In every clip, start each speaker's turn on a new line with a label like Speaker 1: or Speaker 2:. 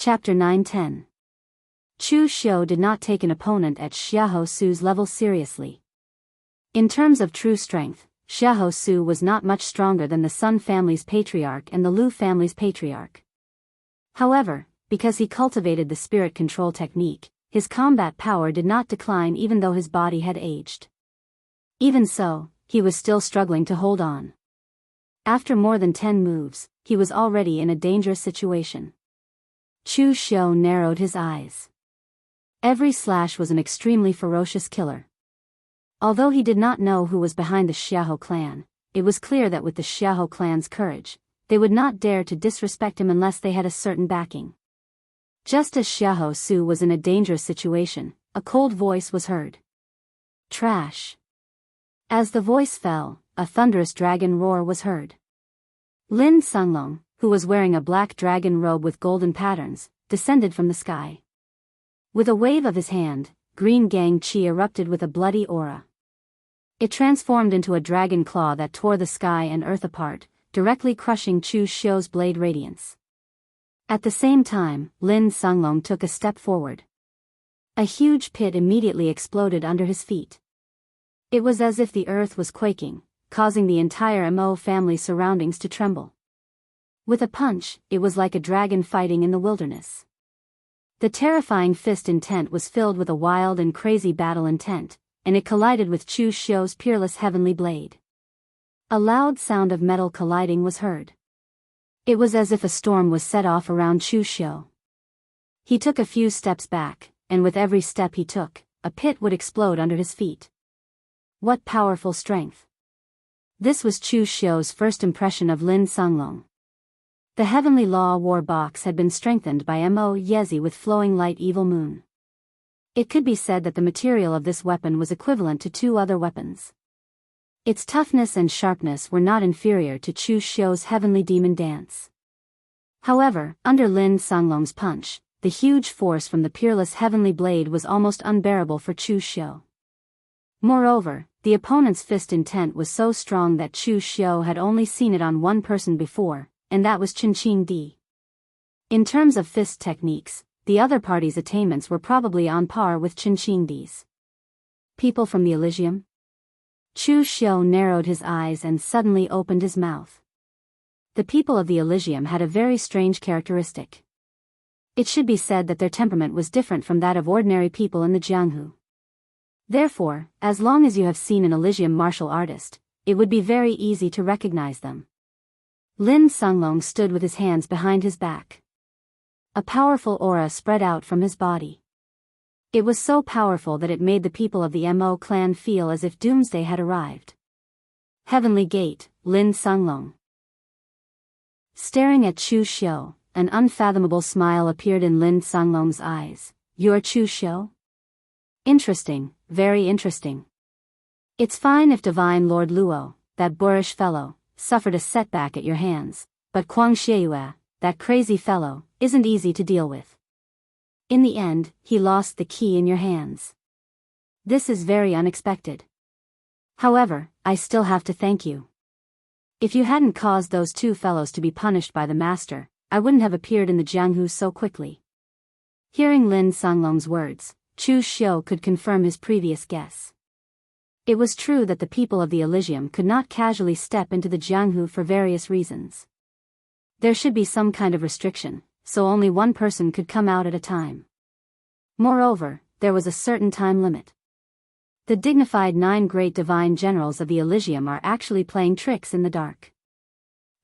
Speaker 1: Chapter 9-10. Chu Xiu did not take an opponent at Xiahou Su's level seriously. In terms of true strength, Xiahou Su was not much stronger than the Sun family's patriarch and the Lu family's patriarch. However, because he cultivated the spirit control technique, his combat power did not decline even though his body had aged. Even so, he was still struggling to hold on. After more than 10 moves, he was already in a dangerous situation. Chu Xiu narrowed his eyes. Every slash was an extremely ferocious killer. Although he did not know who was behind the Xiahou clan, it was clear that with the Xiahou clan's courage, they would not dare to disrespect him unless they had a certain backing. Just as Xiahou Su was in a dangerous situation, a cold voice was heard. Trash. As the voice fell, a thunderous dragon roar was heard. Lin Sunglong, who was wearing a black dragon robe with golden patterns, descended from the sky. With a wave of his hand, green gang qi erupted with a bloody aura. It transformed into a dragon claw that tore the sky and earth apart, directly crushing Chu Xiu's blade radiance. At the same time, Lin Sunglong took a step forward. A huge pit immediately exploded under his feet. It was as if the earth was quaking, causing the entire Mo family surroundings to tremble. With a punch, it was like a dragon fighting in the wilderness. The terrifying fist intent was filled with a wild and crazy battle intent, and it collided with Chu Xiu's peerless heavenly blade. A loud sound of metal colliding was heard. It was as if a storm was set off around Chu Xiu. He took a few steps back, and with every step he took, a pit would explode under his feet. What powerful strength! This was Chu Xiu's first impression of Lin Sunglong. The Heavenly Law War Box had been strengthened by Mo Yezi with flowing light evil moon. It could be said that the material of this weapon was equivalent to 2 other weapons. Its toughness and sharpness were not inferior to Chu Xiu's Heavenly Demon Dance. However, under Lin Sunglong's punch, the huge force from the peerless Heavenly Blade was almost unbearable for Chu Xiu. Moreover, the opponent's fist intent was so strong that Chu Xiu had only seen it on one person before, and that was Qinqing Di. In terms of fist techniques, the other party's attainments were probably on par with Qinqing Di's. People from the Elysium? Chu Xiu narrowed his eyes and suddenly opened his mouth. The people of the Elysium had a very strange characteristic. It should be said that their temperament was different from that of ordinary people in the Jianghu. Therefore, as long as you have seen an Elysium martial artist, it would be very easy to recognize them. Lin Sunglong stood with his hands behind his back. A powerful aura spread out from his body. It was so powerful that it made the people of the Mo clan feel as if doomsday had arrived. Heavenly Gate, Lin Sunglong. Staring at Chu Xiu, an unfathomable smile appeared in Lin Sunglong's eyes. You're Chu Xiu? Interesting, very interesting. It's fine if Divine Lord Luo, that boorish fellow, suffered a setback at your hands, but Kuang Xieyue, that crazy fellow, isn't easy to deal with. In the end, he lost the key in your hands. This is very unexpected. However, I still have to thank you. If you hadn't caused those 2 fellows to be punished by the master, I wouldn't have appeared in the Jianghu so quickly. Hearing Lin Sunglong's words, Chu Xiu could confirm his previous guess. It was true that the people of the Elysium could not casually step into the Jianghu for various reasons. There should be some kind of restriction, so only one person could come out at a time. Moreover, there was a certain time limit. The dignified 9 great divine generals of the Elysium are actually playing tricks in the dark.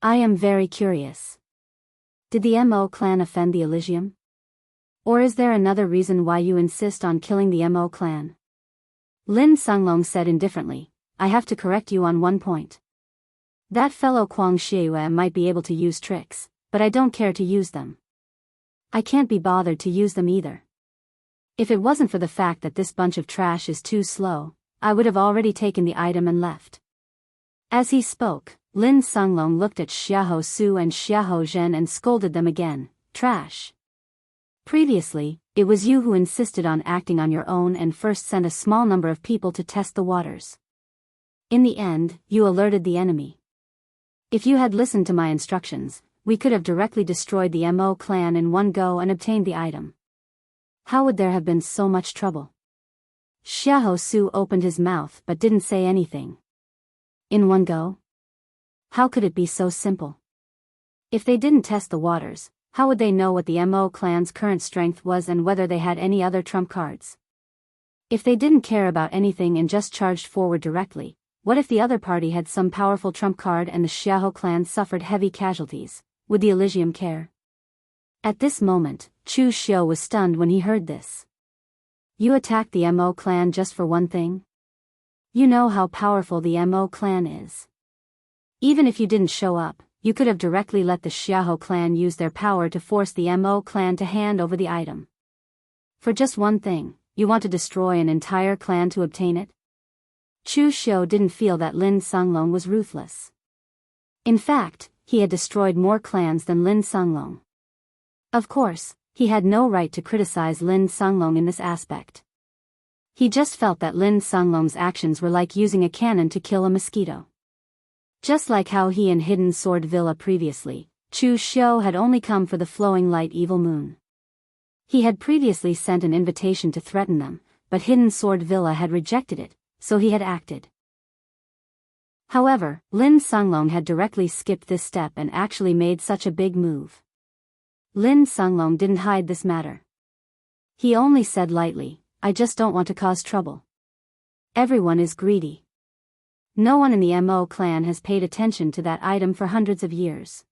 Speaker 1: I am very curious. Did the Mo clan offend the Elysium? Or is there another reason why you insist on killing the Mo clan? Lin Sunglong said indifferently, I have to correct you on one point. That fellow Kuang Xieyue might be able to use tricks, but I don't care to use them. I can't be bothered to use them either. If it wasn't for the fact that this bunch of trash is too slow, I would have already taken the item and left. As he spoke, Lin Sunglong looked at Xiahou Su and Xiahou Zhen and scolded them again, trash. Previously, it was you who insisted on acting on your own and first sent a small number of people to test the waters. In the end, you alerted the enemy. If you had listened to my instructions, we could have directly destroyed the Mo clan in one go and obtained the item. How would there have been so much trouble? Xiahou Su opened his mouth but didn't say anything. In one go? How could it be so simple? If they didn't test the waters, how would they know what the Mo clan's current strength was and whether they had any other trump cards? If they didn't care about anything and just charged forward directly, what if the other party had some powerful trump card and the Xiahou clan suffered heavy casualties? Would the Elysium care? At this moment, Chu Xiu was stunned when he heard this. You attacked the Mo clan just for one thing? You know how powerful the Mo clan is. Even if you didn't show up, you could have directly let the Xiahou clan use their power to force the Mo clan to hand over the item. For just one thing, you want to destroy an entire clan to obtain it? Chu Xiu didn't feel that Lin Songlong was ruthless. In fact, he had destroyed more clans than Lin Songlong. Of course, he had no right to criticize Lin Songlong in this aspect. He just felt that Lin Songlong's actions were like using a cannon to kill a mosquito. Just like how he and Hidden Sword Villa previously, Chu Xiu had only come for the flowing light evil moon. He had previously sent an invitation to threaten them, but Hidden Sword Villa had rejected it, so he had acted. However, Lin Songlong had directly skipped this step and actually made such a big move. Lin Songlong didn't hide this matter. He only said lightly, I just don't want to cause trouble. Everyone is greedy. No one in the Mo clan has paid attention to that item for hundreds of years.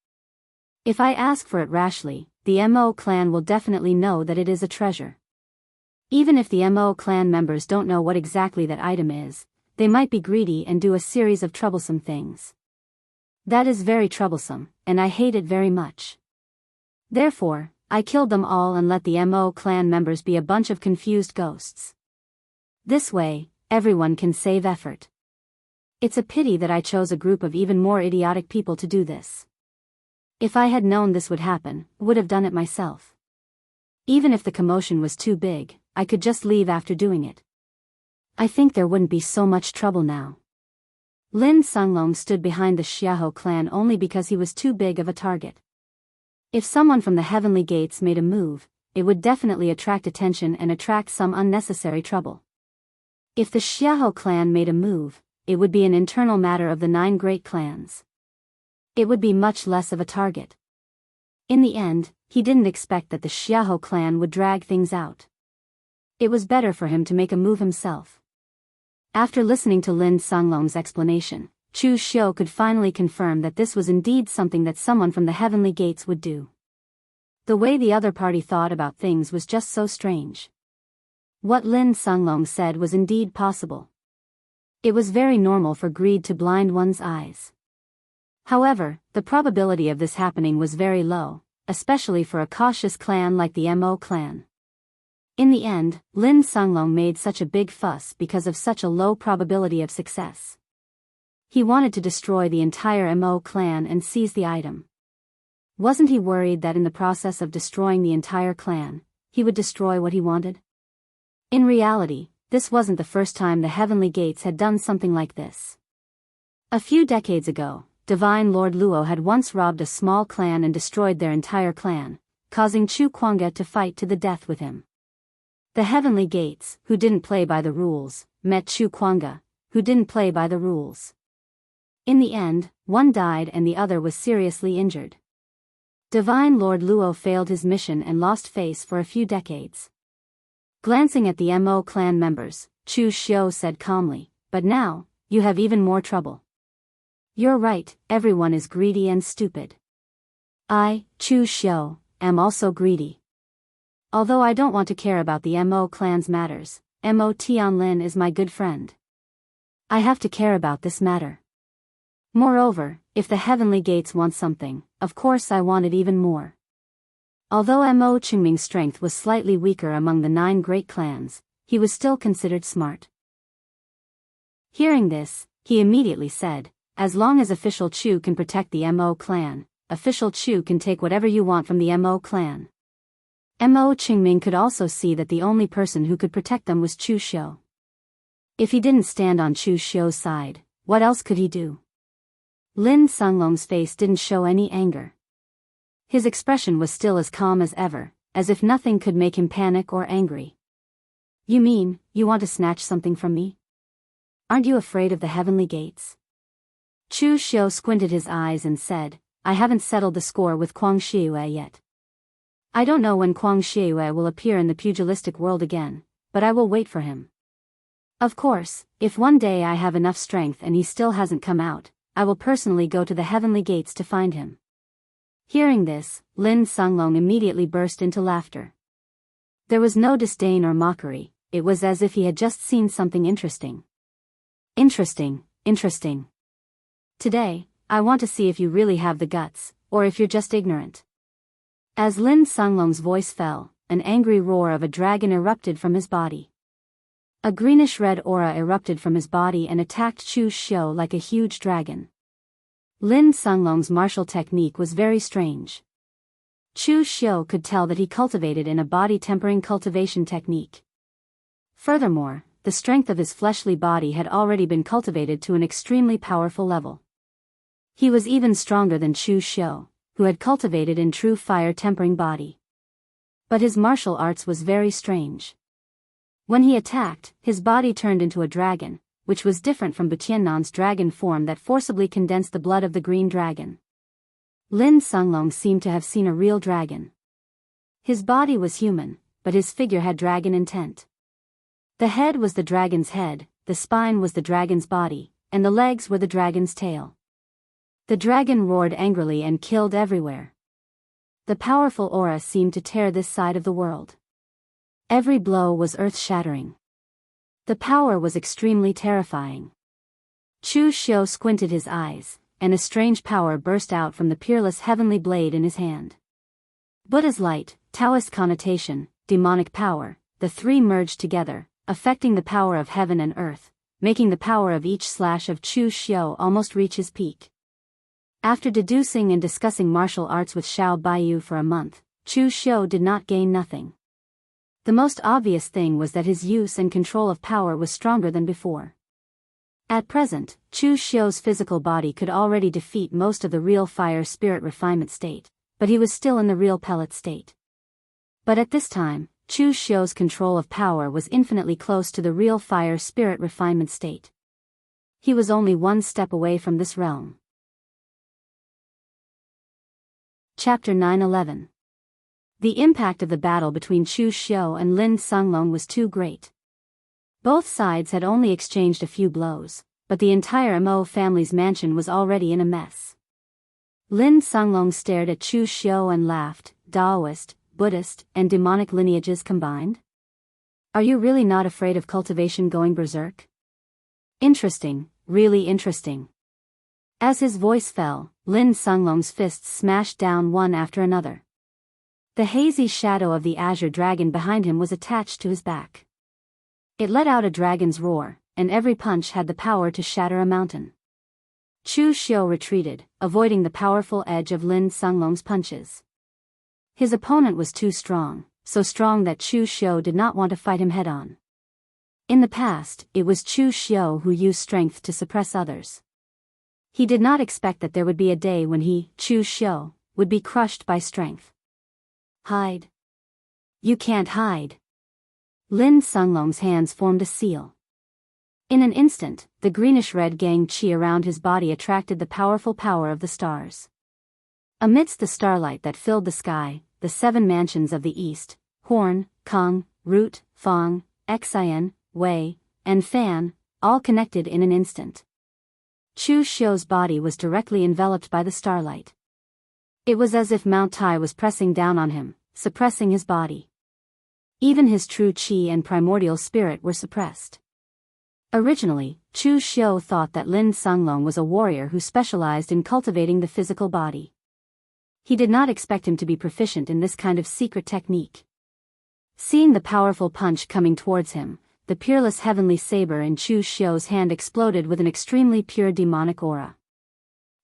Speaker 1: If I ask for it rashly, the Mo clan will definitely know that it is a treasure. Even if the Mo clan members don't know what exactly that item is, they might be greedy and do a series of troublesome things. That is very troublesome, and I hate it very much. Therefore, I killed them all and let the Mo clan members be a bunch of confused ghosts. This way, everyone can save effort. It's a pity that I chose a group of even more idiotic people to do this. If I had known this would happen, I would have done it myself. Even if the commotion was too big, I could just leave after doing it. I think there wouldn't be so much trouble now. Lin Songlong stood behind the Xiahou clan only because he was too big of a target. If someone from the Heavenly Gates made a move, it would definitely attract attention and attract some unnecessary trouble. If the Xiahou clan made a move, it would be an internal matter of the 9 great clans. It would be much less of a target. In the end, he didn't expect that the Xiahou clan would drag things out. It was better for him to make a move himself. After listening to Lin Songlong's explanation, Chu Xiu could finally confirm that this was indeed something that someone from the Heavenly Gates would do. The way the other party thought about things was just so strange. What Lin Songlong said was indeed possible. It was very normal for greed to blind one's eyes. However, the probability of this happening was very low, especially for a cautious clan like the Mo clan. In the end, Lin Songlong made such a big fuss because of such a low probability of success. He wanted to destroy the entire Mo clan and seize the item. Wasn't he worried that in the process of destroying the entire clan, he would destroy what he wanted? In reality, this wasn't the first time the Heavenly Gates had done something like this. A few decades ago, Divine Lord Luo had once robbed a small clan and destroyed their entire clan, causing Chu Kuanga to fight to the death with him. The Heavenly Gates, who didn't play by the rules, met Chu Kuanga, who didn't play by the rules. In the end, one died and the other was seriously injured. Divine Lord Luo failed his mission and lost face for a few decades. Glancing at the Mo clan members, Chu Xiu said calmly, but now, you have even more trouble. You're right, everyone is greedy and stupid. I, Chu Xiu, am also greedy. Although I don't want to care about the Mo clan's matters, Mo Tianlin is my good friend. I have to care about this matter. Moreover, if the Heavenly Gates want something, of course I want it even more. Although Mo Qingming's strength was slightly weaker among the 9 great clans, he was still considered smart. Hearing this, he immediately said, as long as Official Chu can protect the Mo clan, Official Chu can take whatever you want from the Mo clan. Mo Qingming could also see that the only person who could protect them was Chu Xiu. If he didn't stand on Chu Xiu's side, what else could he do? Lin Songlong's face didn't show any anger. His expression was still as calm as ever, as if nothing could make him panic or angry. "You mean, you want to snatch something from me? Aren't you afraid of the heavenly gates?" Chu Xiu squinted his eyes and said, "I haven't settled the score with Kuang Shiyue yet. I don't know when Kuang Shiyue will appear in the pugilistic world again, but I will wait for him. Of course, if one day I have enough strength and he still hasn't come out, I will personally go to the heavenly gates to find him." Hearing this, Lin Sunglong immediately burst into laughter. There was no disdain or mockery, it was as if he had just seen something interesting. Interesting. Today, I want to see if you really have the guts, or if you're just ignorant." As Lin Sunglong's voice fell, an angry roar of a dragon erupted from his body. A greenish-red aura erupted from his body and attacked Chu Xiu like a huge dragon. Lin Sunglong's martial technique was very strange. Chu Xiu could tell that he cultivated in a body-tempering cultivation technique. Furthermore, the strength of his fleshly body had already been cultivated to an extremely powerful level. He was even stronger than Chu Xiu, who had cultivated in true fire-tempering body. But his martial arts was very strange. When he attacked, his body turned into a dragon, which was different from Butiannan's dragon form that forcibly condensed the blood of the green dragon. Lin Sunglong seemed to have seen a real dragon. His body was human, but his figure had dragon intent. The head was the dragon's head, the spine was the dragon's body, and the legs were the dragon's tail. The dragon roared angrily and killed everywhere. The powerful aura seemed to tear this side of the world. Every blow was earth-shattering. The power was extremely terrifying. Chu Xiu squinted his eyes, and a strange power burst out from the peerless heavenly blade in his hand. Buddha's light, Taoist connotation, demonic power, the three merged together, affecting the power of heaven and earth, making the power of each slash of Chu Xiu almost reach his peak. After deducing and discussing martial arts with Xiao Baiyu for a month, Chu Xiu did not gain nothing. The most obvious thing was that his use and control of power was stronger than before. At present, Chu Xiu's physical body could already defeat most of the real fire spirit refinement state, but he was still in the real pellet state. But at this time, Chu Xiu's control of power was infinitely close to the real fire spirit refinement state. He was only one step away from this realm. Chapter 9-11. The impact of the battle between Chu Xiu and Lin Sunglong was too great. Both sides had only exchanged a few blows, but the entire Mo family's mansion was already in a mess. Lin Sunglong stared at Chu Xiu and laughed. Daoist, Buddhist, and demonic lineages combined? Are you really not afraid of cultivation going berserk? Interesting, really interesting. As his voice fell, Lin Sunglong's fists smashed down one after another. The hazy shadow of the azure dragon behind him was attached to his back. It let out a dragon's roar, and every punch had the power to shatter a mountain. Chu Xiu retreated, avoiding the powerful edge of Lin Sunglong's punches. His opponent was too strong, so strong that Chu Xiu did not want to fight him head-on. In the past, it was Chu Xiu who used strength to suppress others. He did not expect that there would be a day when he, Chu Xiu, would be crushed by strength. Hide. You can't hide. Lin Sunglong's hands formed a seal. In an instant, the greenish-red gang qi around his body attracted the powerful power of the stars. Amidst the starlight that filled the sky, the seven mansions of the east, Horn, Kong, Root, Fong, Xian, Wei, and Fan, all connected in an instant. Chu Xiu's body was directly enveloped by the starlight. It was as if Mount Tai was pressing down on him, suppressing his body. Even his true qi and primordial spirit were suppressed. Originally, Chu Xiu thought that Lin Sunglong was a warrior who specialized in cultivating the physical body. He did not expect him to be proficient in this kind of secret technique. Seeing the powerful punch coming towards him, the peerless heavenly saber in Chu Xiu's hand exploded with an extremely pure demonic aura.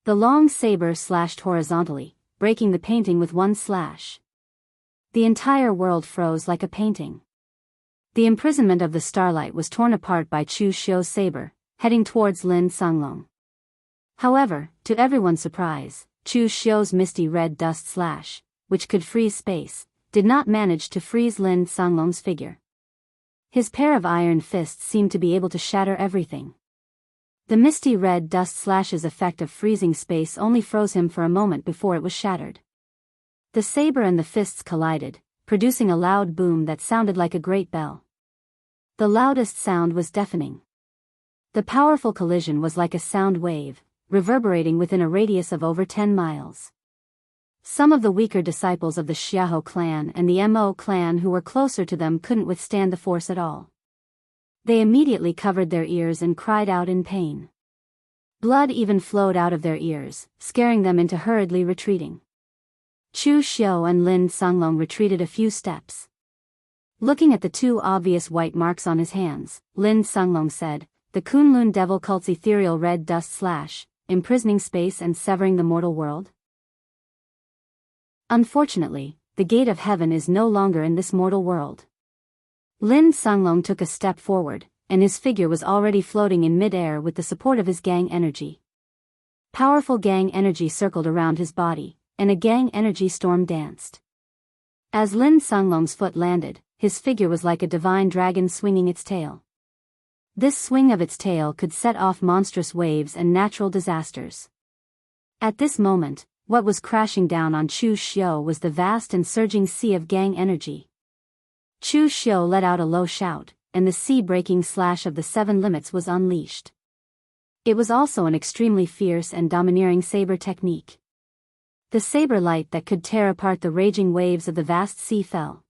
Speaker 1: The long saber slashed horizontally, breaking the painting with one slash. The entire world froze like a painting. The imprisonment of the starlight was torn apart by Chu Xiu's saber, heading towards Lin Sunglong. However, to everyone's surprise, Chu Xiu's misty red dust slash, which could freeze space, did not manage to freeze Lin Songlong's figure. His pair of iron fists seemed to be able to shatter everything. The misty red dust slash's effect of freezing space only froze him for a moment before it was shattered. The saber and the fists collided, producing a loud boom that sounded like a great bell. The loudest sound was deafening. The powerful collision was like a sound wave, reverberating within a radius of over 10 miles. Some of the weaker disciples of the Xiahou clan and the Mo clan who were closer to them couldn't withstand the force at all. They immediately covered their ears and cried out in pain. Blood even flowed out of their ears, scaring them into hurriedly retreating. Chu Xiu and Lin Songlong retreated a few steps. Looking at the two obvious white marks on his hands, Lin Songlong said, "The Kunlun Devil Cult's ethereal red dust slash, imprisoning space and severing the mortal world? Unfortunately, the gate of heaven is no longer in this mortal world." Lin Songlong took a step forward, and his figure was already floating in mid-air with the support of his gang energy. Powerful gang energy circled around his body, and a gang energy storm danced. As Lin Songlong's foot landed, his figure was like a divine dragon swinging its tail. This swing of its tail could set off monstrous waves and natural disasters. At this moment, what was crashing down on Chu Xiu was the vast and surging sea of gang energy. Chu Xiu let out a low shout, and the sea-breaking slash of the seven limits was unleashed. It was also an extremely fierce and domineering saber technique. The saber light that could tear apart the raging waves of the vast sea fell.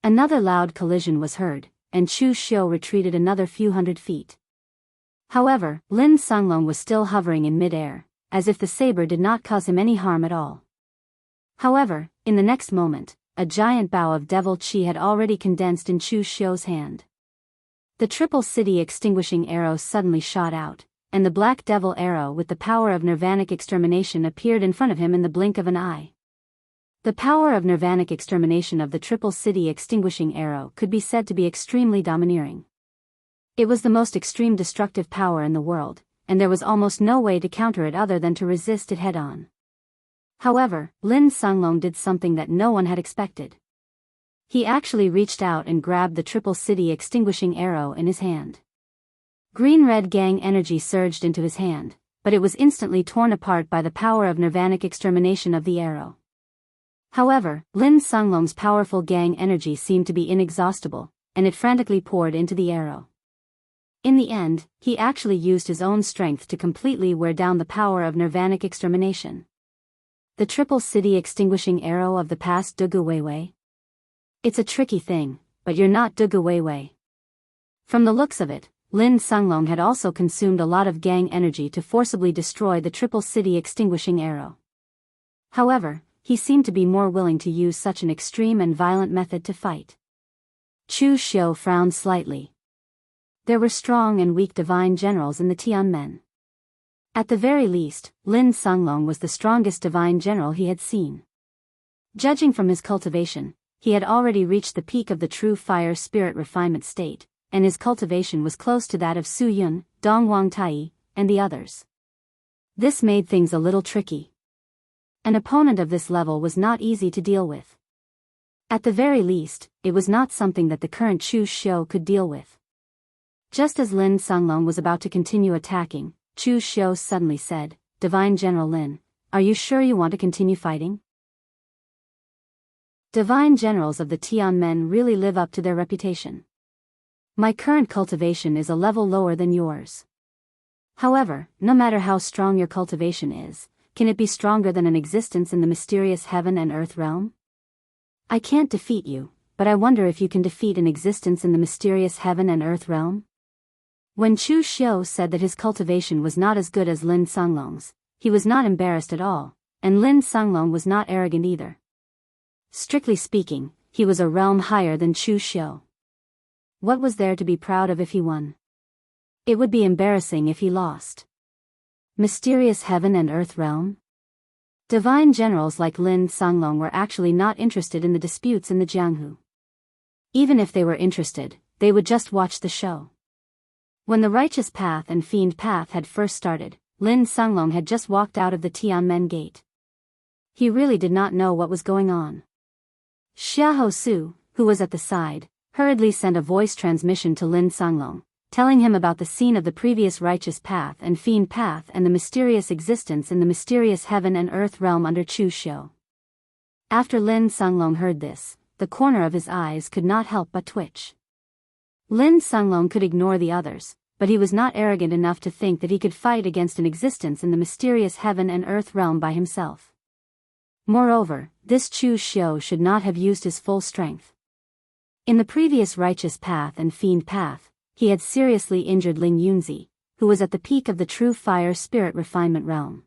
Speaker 1: Another loud collision was heard, and Chu Xiu retreated another few hundred feet. However, Lin Songlong was still hovering in mid-air, as if the saber did not cause him any harm at all. However, in the next moment, a giant bow of devil chi had already condensed in Chu Xiu's hand. The triple city extinguishing arrow suddenly shot out, and the black devil arrow with the power of nirvanic extermination appeared in front of him in the blink of an eye. The power of nirvanic extermination of the triple city extinguishing arrow could be said to be extremely domineering. It was the most extreme destructive power in the world, and there was almost no way to counter it other than to resist it head-on. However, Lin Songlong did something that no one had expected. He actually reached out and grabbed the triple city extinguishing arrow in his hand. Green-red gang energy surged into his hand, but it was instantly torn apart by the power of nirvanic extermination of the arrow. However, Lin Songlong's powerful gang energy seemed to be inexhaustible, and it frantically poured into the arrow. In the end, he actually used his own strength to completely wear down the power of nirvanic extermination. The triple city extinguishing arrow of the past Dugu Weiwei? It's a tricky thing, but you're not Dugu Weiwei. From the looks of it, Lin Songlong had also consumed a lot of gang energy to forcibly destroy the triple city extinguishing arrow. However, he seemed to be more willing to use such an extreme and violent method to fight. Chu Xiu frowned slightly. There were strong and weak divine generals in the Tianmen. At the very least, Lin Songlong was the strongest divine general he had seen. Judging from his cultivation, he had already reached the peak of the true fire spirit refinement state, and his cultivation was close to that of Su Yun, Dong Wangtai, and the others. This made things a little tricky. An opponent of this level was not easy to deal with. At the very least, it was not something that the current Chu Xiu could deal with. Just as Lin Songlong was about to continue attacking, Chu Xiu suddenly said, "Divine General Lin, are you sure you want to continue fighting?" Divine generals of the Tianmen really live up to their reputation. My current cultivation is a level lower than yours. However, no matter how strong your cultivation is, can it be stronger than an existence in the mysterious heaven and earth realm? I can't defeat you, but I wonder if you can defeat an existence in the mysterious heaven and earth realm? When Chu Xiu said that his cultivation was not as good as Lin Songlong's, he was not embarrassed at all, and Lin Songlong was not arrogant either. Strictly speaking, he was a realm higher than Chu Xiu. What was there to be proud of if he won? It would be embarrassing if he lost. Mysterious heaven and earth realm? Divine generals like Lin Songlong were actually not interested in the disputes in the Jianghu. Even if they were interested, they would just watch the show. When the righteous path and fiend path had first started, Lin Sunglong had just walked out of the Tianmen gate. He really did not know what was going on. Xiahou Su, who was at the side, hurriedly sent a voice transmission to Lin Sunglong, telling him about the scene of the previous righteous path and fiend path and the mysterious existence in the mysterious heaven and earth realm under Chu Xiu. After Lin Sunglong heard this, the corner of his eyes could not help but twitch. Lin Sunglong could ignore the others, but he was not arrogant enough to think that he could fight against an existence in the mysterious heaven and earth realm by himself. Moreover, this Chu Xiu should not have used his full strength. In the previous righteous path and fiend path, he had seriously injured Ling Yunzi, who was at the peak of the true fire spirit refinement realm.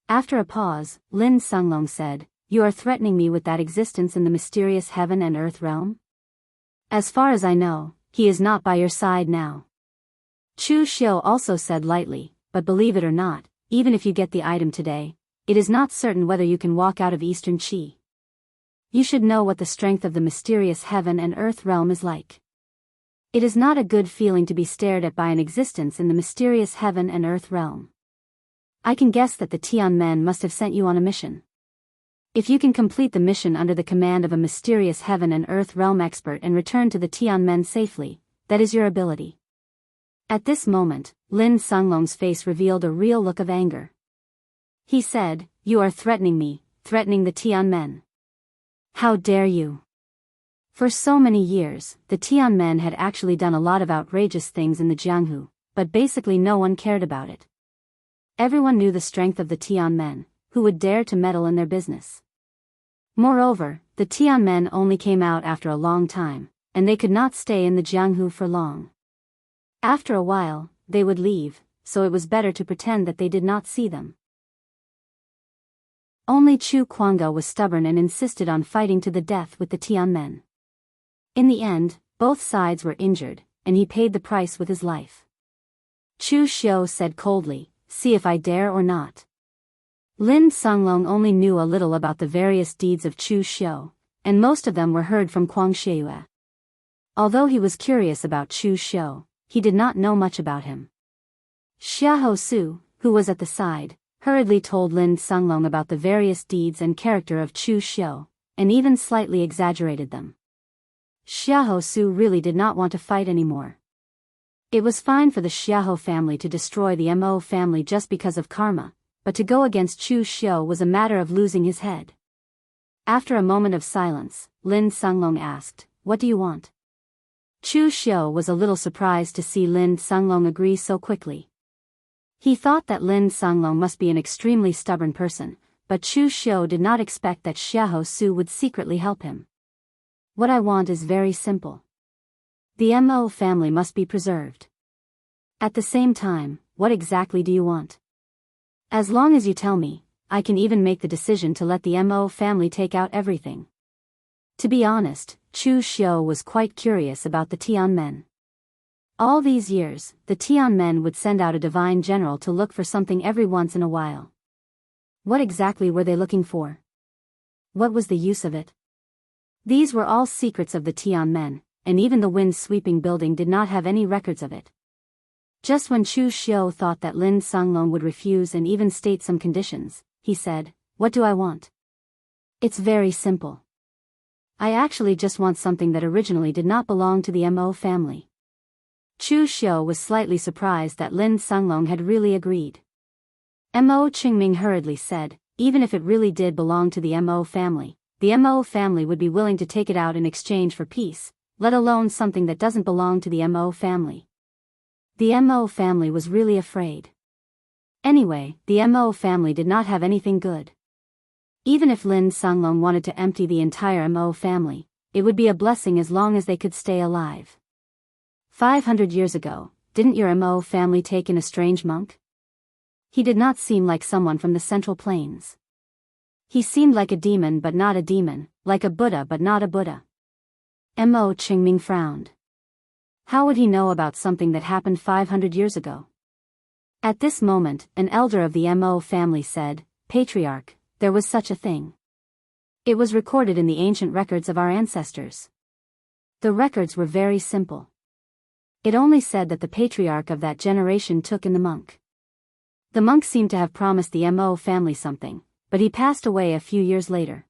Speaker 1: After a pause, Lin Sunglong said, "You are threatening me with that existence in the mysterious heaven and earth realm? As far as I know, he is not by your side now." Chu Xiu also said lightly, "But believe it or not, even if you get the item today, it is not certain whether you can walk out of Eastern Qi. You should know what the strength of the mysterious heaven and earth realm is like. It is not a good feeling to be stared at by an existence in the mysterious heaven and earth realm. I can guess that the Tianmen must have sent you on a mission. If you can complete the mission under the command of a mysterious heaven and earth realm expert and return to the Tianmen safely, that is your ability." At this moment, Lin Sunglong's face revealed a real look of anger. He said, "You are threatening me, threatening the Tianmen. How dare you?" For so many years, the Tianmen had actually done a lot of outrageous things in the Jianghu, but basically no one cared about it. Everyone knew the strength of the Tianmen, who would dare to meddle in their business. Moreover, the Tianmen only came out after a long time, and they could not stay in the Jianghu for long. After a while, they would leave, so it was better to pretend that they did not see them. Only Chu Kuanga was stubborn and insisted on fighting to the death with the Tianmen. In the end, both sides were injured, and he paid the price with his life. Chu Xiu said coldly, "See if I dare or not." Lin Sunglong only knew a little about the various deeds of Chu Xiu, and most of them were heard from Kuang Xieyue. Although he was curious about Chu Xiu, he did not know much about him. Xiahou Su, who was at the side, hurriedly told Lin Sunglong about the various deeds and character of Chu Xiu, and even slightly exaggerated them. Xiahou Su really did not want to fight anymore. It was fine for the Xiahou family to destroy the Mo family just because of karma, but to go against Chu Xiu was a matter of losing his head. After a moment of silence, Lin Sunglong asked, "What do you want?" Chu Xiu was a little surprised to see Lin Sunglong agree so quickly. He thought that Lin Sunglong must be an extremely stubborn person, but Chu Xiu did not expect that Xiahou Su would secretly help him. "What I want is very simple. The Mo family must be preserved. At the same time, what exactly do you want? As long as you tell me, I can even make the decision to let the Mo family take out everything." To be honest, Chu Xiu was quite curious about the Tianmen. All these years, the Tianmen would send out a divine general to look for something every once in a while. What exactly were they looking for? What was the use of it? These were all secrets of the Tianmen, and even the wind-sweeping building did not have any records of it. Just when Chu Xiu thought that Lin Sunglong would refuse and even state some conditions, he said, "What do I want? It's very simple. I actually just want something that originally did not belong to the Mo family." Chu Xiu was slightly surprised that Lin Sunglong had really agreed. Mo Qingming hurriedly said, "Even if it really did belong to the Mo family, the Mo family would be willing to take it out in exchange for peace, let alone something that doesn't belong to the Mo family." The Mo family was really afraid. Anyway, the Mo family did not have anything good. Even if Lin Sunglong wanted to empty the entire Mo family, it would be a blessing as long as they could stay alive. 500 years ago, didn't your Mo family take in a strange monk? He did not seem like someone from the Central Plains. He seemed like a demon but not a demon, like a Buddha but not a Buddha. Mo Qingming frowned. How would he know about something that happened 500 years ago? At this moment, an elder of the Mo family said, "Patriarch, there was such a thing. It was recorded in the ancient records of our ancestors." The records were very simple. It only said that the patriarch of that generation took in the monk. The monk seemed to have promised the Mo family something, but he passed away a few years later.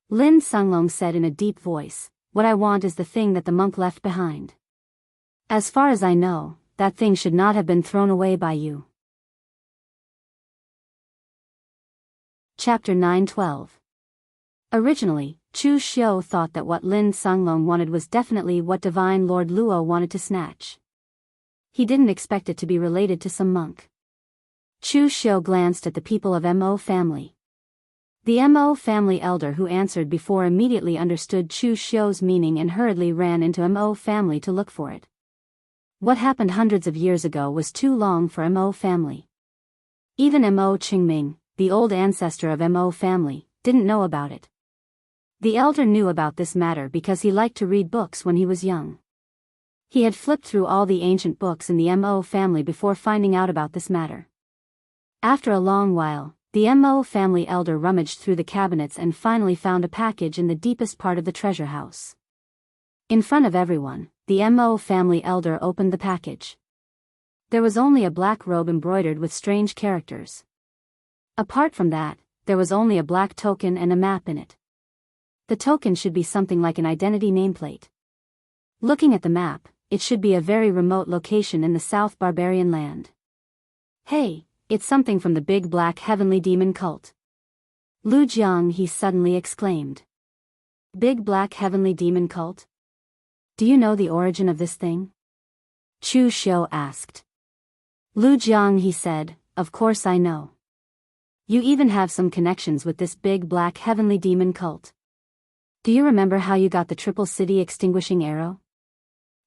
Speaker 1: Lin Sunglong said in a deep voice, "What I want is the thing that the monk left behind. As far as I know, that thing should not have been thrown away by you." Chapter 9:12. Originally, Chu Xiu thought that what Lin Sunglong wanted was definitely what Divine Lord Luo wanted to snatch. He didn't expect it to be related to some monk. Chu Xiu glanced at the people of Mo family. The Mo family elder who answered before immediately understood Chu Xiu's meaning and hurriedly ran into Mo family to look for it. What happened hundreds of years ago was too long for Mo family. Even Mo Qingming, the old ancestor of Mo family, didn't know about it. The elder knew about this matter because he liked to read books when he was young. He had flipped through all the ancient books in the Mo family before finding out about this matter. After a long while, the Mo family elder rummaged through the cabinets and finally found a package in the deepest part of the treasure house. In front of everyone, the Mo family elder opened the package. There was only a black robe embroidered with strange characters. Apart from that, there was only a black token and a map in it. The token should be something like an identity nameplate. Looking at the map, it should be a very remote location in the South Barbarian land. "Hey, it's something from the big black heavenly demon cult." Lu Jiang, he suddenly exclaimed. "Big black heavenly demon cult? Do you know the origin of this thing?" Chu Xiu asked. Lu Jiang, he said, "Of course I know. You even have some connections with this big black heavenly demon cult. Do you remember how you got the Triple City extinguishing arrow?"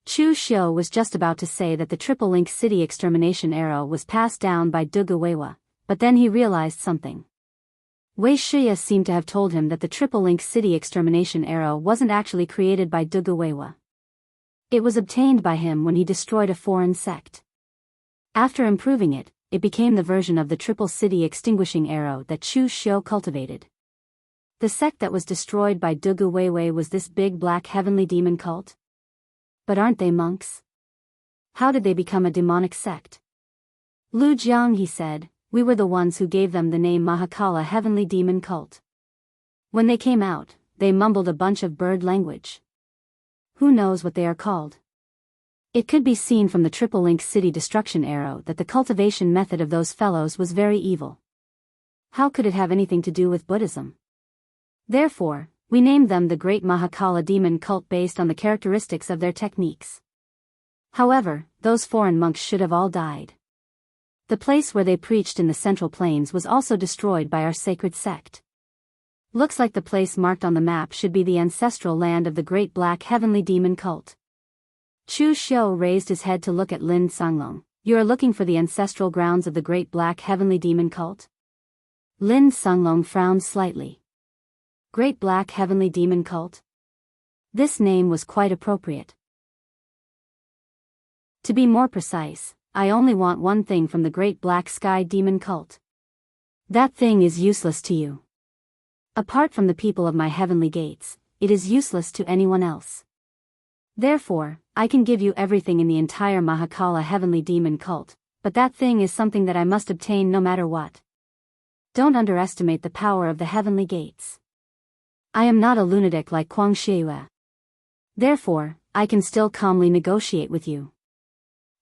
Speaker 1: Chu Xiu was just about to say that the Triple Link City extermination arrow was passed down by Dugu Weiwa, but then he realized something. Wei Shiya seemed to have told him that the Triple Link City extermination arrow wasn't actually created by Dugu Weiwa. It was obtained by him when he destroyed a foreign sect. After improving it, it became the version of the Triple City extinguishing arrow that Chu Xiu cultivated. The sect that was destroyed by Dugu Weiwei was this big black heavenly demon cult? But aren't they monks? How did they become a demonic sect? Lu Jiang, he said, "We were the ones who gave them the name Mahakala Heavenly Demon Cult. When they came out, they mumbled a bunch of bird language. Who knows what they are called?" It could be seen from the Triple Link City destruction arrow that the cultivation method of those fellows was very evil. How could it have anything to do with Buddhism? Therefore, we named them the Great Mahakala Demon Cult based on the characteristics of their techniques. However, those foreign monks should have all died. The place where they preached in the Central Plains was also destroyed by our sacred sect. Looks like the place marked on the map should be the ancestral land of the Great Black Heavenly Demon Cult. Chu Xiu raised his head to look at Lin Sunglong. "You are looking for the ancestral grounds of the Great Black Heavenly Demon Cult?" Lin Sunglong frowned slightly. Great Black Heavenly Demon Cult? This name was quite appropriate. To be more precise, I only want one thing from the Great Black Sky Demon Cult. That thing is useless to you. Apart from the people of my heavenly gates, it is useless to anyone else. Therefore, I can give you everything in the entire Mahakala Heavenly Demon Cult, but that thing is something that I must obtain no matter what. Don't underestimate the power of the heavenly gates. I am not a lunatic like Kuang Shiyue. Therefore, I can still calmly negotiate with you.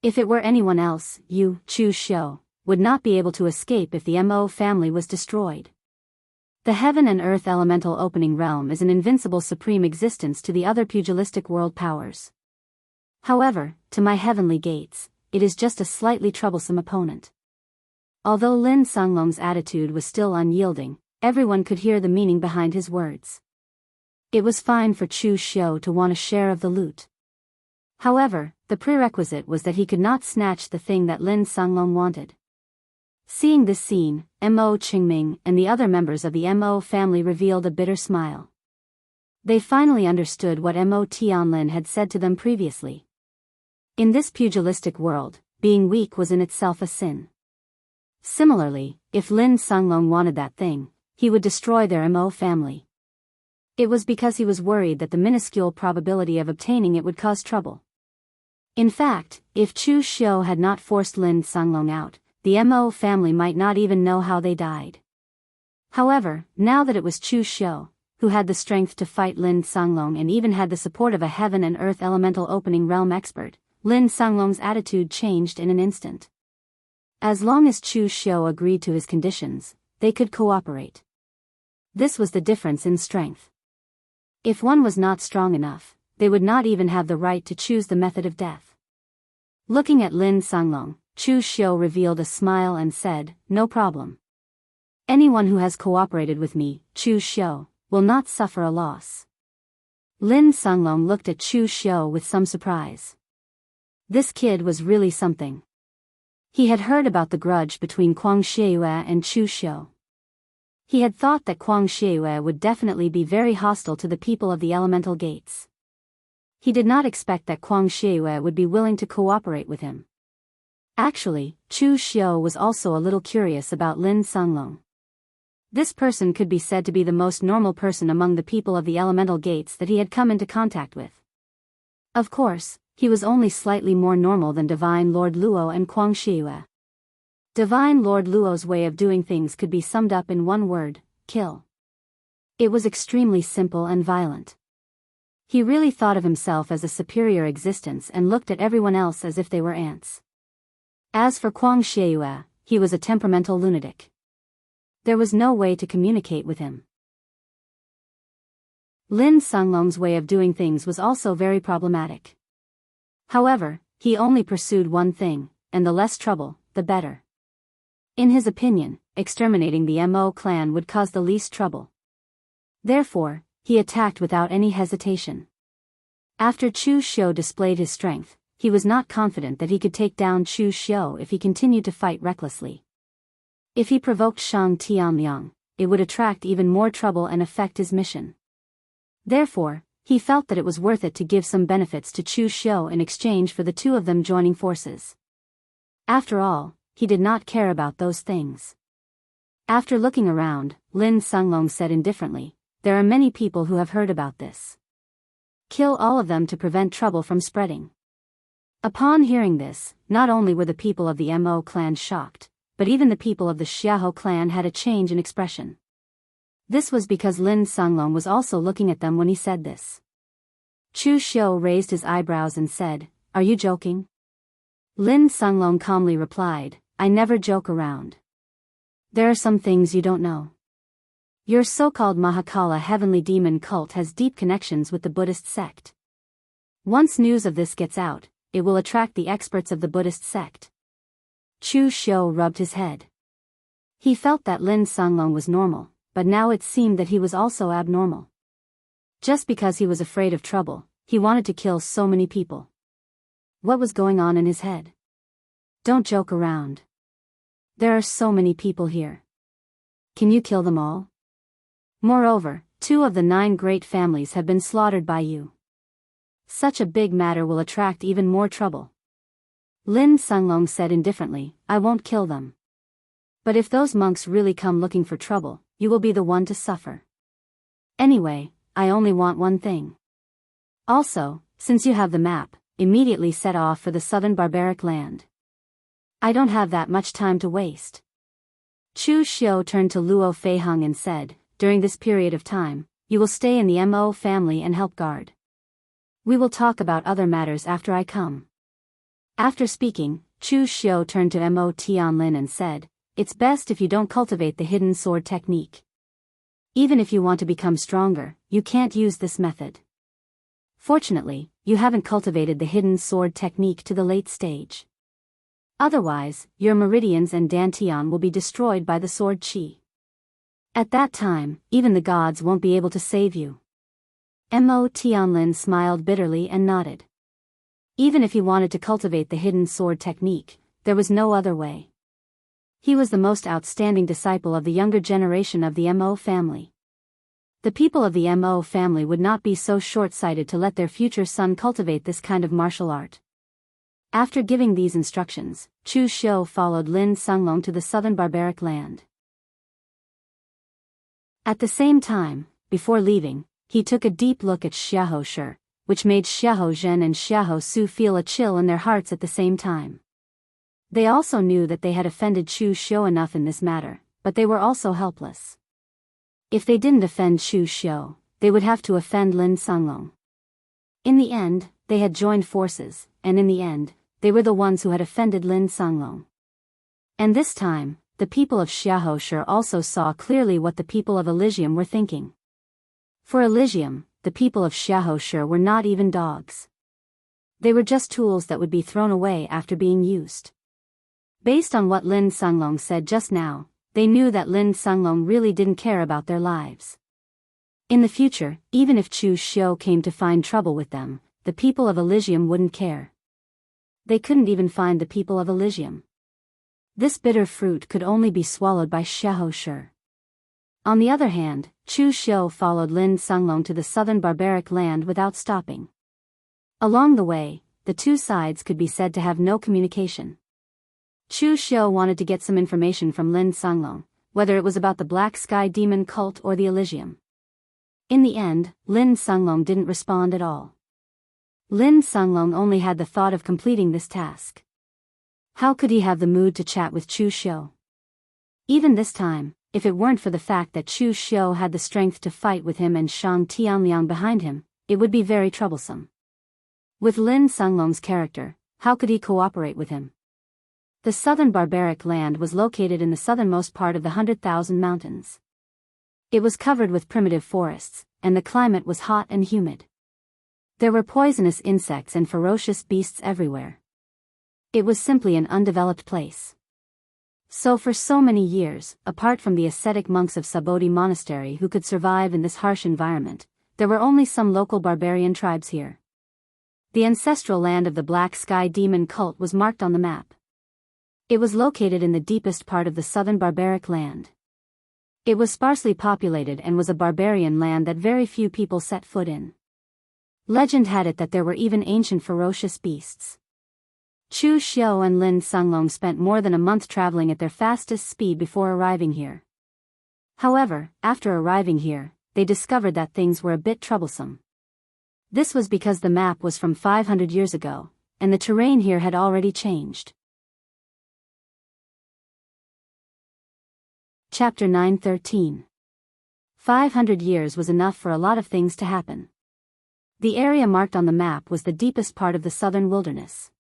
Speaker 1: If it were anyone else, you, Chu Xiu, would not be able to escape if the Mo family was destroyed. The heaven and earth elemental opening realm is an invincible supreme existence to the other pugilistic world powers. However, to my heavenly gates, it is just a slightly troublesome opponent. Although Lin Sunglong's attitude was still unyielding, everyone could hear the meaning behind his words. It was fine for Chu Xiu to want a share of the loot. However, the prerequisite was that he could not snatch the thing that Lin Sunglong wanted. Seeing this scene, Mo Qingming and the other members of the Mo family revealed a bitter smile. They finally understood what Mo Tianlin had said to them previously. In this pugilistic world, being weak was in itself a sin. Similarly, if Lin Sunglong wanted that thing, he would destroy their Mo family. It was because he was worried that the minuscule probability of obtaining it would cause trouble. In fact, if Chu Xiu had not forced Lin Sunglong out, the Mo family might not even know how they died. However, now that it was Chu Xiu, who had the strength to fight Lin Sanglong and even had the support of a heaven and earth elemental opening realm expert, Lin Sanglong's attitude changed in an instant. As long as Chu Xiu agreed to his conditions, they could cooperate. This was the difference in strength. If one was not strong enough, they would not even have the right to choose the method of death. Looking at Lin Sanglong, Chu Xiu revealed a smile and said, "No problem. Anyone who has cooperated with me, Chu Xiu, will not suffer a loss." Lin Sanglong looked at Chu Xiu with some surprise. This kid was really something. He had heard about the grudge between Kuang Xieyue and Chu Xiu. He had thought that Kuang Xieyue would definitely be very hostile to the people of the elemental gates. He did not expect that Kuang Xieyue would be willing to cooperate with him. Actually, Chu Xiu was also a little curious about Lin Sanglong. This person could be said to be the most normal person among the people of the elemental gates that he had come into contact with. Of course, he was only slightly more normal than Divine Lord Luo and Kuang Xieyue. Divine Lord Luo's way of doing things could be summed up in one word: kill. It was extremely simple and violent. He really thought of himself as a superior existence and looked at everyone else as if they were ants. As for Kuang Xieyue, he was a temperamental lunatic. There was no way to communicate with him. Lin Sanglong's way of doing things was also very problematic. However, he only pursued one thing, and the less trouble, the better. In his opinion, exterminating the Mo clan would cause the least trouble. Therefore, he attacked without any hesitation. After Chu Xiu displayed his strength, he was not confident that he could take down Chu Xiu if he continued to fight recklessly. If he provoked Shang Tianliang, it would attract even more trouble and affect his mission. Therefore, he felt that it was worth it to give some benefits to Chu Xiu in exchange for the two of them joining forces. After all, he did not care about those things. After looking around, Lin Sanglong said indifferently, "There are many people who have heard about this. Kill all of them to prevent trouble from spreading." Upon hearing this, not only were the people of the Mo clan shocked, but even the people of the Xiahou clan had a change in expression. This was because Lin Sanglong was also looking at them when he said this. Chu Xiu raised his eyebrows and said, "Are you joking?" Lin Sanglong calmly replied, "I never joke around. There are some things you don't know. Your so-called Mahakala heavenly demon cult has deep connections with the Buddhist sect. Once news of this gets out, it will attract the experts of the Buddhist sect." Chu Xiu rubbed his head. He felt that Lin Sanglong was normal, but now it seemed that he was also abnormal. Just because he was afraid of trouble, he wanted to kill so many people. What was going on in his head? Don't joke around. There are so many people here. Can you kill them all? Moreover, 2 of the 9 great families have been slaughtered by you. Such a big matter will attract even more trouble. Lin Sanglong said indifferently, "I won't kill them. But if those monks really come looking for trouble, you will be the one to suffer. Anyway, I only want one thing. Also, since you have the map, immediately set off for the southern barbaric land. I don't have that much time to waste." Chu Xiu turned to Luo Feiheng and said, "During this period of time, you will stay in the Mo family and help guard. We will talk about other matters after I come." After speaking, Chu Xiu turned to Mo Tianlin and said, "It's best if you don't cultivate the hidden sword technique. Even if you want to become stronger, you can't use this method. Fortunately, you haven't cultivated the hidden sword technique to the late stage. Otherwise, your meridians and dantian will be destroyed by the sword qi. At that time, even the gods won't be able to save you." Mo Tianlin smiled bitterly and nodded. Even if he wanted to cultivate the hidden sword technique, there was no other way. He was the most outstanding disciple of the younger generation of the Mo family. The people of the Mo family would not be so short-sighted to let their future son cultivate this kind of martial art. After giving these instructions, Chu Xiu followed Lin Sanglong to the southern barbaric land. At the same time, before leaving, he took a deep look at Xiahou Shi, which made Xiahou Zhen and Xiahou Su feel a chill in their hearts at the same time. They also knew that they had offended Chu Xiu enough in this matter, but they were also helpless. If they didn't offend Chu Xiu, they would have to offend Lin Songlong. In the end, they had joined forces, and in the end, they were the ones who had offended Lin Songlong. And this time, the people of Xiaohoshi also saw clearly what the people of Elysium were thinking. For Elysium, the people of Xiaohoshi were not even dogs. They were just tools that would be thrown away after being used. Based on what Lin Songlong said just now, they knew that Lin Songlong really didn't care about their lives. In the future, even if Chu Xiu came to find trouble with them, the people of Elysium wouldn't care. They couldn't even find the people of Elysium. This bitter fruit could only be swallowed by Xiaohoshi. On the other hand, Chu Xiu followed Lin Songlong to the southern barbaric land without stopping. Along the way, the two sides could be said to have no communication. Chu Xiu wanted to get some information from Lin Songlong, whether it was about the Black Sky Demon cult or the Elysium. In the end, Lin Songlong didn't respond at all. Lin Songlong only had the thought of completing this task. How could he have the mood to chat with Chu Xiu? Even this time, if it weren't for the fact that Chu Xiu had the strength to fight with him and Shang Tianliang behind him, it would be very troublesome. With Lin Songlong's character, how could he cooperate with him? The southern barbaric land was located in the southernmost part of the 100,000 mountains. It was covered with primitive forests, and the climate was hot and humid. There were poisonous insects and ferocious beasts everywhere. It was simply an undeveloped place. So for so many years, apart from the ascetic monks of Sabodhi Monastery who could survive in this harsh environment, there were only some local barbarian tribes here. The ancestral land of the Black Sky Demon cult was marked on the map. It was located in the deepest part of the southern barbaric land. It was sparsely populated and was a barbarian land that very few people set foot in. Legend had it that there were even ancient ferocious beasts. Chu Xiu and Lin Songlong spent more than a month traveling at their fastest speed before arriving here. However, after arriving here, they discovered that things were a bit troublesome. This was because the map was from 500 years ago, and the terrain here had already changed. Chapter 9:13. 500 years was enough for a lot of things to happen. The area marked on the map was the deepest part of the southern wilderness.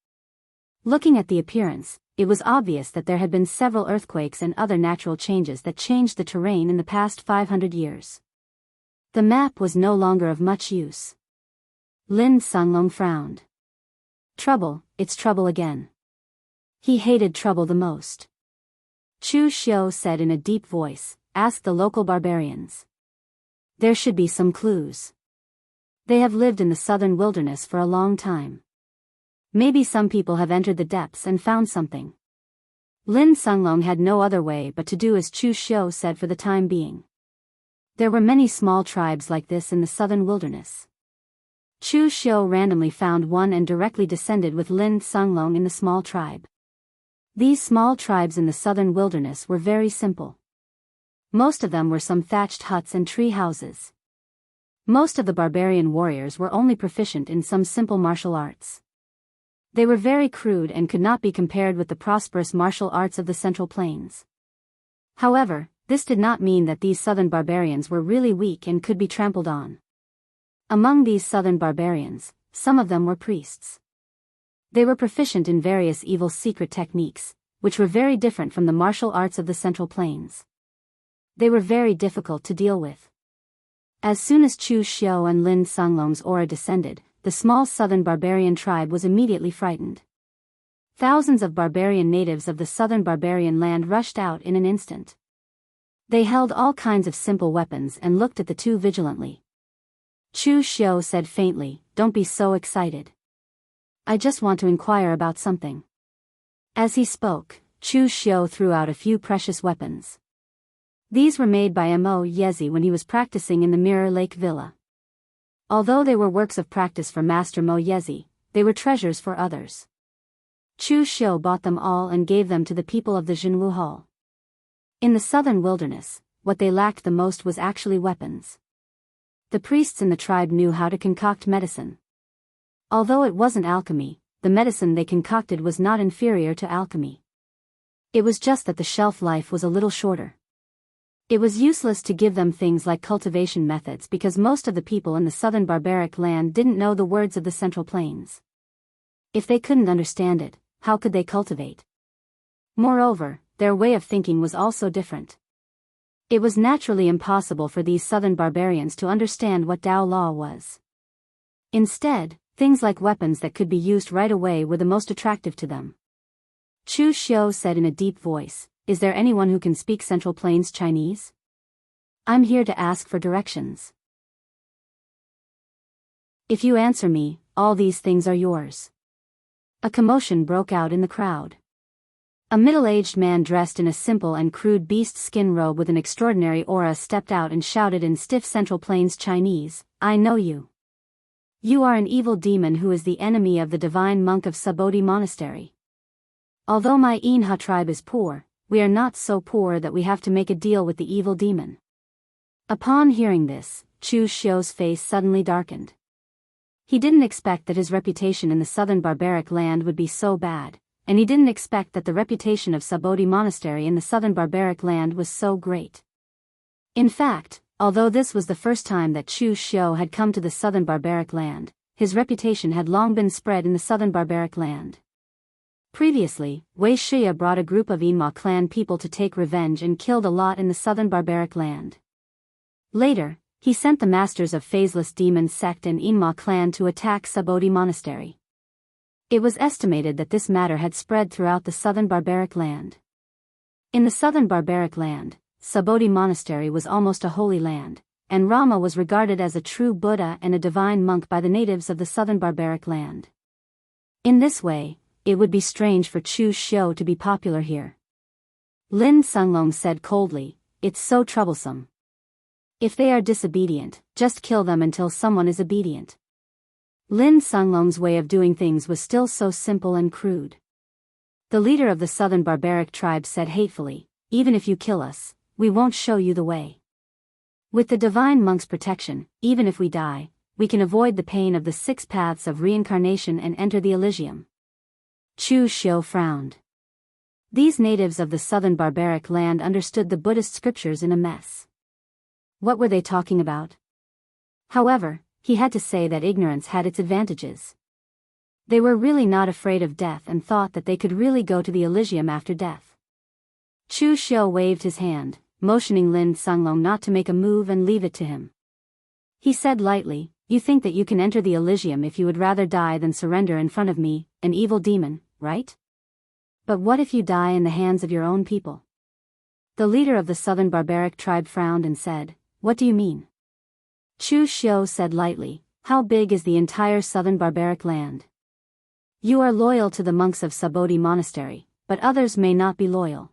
Speaker 1: Looking at the appearance, it was obvious that there had been several earthquakes and other natural changes that changed the terrain in the past 500 years. The map was no longer of much use. Lin Songlong frowned. Trouble, it's trouble again. He hated trouble the most. Chu Xiu said in a deep voice, "Ask the local barbarians. There should be some clues. They have lived in the southern wilderness for a long time. Maybe some people have entered the depths and found something." Lin Songlong had no other way but to do as Chu Xiu said for the time being. There were many small tribes like this in the southern wilderness. Chu Xiu randomly found one and directly descended with Lin Songlong in the small tribe. These small tribes in the southern wilderness were very simple. Most of them were some thatched huts and tree houses. Most of the barbarian warriors were only proficient in some simple martial arts. They were very crude and could not be compared with the prosperous martial arts of the Central Plains. However, this did not mean that these southern barbarians were really weak and could be trampled on. Among these southern barbarians, some of them were priests. They were proficient in various evil secret techniques, which were very different from the martial arts of the Central Plains. They were very difficult to deal with. As soon as Chu Xiu and Lin Songlong's aura descended, the small southern barbarian tribe was immediately frightened. Thousands of barbarian natives of the southern barbarian land rushed out in an instant. They held all kinds of simple weapons and looked at the two vigilantly. Chu Xiu said faintly, "Don't be so excited. I just want to inquire about something." As he spoke, Chu Xiu threw out a few precious weapons. These were made by Mo Yezi when he was practicing in the Mirror Lake Villa. Although they were works of practice for Master Mo Yezi, they were treasures for others. Chu Xiu bought them all and gave them to the people of the Jianghu Hall. In the southern wilderness, what they lacked the most was actually weapons. The priests in the tribe knew how to concoct medicine. Although it wasn't alchemy, the medicine they concocted was not inferior to alchemy. It was just that the shelf life was a little shorter. It was useless to give them things like cultivation methods because most of the people in the southern barbaric land didn't know the words of the Central Plains. If they couldn't understand it, how could they cultivate? Moreover, their way of thinking was also different. It was naturally impossible for these southern barbarians to understand what Dao law was. Instead, things like weapons that could be used right away were the most attractive to them. Chu Xiu said in a deep voice, "Is there anyone who can speak Central Plains Chinese? I'm here to ask for directions. If you answer me, all these things are yours." A commotion broke out in the crowd. A middle-aged man dressed in a simple and crude beast skin robe with an extraordinary aura stepped out and shouted in stiff Central Plains Chinese, "I know you. You are an evil demon who is the enemy of the divine monk of Sabodhi Monastery. Although my Inha tribe is poor, we are not so poor that we have to make a deal with the evil demon." Upon hearing this, Chu Xiu's face suddenly darkened. He didn't expect that his reputation in the southern barbaric land would be so bad, and he didn't expect that the reputation of Sabodhi Monastery in the southern barbaric land was so great. In fact, although this was the first time that Chu Xiu had come to the southern barbaric land, his reputation had long been spread in the southern barbaric land. Previously, Wei Shia brought a group of Yinma clan people to take revenge and killed a lot in the southern barbaric land. Later, he sent the masters of Phaseless Demon sect and Yinma clan to attack Sabodhi Monastery. It was estimated that this matter had spread throughout the southern barbaric land. In the southern barbaric land, Sabodhi Monastery was almost a holy land, and Rama was regarded as a true Buddha and a divine monk by the natives of the southern barbaric land. In this way, it would be strange for Chu Xiu to be popular here. Lin Sunglong said coldly, "It's so troublesome. If they are disobedient, just kill them until someone is obedient." Lin Sunglong's way of doing things was still so simple and crude. The leader of the southern barbaric tribe said hatefully, "Even if you kill us, we won't show you the way. With the divine monk's protection, even if we die, we can avoid the pain of the 6 paths of reincarnation and enter the Elysium." Chu Xiu frowned. These natives of the southern barbaric land understood the Buddhist scriptures in a mess. What were they talking about? However, he had to say that ignorance had its advantages. They were really not afraid of death and thought that they could really go to the Elysium after death. Chu Xiu waved his hand, motioning Lin Sunglong not to make a move and leave it to him. He said lightly, "You think that you can enter the Elysium if you would rather die than surrender in front of me, an evil demon, right? But what if you die in the hands of your own people?" The leader of the southern barbaric tribe frowned and said, "What do you mean?" Chu Xiu said lightly, "How big is the entire southern barbaric land? You are loyal to the monks of Sabodhi Monastery, but others may not be loyal.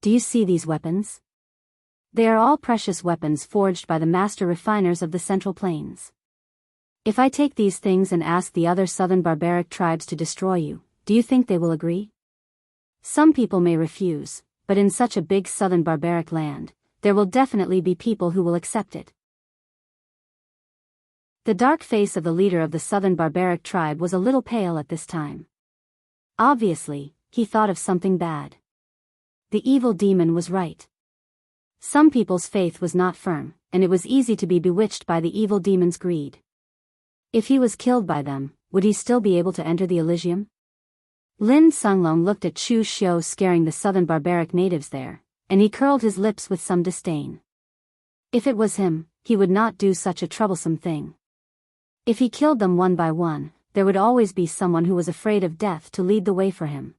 Speaker 1: Do you see these weapons? They are all precious weapons forged by the master refiners of the Central Plains. If I take these things and ask the other southern barbaric tribes to destroy you, do you think they will agree? Some people may refuse, but in such a big southern barbaric land, there will definitely be people who will accept it." The dark face of the leader of the southern barbaric tribe was a little pale at this time. Obviously, he thought of something bad. The evil demon was right. Some people's faith was not firm, and it was easy to be bewitched by the evil demon's greed. If he was killed by them, would he still be able to enter the Elysium? Lin Sunglong looked at Chu Xiu scaring the southern barbaric natives there, and he curled his lips with some disdain. If it was him, he would not do such a troublesome thing. If he killed them one by one, there would always be someone who was afraid of death to lead the way for him.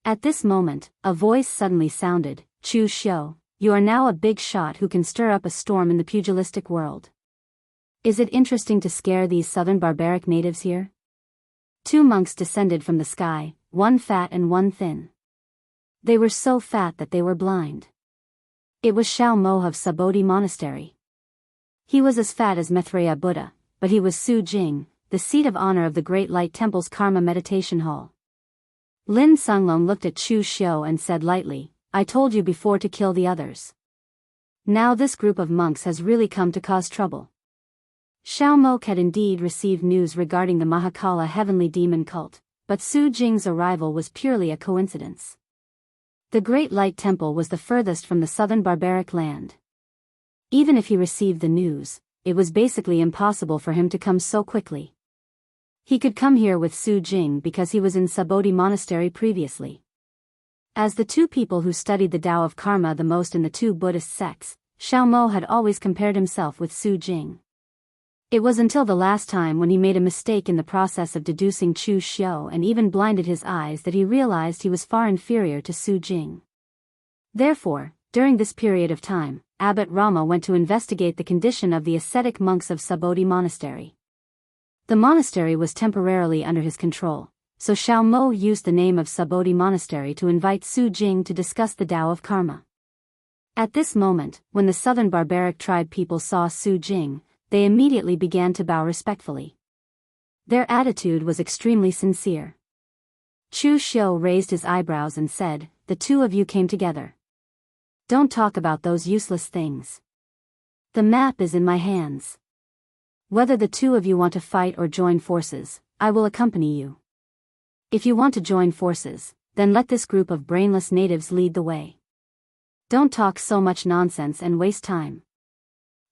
Speaker 1: At this moment, a voice suddenly sounded, "Chu Xiu, you are now a big shot who can stir up a storm in the pugilistic world. Is it interesting to scare these southern barbaric natives here?" 2 monks descended from the sky, one fat and one thin. They were so fat that they were blind. It was Xiao Mo of Sabodhi Monastery. He was as fat as Maitreya Buddha, but he was Su Jing, the seat of honor of the Great Light Temple's Karma Meditation Hall. Lin Sunglong looked at Chu Xiu and said lightly, "I told you before to kill the others. Now this group of monks has really come to cause trouble." Xiao Mo had indeed received news regarding the Mahakala heavenly demon cult, but Su Jing's arrival was purely a coincidence. The Great Light Temple was the furthest from the southern barbaric land. Even if he received the news, it was basically impossible for him to come so quickly. He could come here with Su Jing because he was in Subodhi Monastery previously. As the two people who studied the Tao of Karma the most in the two Buddhist sects, Xiao Mo had always compared himself with Su Jing. It was until the last time when he made a mistake in the process of deducing Chu Xiu and even blinded his eyes that he realized he was far inferior to Su Jing. Therefore, during this period of time, Abbot Rama went to investigate the condition of the ascetic monks of Subodhi Monastery. The monastery was temporarily under his control, so Xiao Mo used the name of Subodhi Monastery to invite Su Jing to discuss the Tao of Karma. At this moment, when the southern barbaric tribe people saw Su Jing, they immediately began to bow respectfully. Their attitude was extremely sincere. Chu Xiu raised his eyebrows and said, "The two of you came together. Don't talk about those useless things. The map is in my hands. Whether the two of you want to fight or join forces, I will accompany you. If you want to join forces, then let this group of brainless natives lead the way. Don't talk so much nonsense and waste time."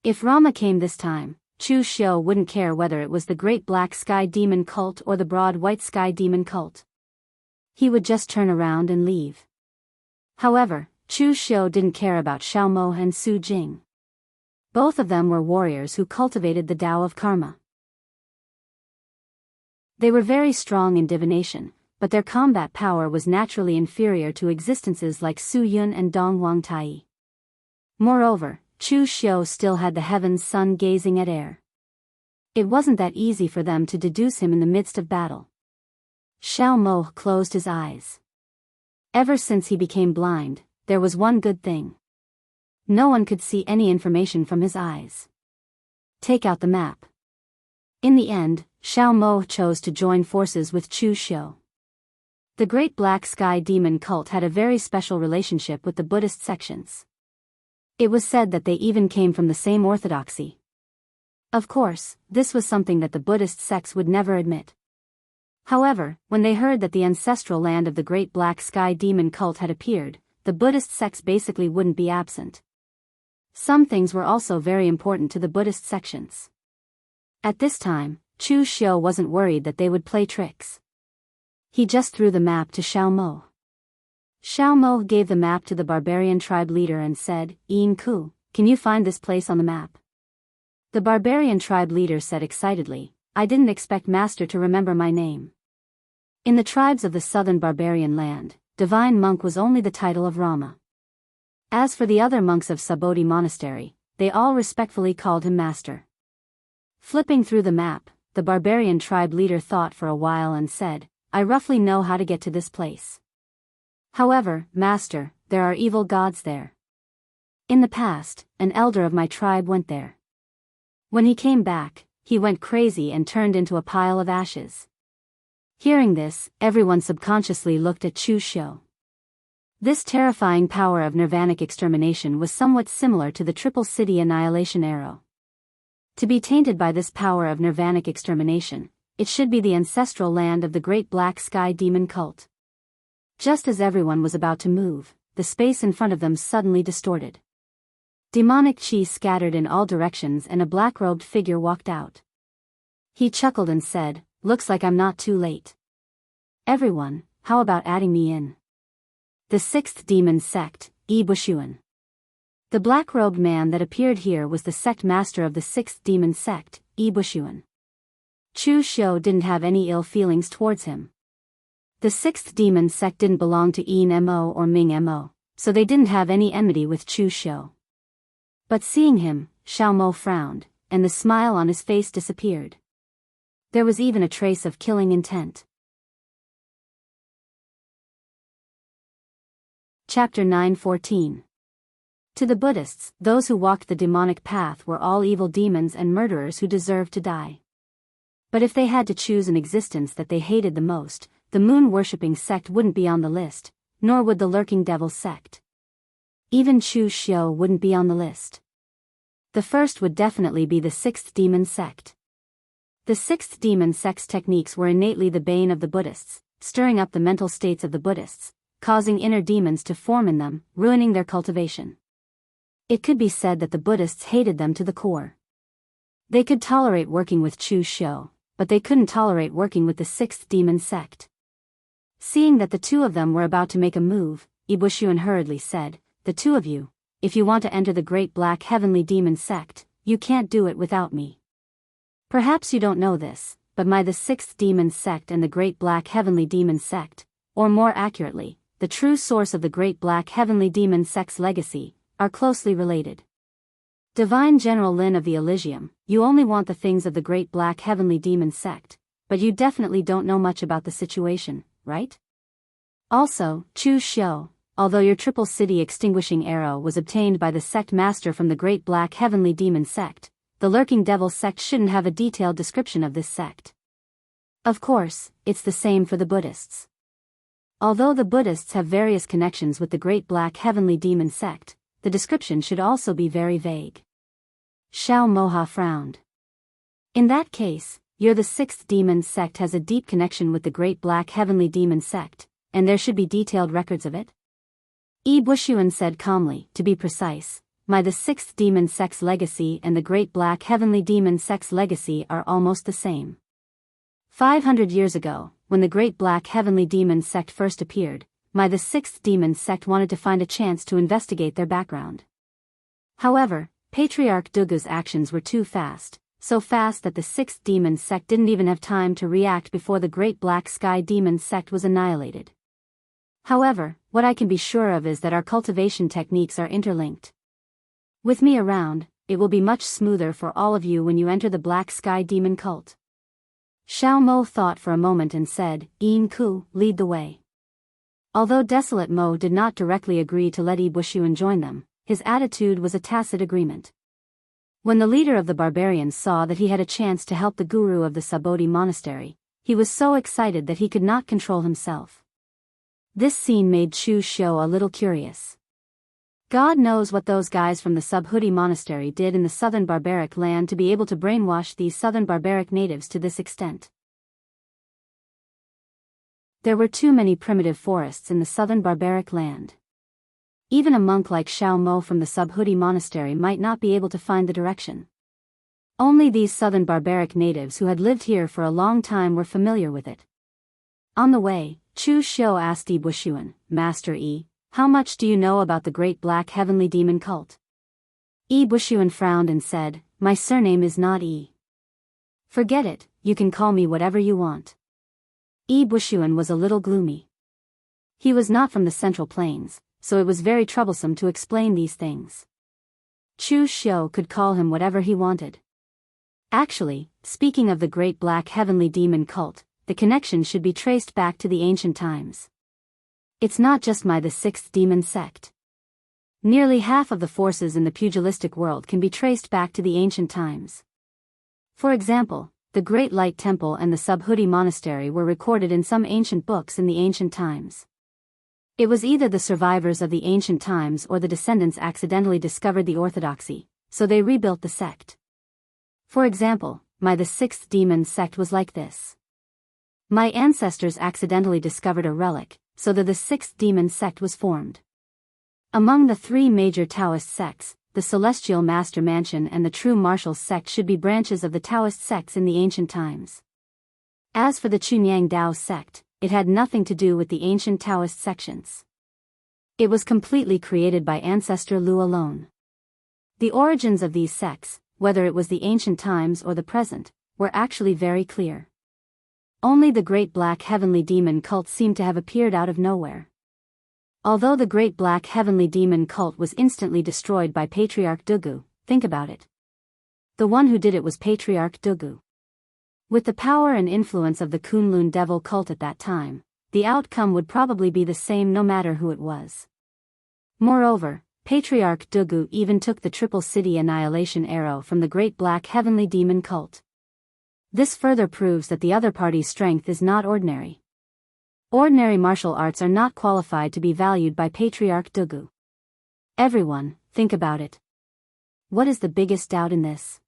Speaker 1: If Rama came this time, Chu Xiu wouldn't care whether it was the Great Black Sky Demon cult or the Broad White Sky Demon cult. He would just turn around and leave. However, Chu Xiu didn't care about Xiao Mo and Su Jing. Both of them were warriors who cultivated the Tao of Karma. They were very strong in divination, but their combat power was naturally inferior to existences like Su Yun and Dong Wang Tai. Moreover, Chu Xiu still had the heavens sun gazing at air. It wasn't that easy for them to deduce him in the midst of battle. Xiao Mo closed his eyes. Ever since he became blind, there was one good thing. No one could see any information from his eyes. Take out the map. In the end, Xiao Mo chose to join forces with Chu Xiu. The Great Black Sky Demon cult had a very special relationship with the Buddhist sections. It was said that they even came from the same orthodoxy. Of course, this was something that the Buddhist sects would never admit. However, when they heard that the ancestral land of the Great Black Sky Demon cult had appeared, the Buddhist sects basically wouldn't be absent. Some things were also very important to the Buddhist sections. At this time, Chu Xiu wasn't worried that they would play tricks. He just threw the map to Xiao Mo. Xiao Mo gave the map to the barbarian tribe leader and said, "Yin Ku, can you find this place on the map?" The barbarian tribe leader said excitedly, "I didn't expect Master to remember my name." In the tribes of the southern barbarian land, divine monk was only the title of Rama. As for the other monks of Subodhi Monastery, they all respectfully called him Master. Flipping through the map, the barbarian tribe leader thought for a while and said, "I roughly know how to get to this place. However, Master, there are evil gods there. In the past, an elder of my tribe went there. When he came back, he went crazy and turned into a pile of ashes." Hearing this, everyone subconsciously looked at Chu Xiu. This terrifying power of nirvanic extermination was somewhat similar to the Triple City annihilation arrow. To be tainted by this power of nirvanic extermination, it should be the ancestral land of the Great Black Sky Demon cult. Just as everyone was about to move, the space in front of them suddenly distorted. Demonic chi scattered in all directions and a black-robed figure walked out. He chuckled and said, "Looks like I'm not too late. Everyone, how about adding me in? The sixth demon sect, Yi Bushuan." The black-robed man that appeared here was the sect master of the sixth demon sect, Yi Bushuan. Chu Xiu didn't have any ill feelings towards him. The sixth demon sect didn't belong to Yin Mo or Ming Mo, so they didn't have any enmity with Chu Xiu. But seeing him, Xiao Mo frowned, and the smile on his face disappeared. There was even a trace of killing intent. Chapter 9:14. To the Buddhists, those who walked the demonic path were all evil demons and murderers who deserved to die. But if they had to choose an existence that they hated the most, the moon-worshipping sect wouldn't be on the list, nor would the lurking devil sect. Even Chu Xiu wouldn't be on the list. The first would definitely be the Sixth Demon Sect. The Sixth Demon Sect's techniques were innately the bane of the Buddhists, stirring up the mental states of the Buddhists, causing inner demons to form in them, ruining their cultivation. It could be said that the Buddhists hated them to the core. They could tolerate working with Chu Shou, but they couldn't tolerate working with the Sixth Demon Sect. Seeing that the two of them were about to make a move, Ibushuan hurriedly said, "The two of you, if you want to enter the Great Black Heavenly Demon Sect, you can't do it without me. Perhaps you don't know this, but the Sixth Demon Sect and the Great Black Heavenly Demon Sect, or more accurately, the true source of the Great Black Heavenly Demon Sect's legacy, are closely related. Divine General Lin of the Elysium, you only want the things of the Great Black Heavenly Demon Sect, but you definitely don't know much about the situation, right? Also, Chu Shou, although your Triple City Extinguishing Arrow was obtained by the sect master from the Great Black Heavenly Demon Sect, the Lurking Devil Sect shouldn't have a detailed description of this sect. Of course, it's the same for the Buddhists. Although the Buddhists have various connections with the Great Black Heavenly Demon Sect, the description should also be very vague." Xiao Moha frowned. "In that case, the Sixth Demon Sect has a deep connection with the Great Black Heavenly Demon Sect, and there should be detailed records of it?" Yi Bushuan said calmly, "To be precise, the Sixth Demon Sect's legacy and the Great Black Heavenly Demon Sect's legacy are almost the same. 500 years ago, when the Great Black Heavenly Demon Sect first appeared, the Sixth Demon Sect wanted to find a chance to investigate their background. However, Patriarch Dugu's actions were too fast, so fast that the Sixth Demon Sect didn't even have time to react before the Great Black Sky Demon Sect was annihilated. However, what I can be sure of is that our cultivation techniques are interlinked. With me around, it will be much smoother for all of you when you enter the Black Sky Demon cult." Xiao Mo thought for a moment and said, "Yin Ku, lead the way." Although Desolate Mo did not directly agree to let Yi Bushuan join them, his attitude was a tacit agreement. When the leader of the barbarians saw that he had a chance to help the guru of the Subodhi monastery, he was so excited that he could not control himself. This scene made Chu Shou a little curious. God knows what those guys from the Subodhi monastery did in the southern barbaric land to be able to brainwash these southern barbaric natives to this extent. There were too many primitive forests in the southern barbaric land. Even a monk like Xiao Mo from the Subodhi monastery might not be able to find the direction. Only these southern barbaric natives who had lived here for a long time were familiar with it. On the way, Chu Shou asked Yi Bushuan, "Master Yi, how much do you know about the Great Black Heavenly Demon cult?" Yi Bushuan frowned and said, "My surname is not Yi." "Forget it, you can call me whatever you want." Yi Bushuan was a little gloomy. He was not from the Central Plains, so it was very troublesome to explain these things. Chu Shou could call him whatever he wanted. Actually, speaking of the Great Black Heavenly Demon cult, the connection should be traced back to the ancient times. It's not just the Sixth Demon Sect. Nearly half of the forces in the pugilistic world can be traced back to the ancient times. For example, the Great Light Temple and the Subodhi Monastery were recorded in some ancient books in the ancient times. It was either the survivors of the ancient times or the descendants accidentally discovered the orthodoxy, so they rebuilt the sect. For example, the Sixth Demon Sect was like this. My ancestors accidentally discovered a relic, so that the Sixth Demon Sect was formed. Among the three major Taoist sects, the Celestial Master Mansion and the True Martial Sect should be branches of the Taoist sects in the ancient times. As for the Chunyang Dao sect, it had nothing to do with the ancient Taoist sections. It was completely created by Ancestor Lu alone. The origins of these sects, whether it was the ancient times or the present, were actually very clear. Only the Great Black Heavenly Demon cult seemed to have appeared out of nowhere. Although the Great Black Heavenly Demon cult was instantly destroyed by Patriarch Dugu, think about it. The one who did it was Patriarch Dugu. With the power and influence of the Kunlun Devil cult at that time, the outcome would probably be the same no matter who it was. Moreover, Patriarch Dugu even took the Triple City Annihilation Arrow from the Great Black Heavenly Demon cult. This further proves that the other party's strength is not ordinary. Ordinary martial arts are not qualified to be valued by Patriarch Dugu. Everyone, think about it. What is the biggest doubt in this?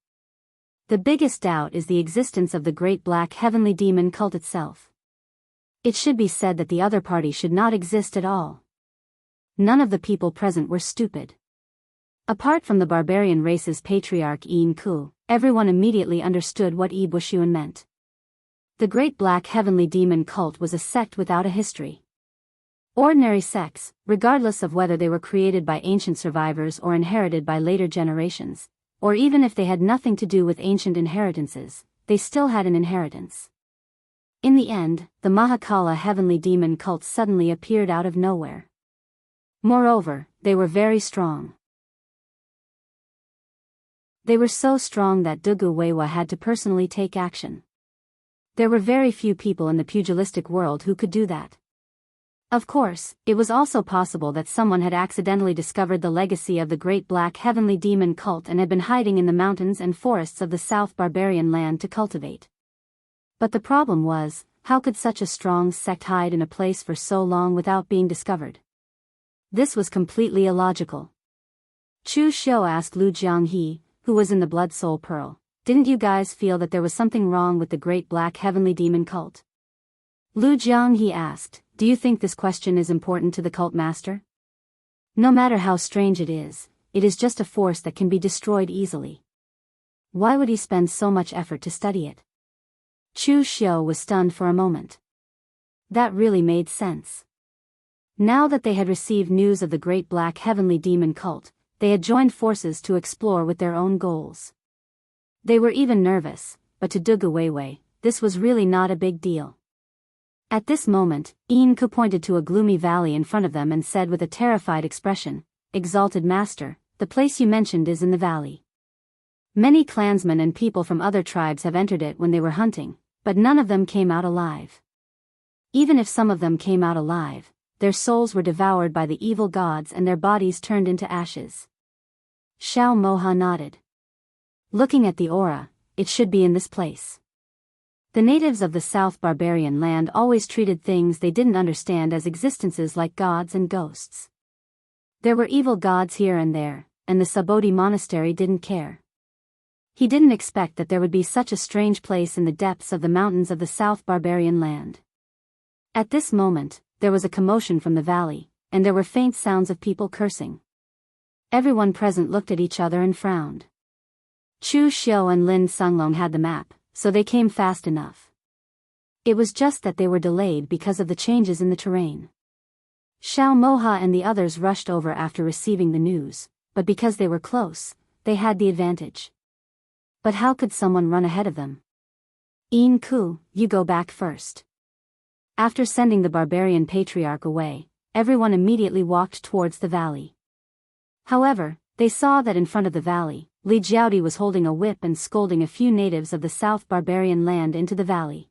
Speaker 1: The biggest doubt is the existence of the great black heavenly demon cult itself. It should be said that the other party should not exist at all. None of the people present were stupid. Apart from the barbarian race's patriarch Yin Ku, everyone immediately understood what Yi Bushuan meant. The great black heavenly demon cult was a sect without a history. Ordinary sects, regardless of whether they were created by ancient survivors or inherited by later generations, or even if they had nothing to do with ancient inheritances, they still had an inheritance. In the end, the Mahakala heavenly demon cult suddenly appeared out of nowhere. Moreover, they were very strong. They were so strong that Dugu Weiwa had to personally take action. There were very few people in the pugilistic world who could do that. Of course, it was also possible that someone had accidentally discovered the legacy of the great black heavenly demon cult and had been hiding in the mountains and forests of the South Barbarian land to cultivate. But the problem was, how could such a strong sect hide in a place for so long without being discovered? This was completely illogical. Chu Xiu asked Lu Jianghe, who was in the Blood Soul Pearl, "Didn't you guys feel that there was something wrong with the great black heavenly demon cult?" Lu Jianghe asked, "Do you think this question is important to the cult master? No matter how strange it is just a force that can be destroyed easily. Why would he spend so much effort to study it?" Chu Xiu was stunned for a moment. That really made sense. Now that they had received news of the great black heavenly demon cult, they had joined forces to explore with their own goals. They were even nervous, but to Dugu Weiwei, this was really not a big deal. At this moment, Yin Ku pointed to a gloomy valley in front of them and said with a terrified expression, "Exalted Master, the place you mentioned is in the valley. Many clansmen and people from other tribes have entered it when they were hunting, but none of them came out alive. Even if some of them came out alive, their souls were devoured by the evil gods and their bodies turned into ashes." Xiao Moha nodded. Looking at the aura, it should be in this place. The natives of the South Barbarian land always treated things they didn't understand as existences like gods and ghosts. There were evil gods here and there, and the Sabodhi monastery didn't care. He didn't expect that there would be such a strange place in the depths of the mountains of the South Barbarian land. At this moment, there was a commotion from the valley, and there were faint sounds of people cursing. Everyone present looked at each other and frowned. Chu Xiu and Lin Sunglong had the map, so they came fast enough. It was just that they were delayed because of the changes in the terrain. Xiao Moha and the others rushed over after receiving the news, but because they were close, they had the advantage. But how could someone run ahead of them? Yin Ku, you go back first. After sending the barbarian patriarch away, everyone immediately walked towards the valley. However, they saw that in front of the valley, Li Jiaodi was holding a whip and scolding a few natives of the South Barbarian land into the valley.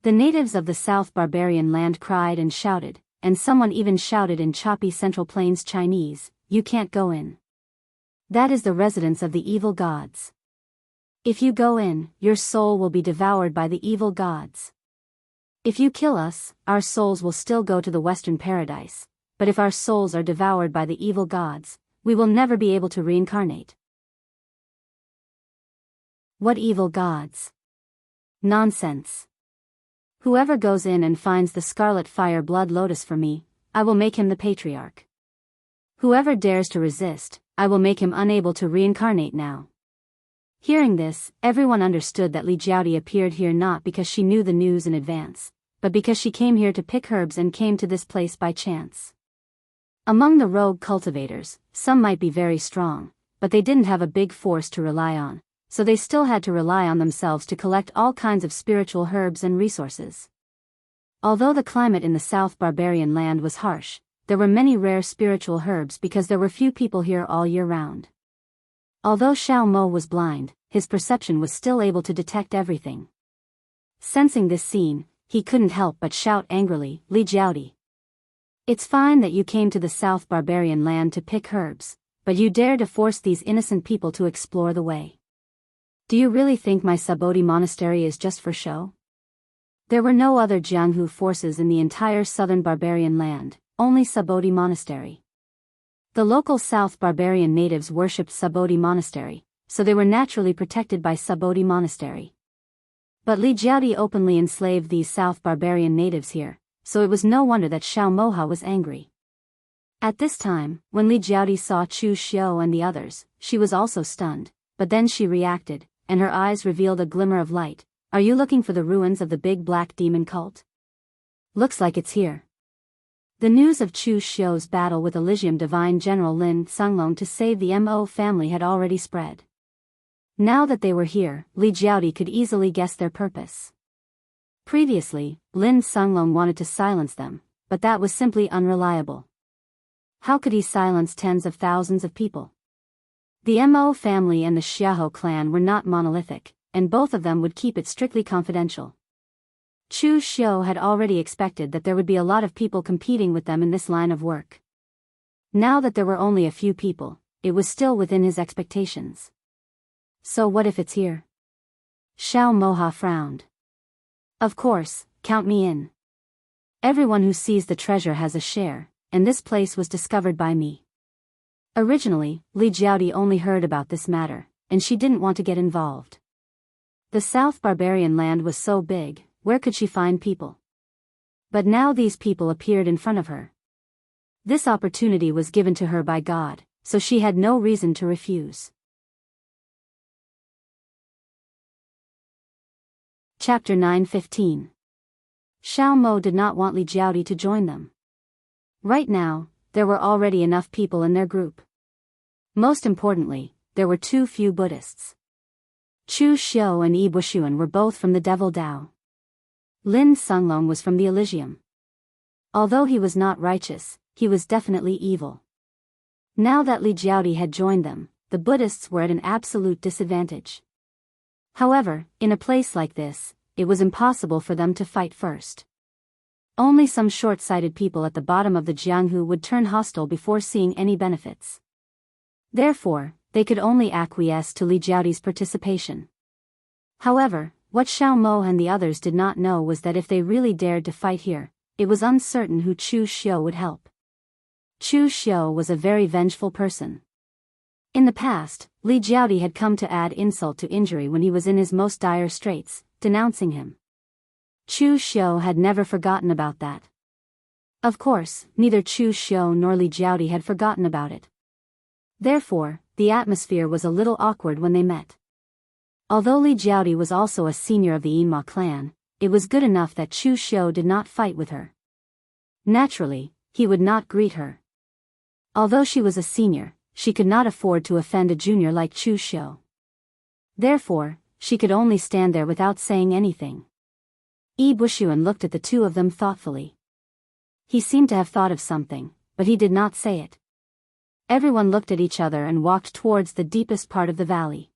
Speaker 1: The natives of the South Barbarian land cried and shouted, and someone even shouted in choppy Central Plains Chinese, "You can't go in. That is the residence of the evil gods. If you go in, your soul will be devoured by the evil gods. If you kill us, our souls will still go to the Western Paradise, but if our souls are devoured by the evil gods, we will never be able to reincarnate." What evil gods? Nonsense. Whoever goes in and finds the scarlet fire blood lotus for me, I will make him the patriarch. Whoever dares to resist, I will make him unable to reincarnate now. Hearing this, everyone understood that Li Jiaodi appeared here not because she knew the news in advance, but because she came here to pick herbs and came to this place by chance. Among the rogue cultivators, some might be very strong, but they didn't have a big force to rely on, so they still had to rely on themselves to collect all kinds of spiritual herbs and resources. Although the climate in the South Barbarian land was harsh, there were many rare spiritual herbs because there were few people here all year round. Although Xiao Mo was blind, his perception was still able to detect everything. Sensing this scene, he couldn't help but shout angrily, "Li Jiaodi! It's fine that you came to the South Barbarian land to pick herbs, but you dare to force these innocent people to explore the way. Do you really think my Sabodhi monastery is just for show?" There were no other Jianghu forces in the entire southern barbarian land, only Sabodhi monastery. The local South barbarian natives worshipped Subodhi Monastery, so they were naturally protected by Subodhi Monastery. But Li Jiaodi openly enslaved these South barbarian natives here, so it was no wonder that Xiao Moha was angry. At this time, when Li Jiaodi saw Chu Xiu and the others, she was also stunned, but then she reacted, and her eyes revealed a glimmer of light. Are you looking for the ruins of the big black demon cult? Looks like it's here. The news of Chu Xiu's battle with Elysium Divine General Lin Sunglong to save the Mo family had already spread. Now that they were here, Li Jiaodi could easily guess their purpose. Previously, Lin Sunglong wanted to silence them, but that was simply unreliable. How could he silence tens of thousands of people? The Mo family and the Xiahou clan were not monolithic, and both of them would keep it strictly confidential. Chu Xiu had already expected that there would be a lot of people competing with them in this line of work. Now that there were only a few people, it was still within his expectations. So what if it's here? Xiao Moha frowned. Of course, count me in. Everyone who sees the treasure has a share, and this place was discovered by me. Originally, Li Jiaodi only heard about this matter, and she didn't want to get involved. The South barbarian land was so big, where could she find people? But now these people appeared in front of her. This opportunity was given to her by God, so she had no reason to refuse. Chapter 9:15. Xiao Mo did not want Li Jiaodi to join them. Right now, there were already enough people in their group. Most importantly, there were too few Buddhists. Chu Xiu and Yi Bushuan were both from the Devil Dao. Lin Sunglong was from the Elysium. Although he was not righteous, he was definitely evil. Now that Li Jiaodi had joined them, the Buddhists were at an absolute disadvantage. However, in a place like this, it was impossible for them to fight first. Only some short-sighted people at the bottom of the Jianghu would turn hostile before seeing any benefits. Therefore, they could only acquiesce to Li Jiaodi's participation. However, what Xiao Mo and the others did not know was that if they really dared to fight here, it was uncertain who Chu Xiu would help. Chu Xiu was a very vengeful person. In the past, Li Jiaodi had come to add insult to injury when he was in his most dire straits, denouncing him. Chu Xiu had never forgotten about that. Of course, neither Chu Xiu nor Li Jiaodi had forgotten about it. Therefore, the atmosphere was a little awkward when they met. Although Li Jiaodi was also a senior of the Yinma clan, it was good enough that Chu Xiu did not fight with her. Naturally, he would not greet her. Although she was a senior, she could not afford to offend a junior like Chu Xiu. Therefore, she could only stand there without saying anything. Yi Bushuan looked at the two of them thoughtfully. He seemed to have thought of something, but he did not say it. Everyone looked at each other and walked towards the deepest part of the valley.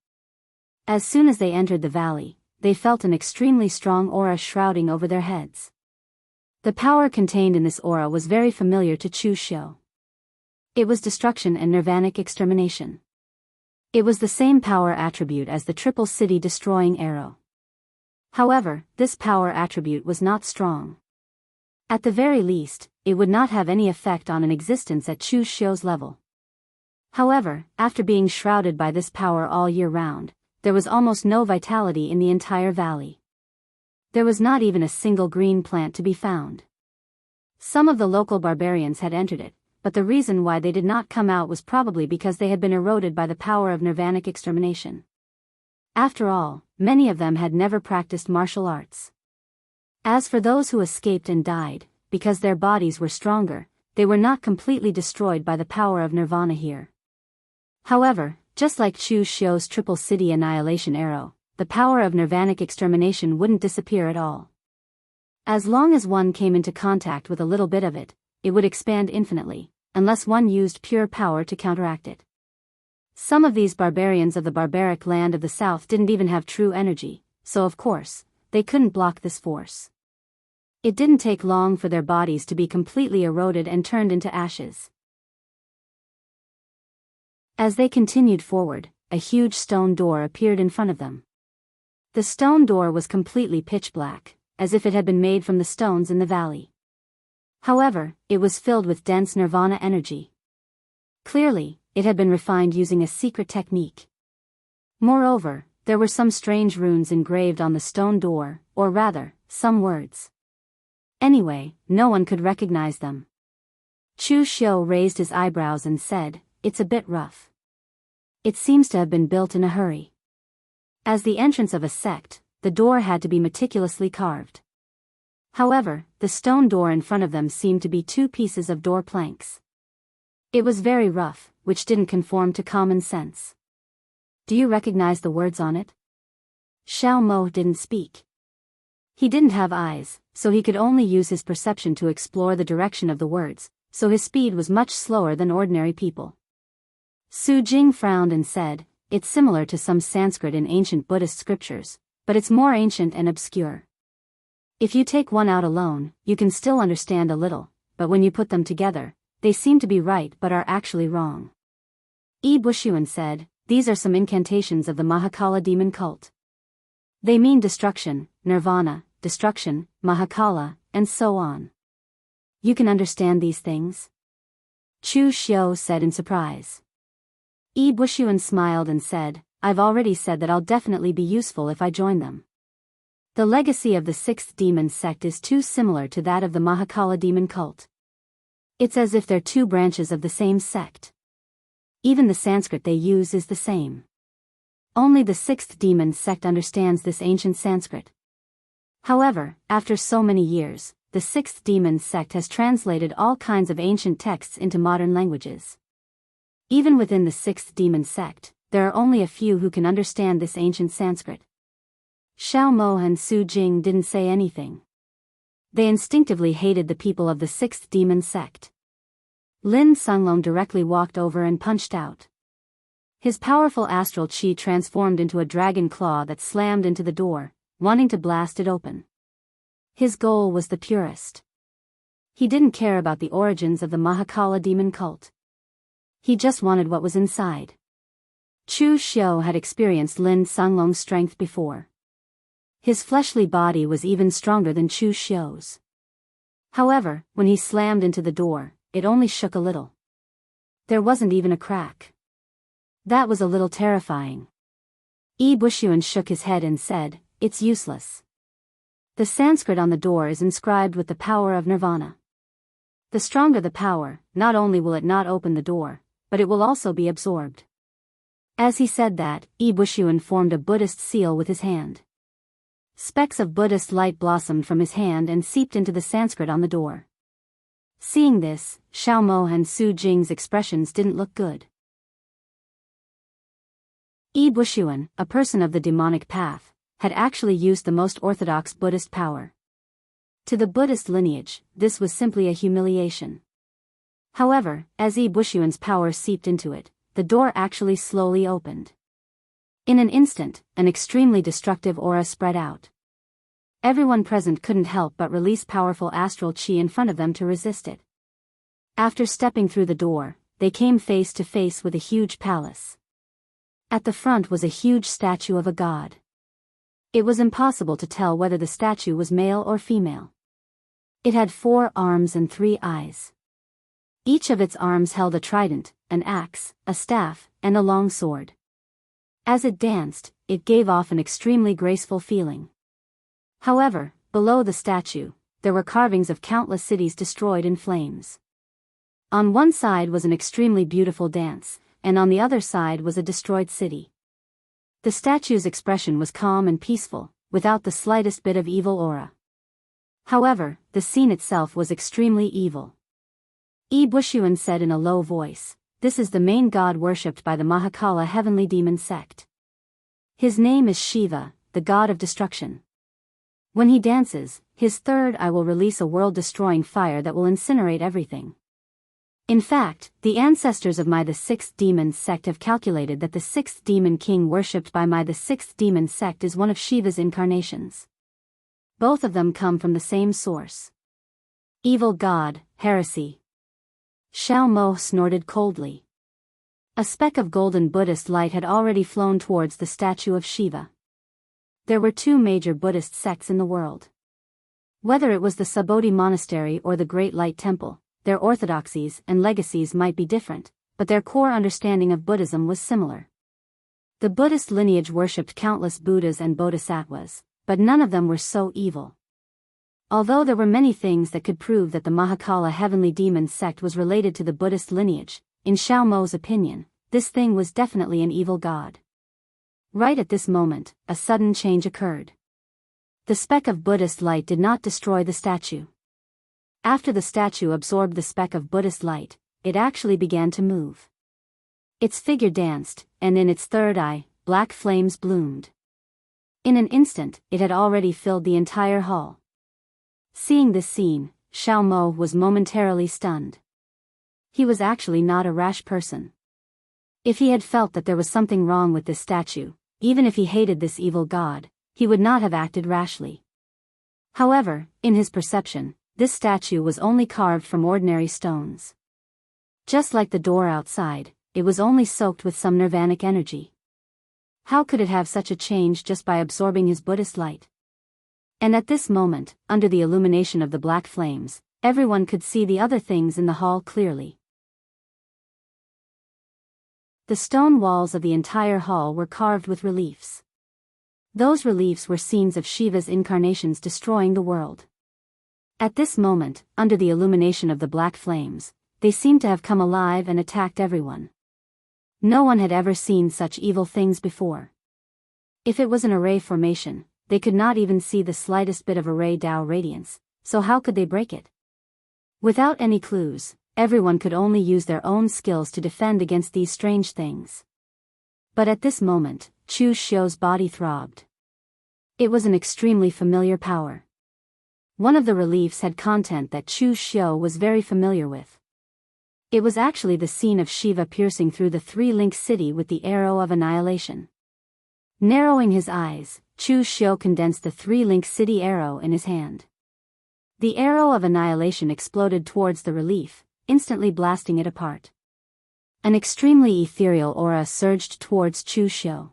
Speaker 1: As soon as they entered the valley, they felt an extremely strong aura shrouding over their heads. The power contained in this aura was very familiar to Chu Xiu. It was destruction and nirvanic extermination. It was the same power attribute as the triple city destroying arrow. However, this power attribute was not strong. At the very least, it would not have any effect on an existence at Chu Xiu's level. However, after being shrouded by this power all year round, there was almost no vitality in the entire valley. There was not even a single green plant to be found. Some of the local barbarians had entered it, but the reason why they did not come out was probably because they had been eroded by the power of nirvanic extermination. After all, many of them had never practiced martial arts. As for those who escaped and died, because their bodies were stronger, they were not completely destroyed by the power of nirvana here. However, just like Chu Xiu's triple city annihilation arrow, the power of nirvanic extermination wouldn't disappear at all. As long as one came into contact with a little bit of it, it would expand infinitely, unless one used pure power to counteract it. Some of these barbarians of the barbaric land of the south didn't even have true energy, so of course, they couldn't block this force. It didn't take long for their bodies to be completely eroded and turned into ashes. As they continued forward, a huge stone door appeared in front of them. The stone door was completely pitch black, as if it had been made from the stones in the valley. However, it was filled with dense nirvana energy. Clearly, it had been refined using a secret technique. Moreover, there were some strange runes engraved on the stone door, or rather, some words. Anyway, no one could recognize them. Chu Xiu raised his eyebrows and said, "It's a bit rough. It seems to have been built in a hurry." As the entrance of a sect, the door had to be meticulously carved. However, the stone door in front of them seemed to be two pieces of door planks. It was very rough, which didn't conform to common sense. "Do you recognize the words on it?" Xiao Mo didn't speak. He didn't have eyes, so he could only use his perception to explore the direction of the words, so his speed was much slower than ordinary people. Su Jing frowned and said, "It's similar to some Sanskrit in ancient Buddhist scriptures, but it's more ancient and obscure. If you take one out alone, you can still understand a little, but when you put them together, they seem to be right but are actually wrong." Yi Bushuan said, "These are some incantations of the Mahakala demon cult. They mean destruction, nirvana, destruction, Mahakala, and so on. You can understand these things?" Chu Xiu said in surprise. Yi Bushuan smiled and said, "I've already said that I'll definitely be useful if I join them. The legacy of the sixth demon sect is too similar to that of the Mahakala demon cult. It's as if they're two branches of the same sect. Even the Sanskrit they use is the same. Only the sixth demon sect understands this ancient Sanskrit. However, after so many years, the sixth demon sect has translated all kinds of ancient texts into modern languages. Even within the sixth demon sect, there are only a few who can understand this ancient Sanskrit." Xiao Mo and Su Jing didn't say anything. They instinctively hated the people of the sixth demon sect. Lin Sunglong directly walked over and punched out. His powerful astral chi transformed into a dragon claw that slammed into the door, wanting to blast it open. His goal was the purest. He didn't care about the origins of the Mahakala demon cult. He just wanted what was inside. Chu Xiu had experienced Lin Sunglong's strength before. His fleshly body was even stronger than Chu Xiu's. However, when he slammed into the door, it only shook a little. There wasn't even a crack. That was a little terrifying. Yi Bushuan shook his head and said, "It's useless. The Sanskrit on the door is inscribed with the power of nirvana. The stronger the power, not only will it not open the door, but it will also be absorbed." As he said that, Yi Bushuan formed a Buddhist seal with his hand. Specks of Buddhist light blossomed from his hand and seeped into the Sanskrit on the door. Seeing this, Xiao Mo and Su Jing's expressions didn't look good. Yi Bushuan, a person of the demonic path, had actually used the most orthodox Buddhist power. To the Buddhist lineage, this was simply a humiliation. However, as Yi Bushuan's power seeped into it, the door actually slowly opened. In an instant, an extremely destructive aura spread out. Everyone present couldn't help but release powerful astral chi in front of them to resist it. After stepping through the door, they came face to face with a huge palace. At the front was a huge statue of a god. It was impossible to tell whether the statue was male or female. It had 4 arms and 3 eyes. Each of its arms held a trident, an axe, a staff, and a long sword. As it danced, it gave off an extremely graceful feeling. However, below the statue, there were carvings of countless cities destroyed in flames. On one side was an extremely beautiful dance, and on the other side was a destroyed city. The statue's expression was calm and peaceful, without the slightest bit of evil aura. However, the scene itself was extremely evil. Yi Bushuan said in a low voice, "This is the main god worshipped by the Mahakala heavenly demon sect. His name is Shiva, the god of destruction. When he dances, his third eye will release a world-destroying fire that will incinerate everything. In fact, the ancestors of the sixth demon sect have calculated that the sixth demon king worshipped by the sixth demon sect is one of Shiva's incarnations. Both of them come from the same source. Evil god, heresy." Xiao Mo snorted coldly. A speck of golden Buddhist light had already flown towards the statue of Shiva. There were 2 major Buddhist sects in the world. Whether it was the Subodhi Monastery or the Great Light Temple, their orthodoxies and legacies might be different, but their core understanding of Buddhism was similar. The Buddhist lineage worshipped countless Buddhas and Bodhisattvas, but none of them were so evil. Although there were many things that could prove that the Mahakala heavenly demon sect was related to the Buddhist lineage, in Xiao Mo's opinion, this thing was definitely an evil god. Right at this moment, a sudden change occurred. The speck of Buddhist light did not destroy the statue. After the statue absorbed the speck of Buddhist light, it actually began to move. Its figure danced, and in its third eye, black flames bloomed. In an instant, it had already filled the entire hall. Seeing this scene, Xiao Mo was momentarily stunned. He was actually not a rash person. If he had felt that there was something wrong with this statue, even if he hated this evil god, he would not have acted rashly. However, in his perception, this statue was only carved from ordinary stones. Just like the door outside, it was only soaked with some nirvanic energy. How could it have such a change just by absorbing his Buddhist light? And at this moment, under the illumination of the black flames, everyone could see the other things in the hall clearly. The stone walls of the entire hall were carved with reliefs. Those reliefs were scenes of Shiva's incarnations destroying the world. At this moment, under the illumination of the black flames, they seemed to have come alive and attacked everyone. No one had ever seen such evil things before. If it was an array formation, they could not even see the slightest bit of array Tao radiance, so how could they break it? Without any clues, everyone could only use their own skills to defend against these strange things. But at this moment, Chu Xiu's body throbbed. It was an extremely familiar power. One of the reliefs had content that Chu Xiu was very familiar with. It was actually the scene of Shiva piercing through the three-link city with the arrow of annihilation. Narrowing his eyes, Chu Xiu condensed the three-link city arrow in his hand. The arrow of annihilation exploded towards the relief, instantly blasting it apart. An extremely ethereal aura surged towards Chu Xiu.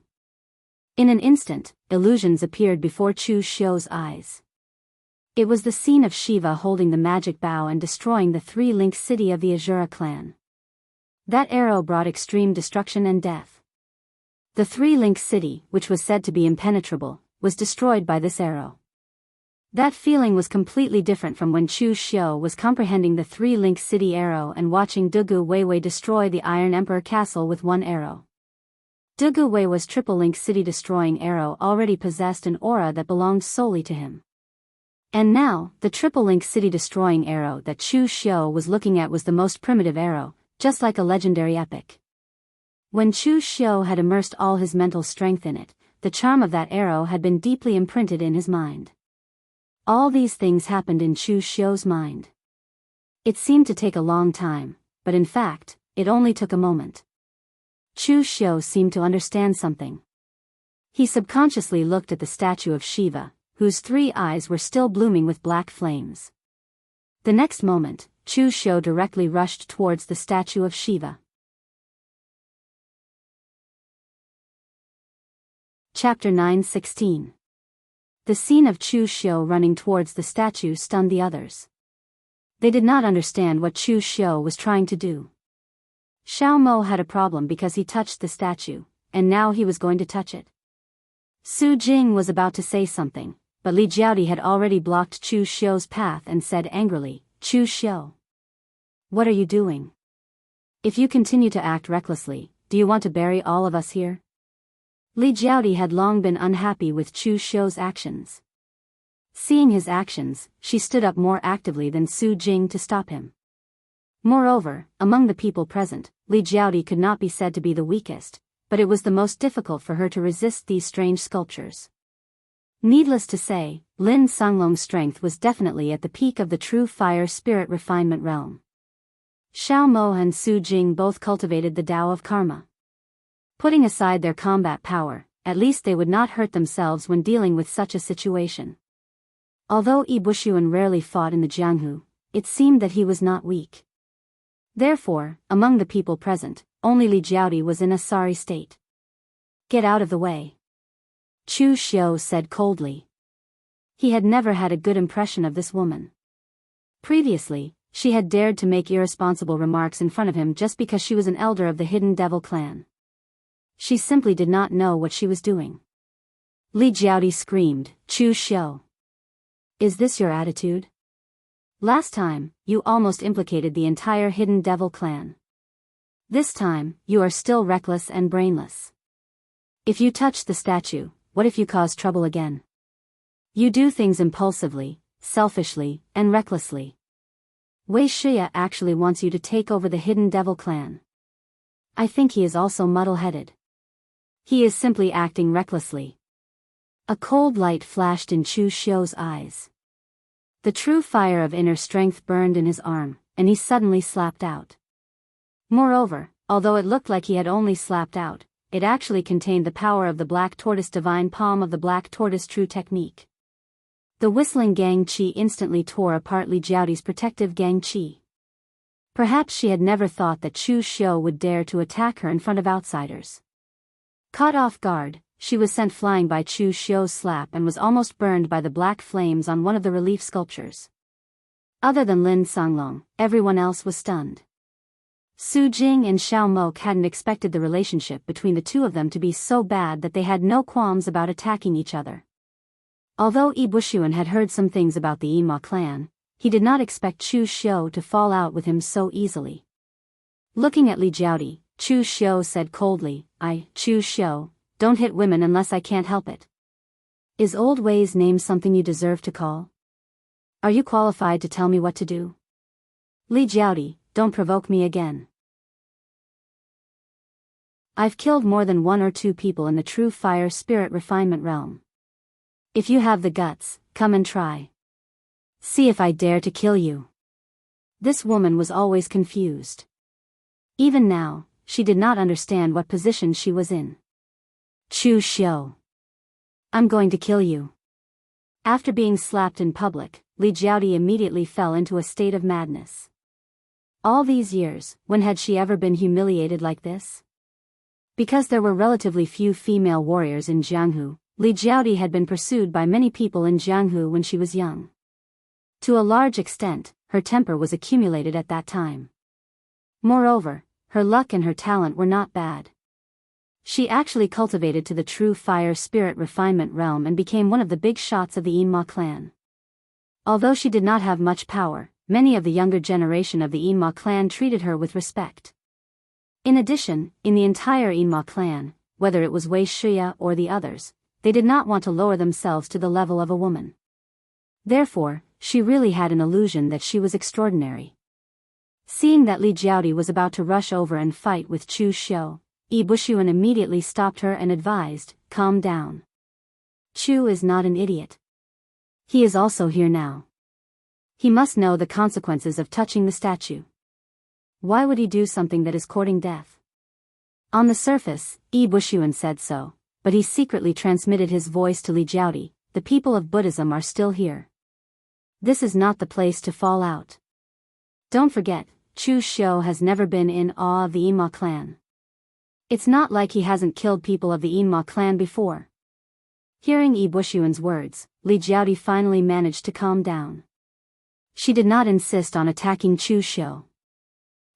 Speaker 1: In an instant, illusions appeared before Chu Xiu's eyes. It was the scene of Shiva holding the magic bow and destroying the three-link city of the Azura clan. That arrow brought extreme destruction and death. The three-link city, which was said to be impenetrable, was destroyed by this arrow. That feeling was completely different from when Chu Xiu was comprehending the three-link city arrow and watching Dugu Weiwei destroy the Iron Emperor castle with one arrow. Dugu Weiwei's triple-link city destroying arrow already possessed an aura that belonged solely to him. And now, the triple-link city destroying arrow that Chu Xiu was looking at was the most primitive arrow, just like a legendary epic. When Chu Xiu had immersed all his mental strength in it, the charm of that arrow had been deeply imprinted in his mind. All these things happened in Chu Xiu's mind. It seemed to take a long time, but in fact, it only took a moment. Chu Xiu seemed to understand something. He subconsciously looked at the statue of Shiva, whose three eyes were still blooming with black flames. The next moment, Chu Xiu directly rushed towards the statue of Shiva. Chapter 9:16. The scene of Chu Xiu running towards the statue stunned the others. They did not understand what Chu Xiu was trying to do. Xiao Mo had a problem because he touched the statue, and now he was going to touch it. Su Jing was about to say something, but Li Jiaodi had already blocked Chu Xiu's path and said angrily, "Chu Xiu, what are you doing? If you continue to act recklessly, do you want to bury all of us here?" Li Jiaodi had long been unhappy with Chu Xiu's actions. Seeing his actions, she stood up more actively than Su Jing to stop him. Moreover, among the people present, Li Jiaodi could not be said to be the weakest, but it was the most difficult for her to resist these strange sculptures. Needless to say, Lin Songlong's strength was definitely at the peak of the true fire spirit refinement realm. Xiao Mo and Su Jing both cultivated the Tao of Karma. Putting aside their combat power, at least they would not hurt themselves when dealing with such a situation. Although Yi Bushuan rarely fought in the Jianghu, it seemed that he was not weak. Therefore, among the people present, only Li Jiaodi was in a sorry state. "Get out of the way," Chu Xiu said coldly. He had never had a good impression of this woman. Previously, She had dared to make irresponsible remarks in front of him just because she was an elder of the Hidden Devil clan. She simply did not know what she was doing. Li Jiaodi screamed, "Chu Xiu! Is this your attitude? Last time, you almost implicated the entire Hidden Devil clan. This time, you are still reckless and brainless. If you touch the statue, what if you cause trouble again? You do things impulsively, selfishly, and recklessly. Wei Shia actually wants you to take over the Hidden Devil clan. I think he is also muddle-headed. He is simply acting recklessly." A cold light flashed in Chu Xiu's eyes. The true fire of inner strength burned in his arm, and he suddenly slapped out. Moreover, although it looked like he had only slapped out, it actually contained the power of the Black Tortoise Divine Palm of the Black Tortoise True Technique. The whistling Gang Qi instantly tore apart Li Jiaodi's protective Gang Qi. Perhaps she had never thought that Chu Xiu would dare to attack her in front of outsiders. Caught off guard, she was sent flying by Chu Xiu's slap and was almost burned by the black flames on one of the relief sculptures. Other than Lin Songlong, everyone else was stunned. Su Jing and Xiao Mok hadn't expected the relationship between the two of them to be so bad that they had no qualms about attacking each other. Although Yi Bushuan had heard some things about the Yima clan, he did not expect Chu Xiu to fall out with him so easily. Looking at Li Jiaodi, Chu Xiu said coldly, Chu Xiu, don't hit women unless I can't help it. Is old Wei's name something you deserve to call? Are you qualified to tell me what to do? Li Jiaodi, don't provoke me again. I've killed more than 1 or 2 people in the true fire spirit refinement realm. If you have the guts, come and try. See if I dare to kill you. This woman was always confused. Even now, she did not understand what position she was in. Chu Xiu. I'm going to kill you. After being slapped in public, Li Jiaodi immediately fell into a state of madness. All these years, when had she ever been humiliated like this? Because there were relatively few female warriors in Jianghu, Li Jiaodi had been pursued by many people in Jianghu when she was young. To a large extent, her temper was accumulated at that time. Moreover, her luck and her talent were not bad. She actually cultivated to the true fire spirit refinement realm and became one of the big shots of the Yinma clan. Although she did not have much power, many of the younger generation of the Yinma clan treated her with respect. In addition, in the entire Yinma clan, whether it was Wei Shia or the others, they did not want to lower themselves to the level of a woman. Therefore, she really had an illusion that she was extraordinary. Seeing that Li Jiaodi was about to rush over and fight with Chu Xiu, Yi Bushuan immediately stopped her and advised, calm down. Chu is not an idiot. He is also here now. He must know the consequences of touching the statue. Why would he do something that is courting death? On the surface, Yi Bushuan said so, but he secretly transmitted his voice to Li Jiaodi, the people of Buddhism are still here. This is not the place to fall out. Don't forget, Chu Xiu has never been in awe of the Yinma clan. It's not like he hasn't killed people of the Yinma clan before. Hearing Yi Bushuan's words, Li Jiaodi finally managed to calm down. She did not insist on attacking Chu Xiu.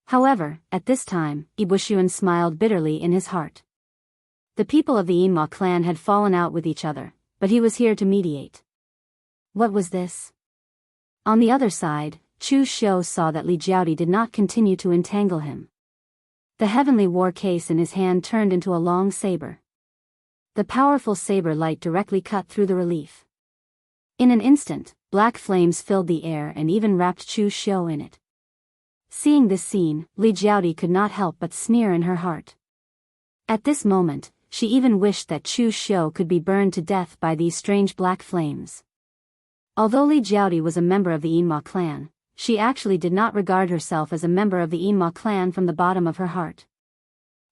Speaker 1: However, at this time, Yi Bushuan smiled bitterly in his heart. The people of the Yinma clan had fallen out with each other, but he was here to mediate. What was this? On the other side, Chu Xiu saw that Li Jiaodi did not continue to entangle him. The heavenly war case in his hand turned into a long saber. The powerful saber light directly cut through the relief. In an instant, black flames filled the air and even wrapped Chu Xiu in it. Seeing this scene, Li Jiaodi could not help but sneer in her heart. At this moment, she even wished that Chu Xiu could be burned to death by these strange black flames. Although Li Jiaodi was a member of the Yinma clan, she actually did not regard herself as a member of the Yinma clan from the bottom of her heart.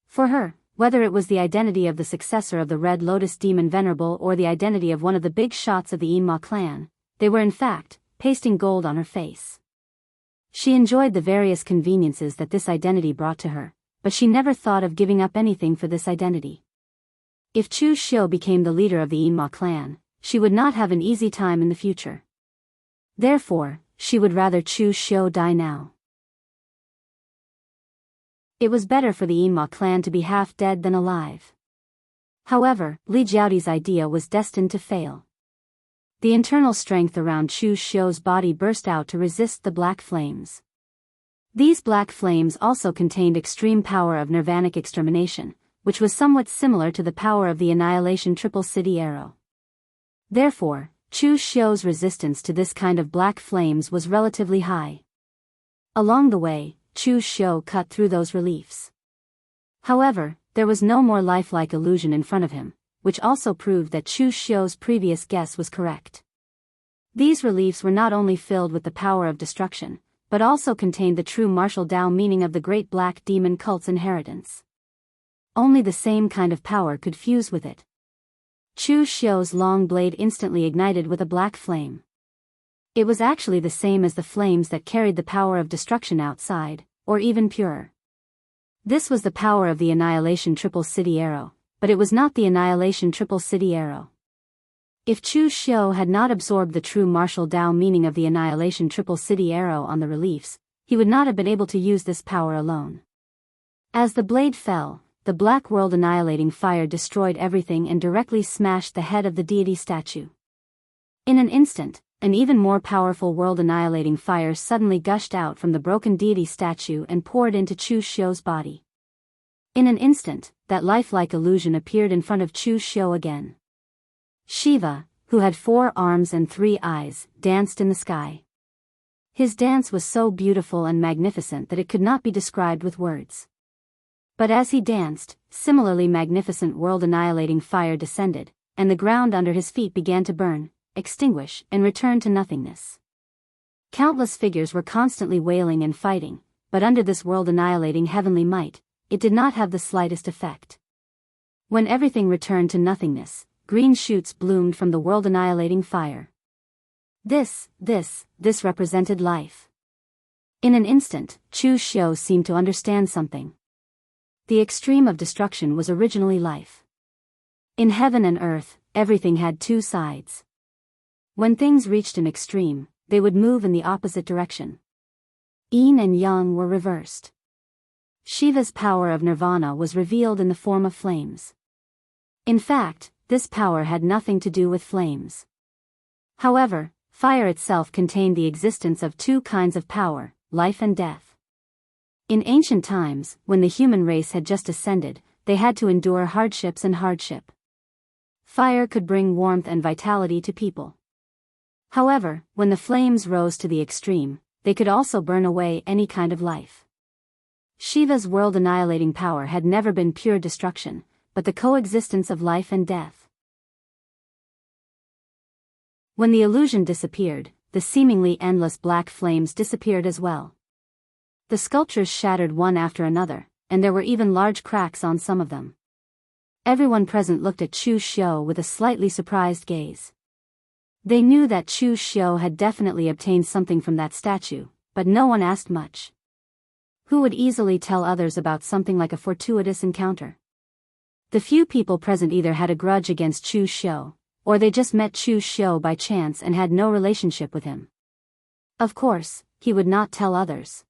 Speaker 1: For her, whether it was the identity of the successor of the Red Lotus Demon Venerable or the identity of one of the big shots of the Yinma clan, they were in fact, pasting gold on her face. She enjoyed the various conveniences that this identity brought to her, but she never thought of giving up anything for this identity. If Chu Xiu became the leader of the Yinma clan, she would not have an easy time in the future. Therefore, she would rather Chu Xiu die now. It was better for the Yinma clan to be half dead than alive. However, Li Jiaoti's idea was destined to fail. The internal strength around Chu Xiu's body burst out to resist the black flames. These black flames also contained extreme power of nirvanic extermination, which was somewhat similar to the power of the Annihilation Triple City Arrow. Therefore, Chu Xiu's resistance to this kind of black flames was relatively high. Along the way, Chu Xiu cut through those reliefs. However, there was no more lifelike illusion in front of him, which also proved that Chu Xiu's previous guess was correct. These reliefs were not only filled with the power of destruction, but also contained the true martial Tao meaning of the great black demon cult's inheritance. Only the same kind of power could fuse with it. Chu Xiu's long blade instantly ignited with a black flame. It was actually the same as the flames that carried the power of destruction outside, or even purer. This was the power of the Annihilation Triple City Arrow, but it was not the Annihilation Triple City Arrow. If Chu Xiu had not absorbed the true martial Tao meaning of the Annihilation Triple City Arrow on the reliefs, he would not have been able to use this power alone. As the blade fell, the black world annihilating fire destroyed everything and directly smashed the head of the deity statue. In an instant, an even more powerful world annihilating fire suddenly gushed out from the broken deity statue and poured into Chu Xiu's body. In an instant, that lifelike illusion appeared in front of Chu Xiu again. Shiva, who had 4 arms and 3 eyes, danced in the sky. His dance was so beautiful and magnificent that it could not be described with words. But as he danced, similarly magnificent world-annihilating fire descended, and the ground under his feet began to burn, extinguish, and return to nothingness. Countless figures were constantly wailing and fighting, but under this world-annihilating heavenly might, it did not have the slightest effect. When everything returned to nothingness, green shoots bloomed from the world-annihilating fire. This represented life. In an instant, Chu Xiu seemed to understand something. The extreme of destruction was originally life. In heaven and earth, everything had 2 sides. When things reached an extreme, they would move in the opposite direction. Yin and Yang were reversed. Shiva's power of nirvana was revealed in the form of flames. In fact, this power had nothing to do with flames. However, fire itself contained the existence of 2 kinds of power, life and death. In ancient times, when the human race had just ascended, they had to endure hardships and hardship. Fire could bring warmth and vitality to people. However, when the flames rose to the extreme, they could also burn away any kind of life. Shiva's world-annihilating power had never been pure destruction, but the coexistence of life and death. When the illusion disappeared, the seemingly endless black flames disappeared as well. The sculptures shattered one after another, and there were even large cracks on some of them. Everyone present looked at Chu Xiu with a slightly surprised gaze. They knew that Chu Xiu had definitely obtained something from that statue, but no one asked much. Who would easily tell others about something like a fortuitous encounter? The few people present either had a grudge against Chu Xiu, or they just met Chu Xiu by chance and had no relationship with him. Of course, he would not tell others.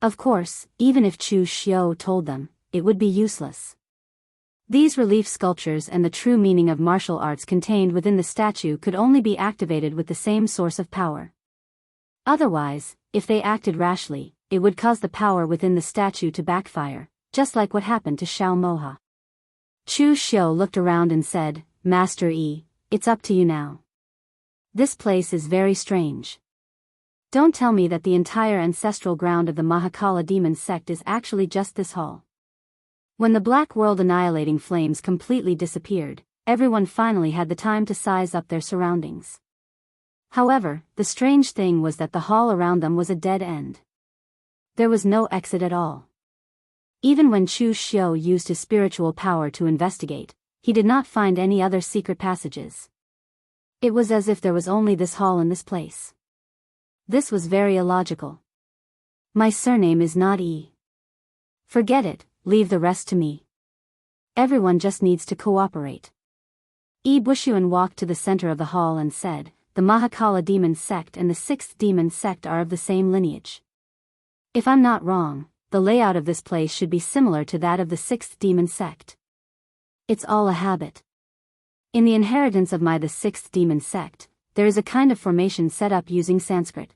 Speaker 1: Of course, even if Chu Xiu told them, it would be useless. These relief sculptures and the true meaning of martial arts contained within the statue could only be activated with the same source of power. Otherwise, if they acted rashly, it would cause the power within the statue to backfire, just like what happened to Xiao Moha. Chu Xiu looked around and said, "Master Yi, it's up to you now. This place is very strange. Don't tell me that the entire ancestral ground of the Mahakala demon sect is actually just this hall." When the black world annihilating flames completely disappeared, everyone finally had the time to size up their surroundings. However, the strange thing was that the hall around them was a dead end. There was no exit at all. Even when Chu Xiu used his spiritual power to investigate, he did not find any other secret passages. It was as if there was only this hall in this place. This was very illogical. My surname is not Yi. Forget it, leave the rest to me. Everyone just needs to cooperate. Yi Bushuan walked to the center of the hall and said, the Mahakala demon sect and the sixth demon sect are of the same lineage. If I'm not wrong, the layout of this place should be similar to that of the sixth demon sect. It's all a habit. In the inheritance of the sixth demon sect, there is a kind of formation set up using Sanskrit.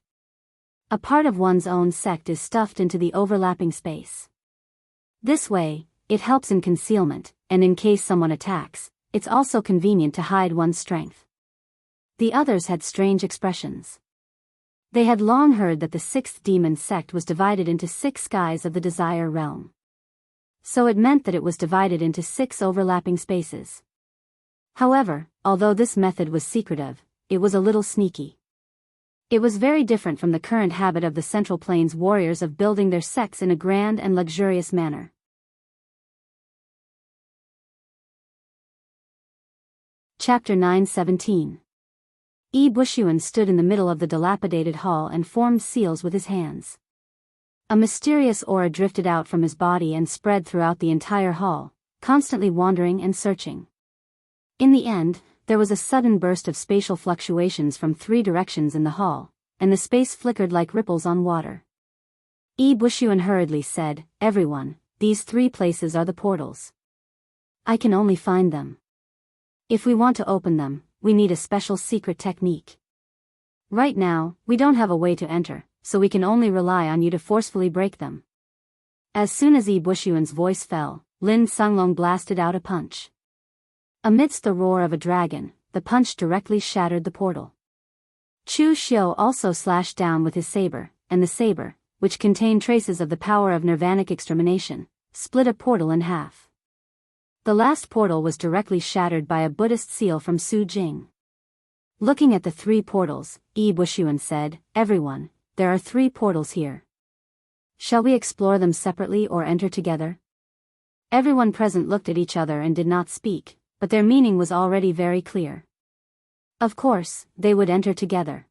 Speaker 1: A part of one's own sect is stuffed into the overlapping space. This way, it helps in concealment, and in case someone attacks, it's also convenient to hide one's strength. The others had strange expressions. They had long heard that the sixth demon sect was divided into 6 skies of the desire realm. So it meant that it was divided into 6 overlapping spaces. However, although this method was secretive, it was a little sneaky. It was very different from the current habit of the Central Plains warriors of building their sects in a grand and luxurious manner. Chapter 9:17. Bushuan stood in the middle of the dilapidated hall and formed seals with his hands. A mysterious aura drifted out from his body and spread throughout the entire hall, constantly wandering and searching. In the end, there was a sudden burst of spatial fluctuations from 3 directions in the hall, and the space flickered like ripples on water. Bushuan hurriedly said, "Everyone, these 3 places are the portals. I can only find them. If we want to open them, we need a special secret technique. Right now, we don't have a way to enter, so we can only rely on you to forcefully break them." As soon as Bushuan's voice fell, Lin Sunglong blasted out a punch. Amidst the roar of a dragon, the punch directly shattered the portal. Chu Xiu also slashed down with his saber, and the saber, which contained traces of the power of nirvanic extermination, split a portal in half. The last portal was directly shattered by a Buddhist seal from Su Jing. Looking at the 3 portals, Bushuan said, "Everyone, there are 3 portals here. Shall we explore them separately or enter together?" Everyone present looked at each other and did not speak, but their meaning was already very clear. Of course, they would enter together.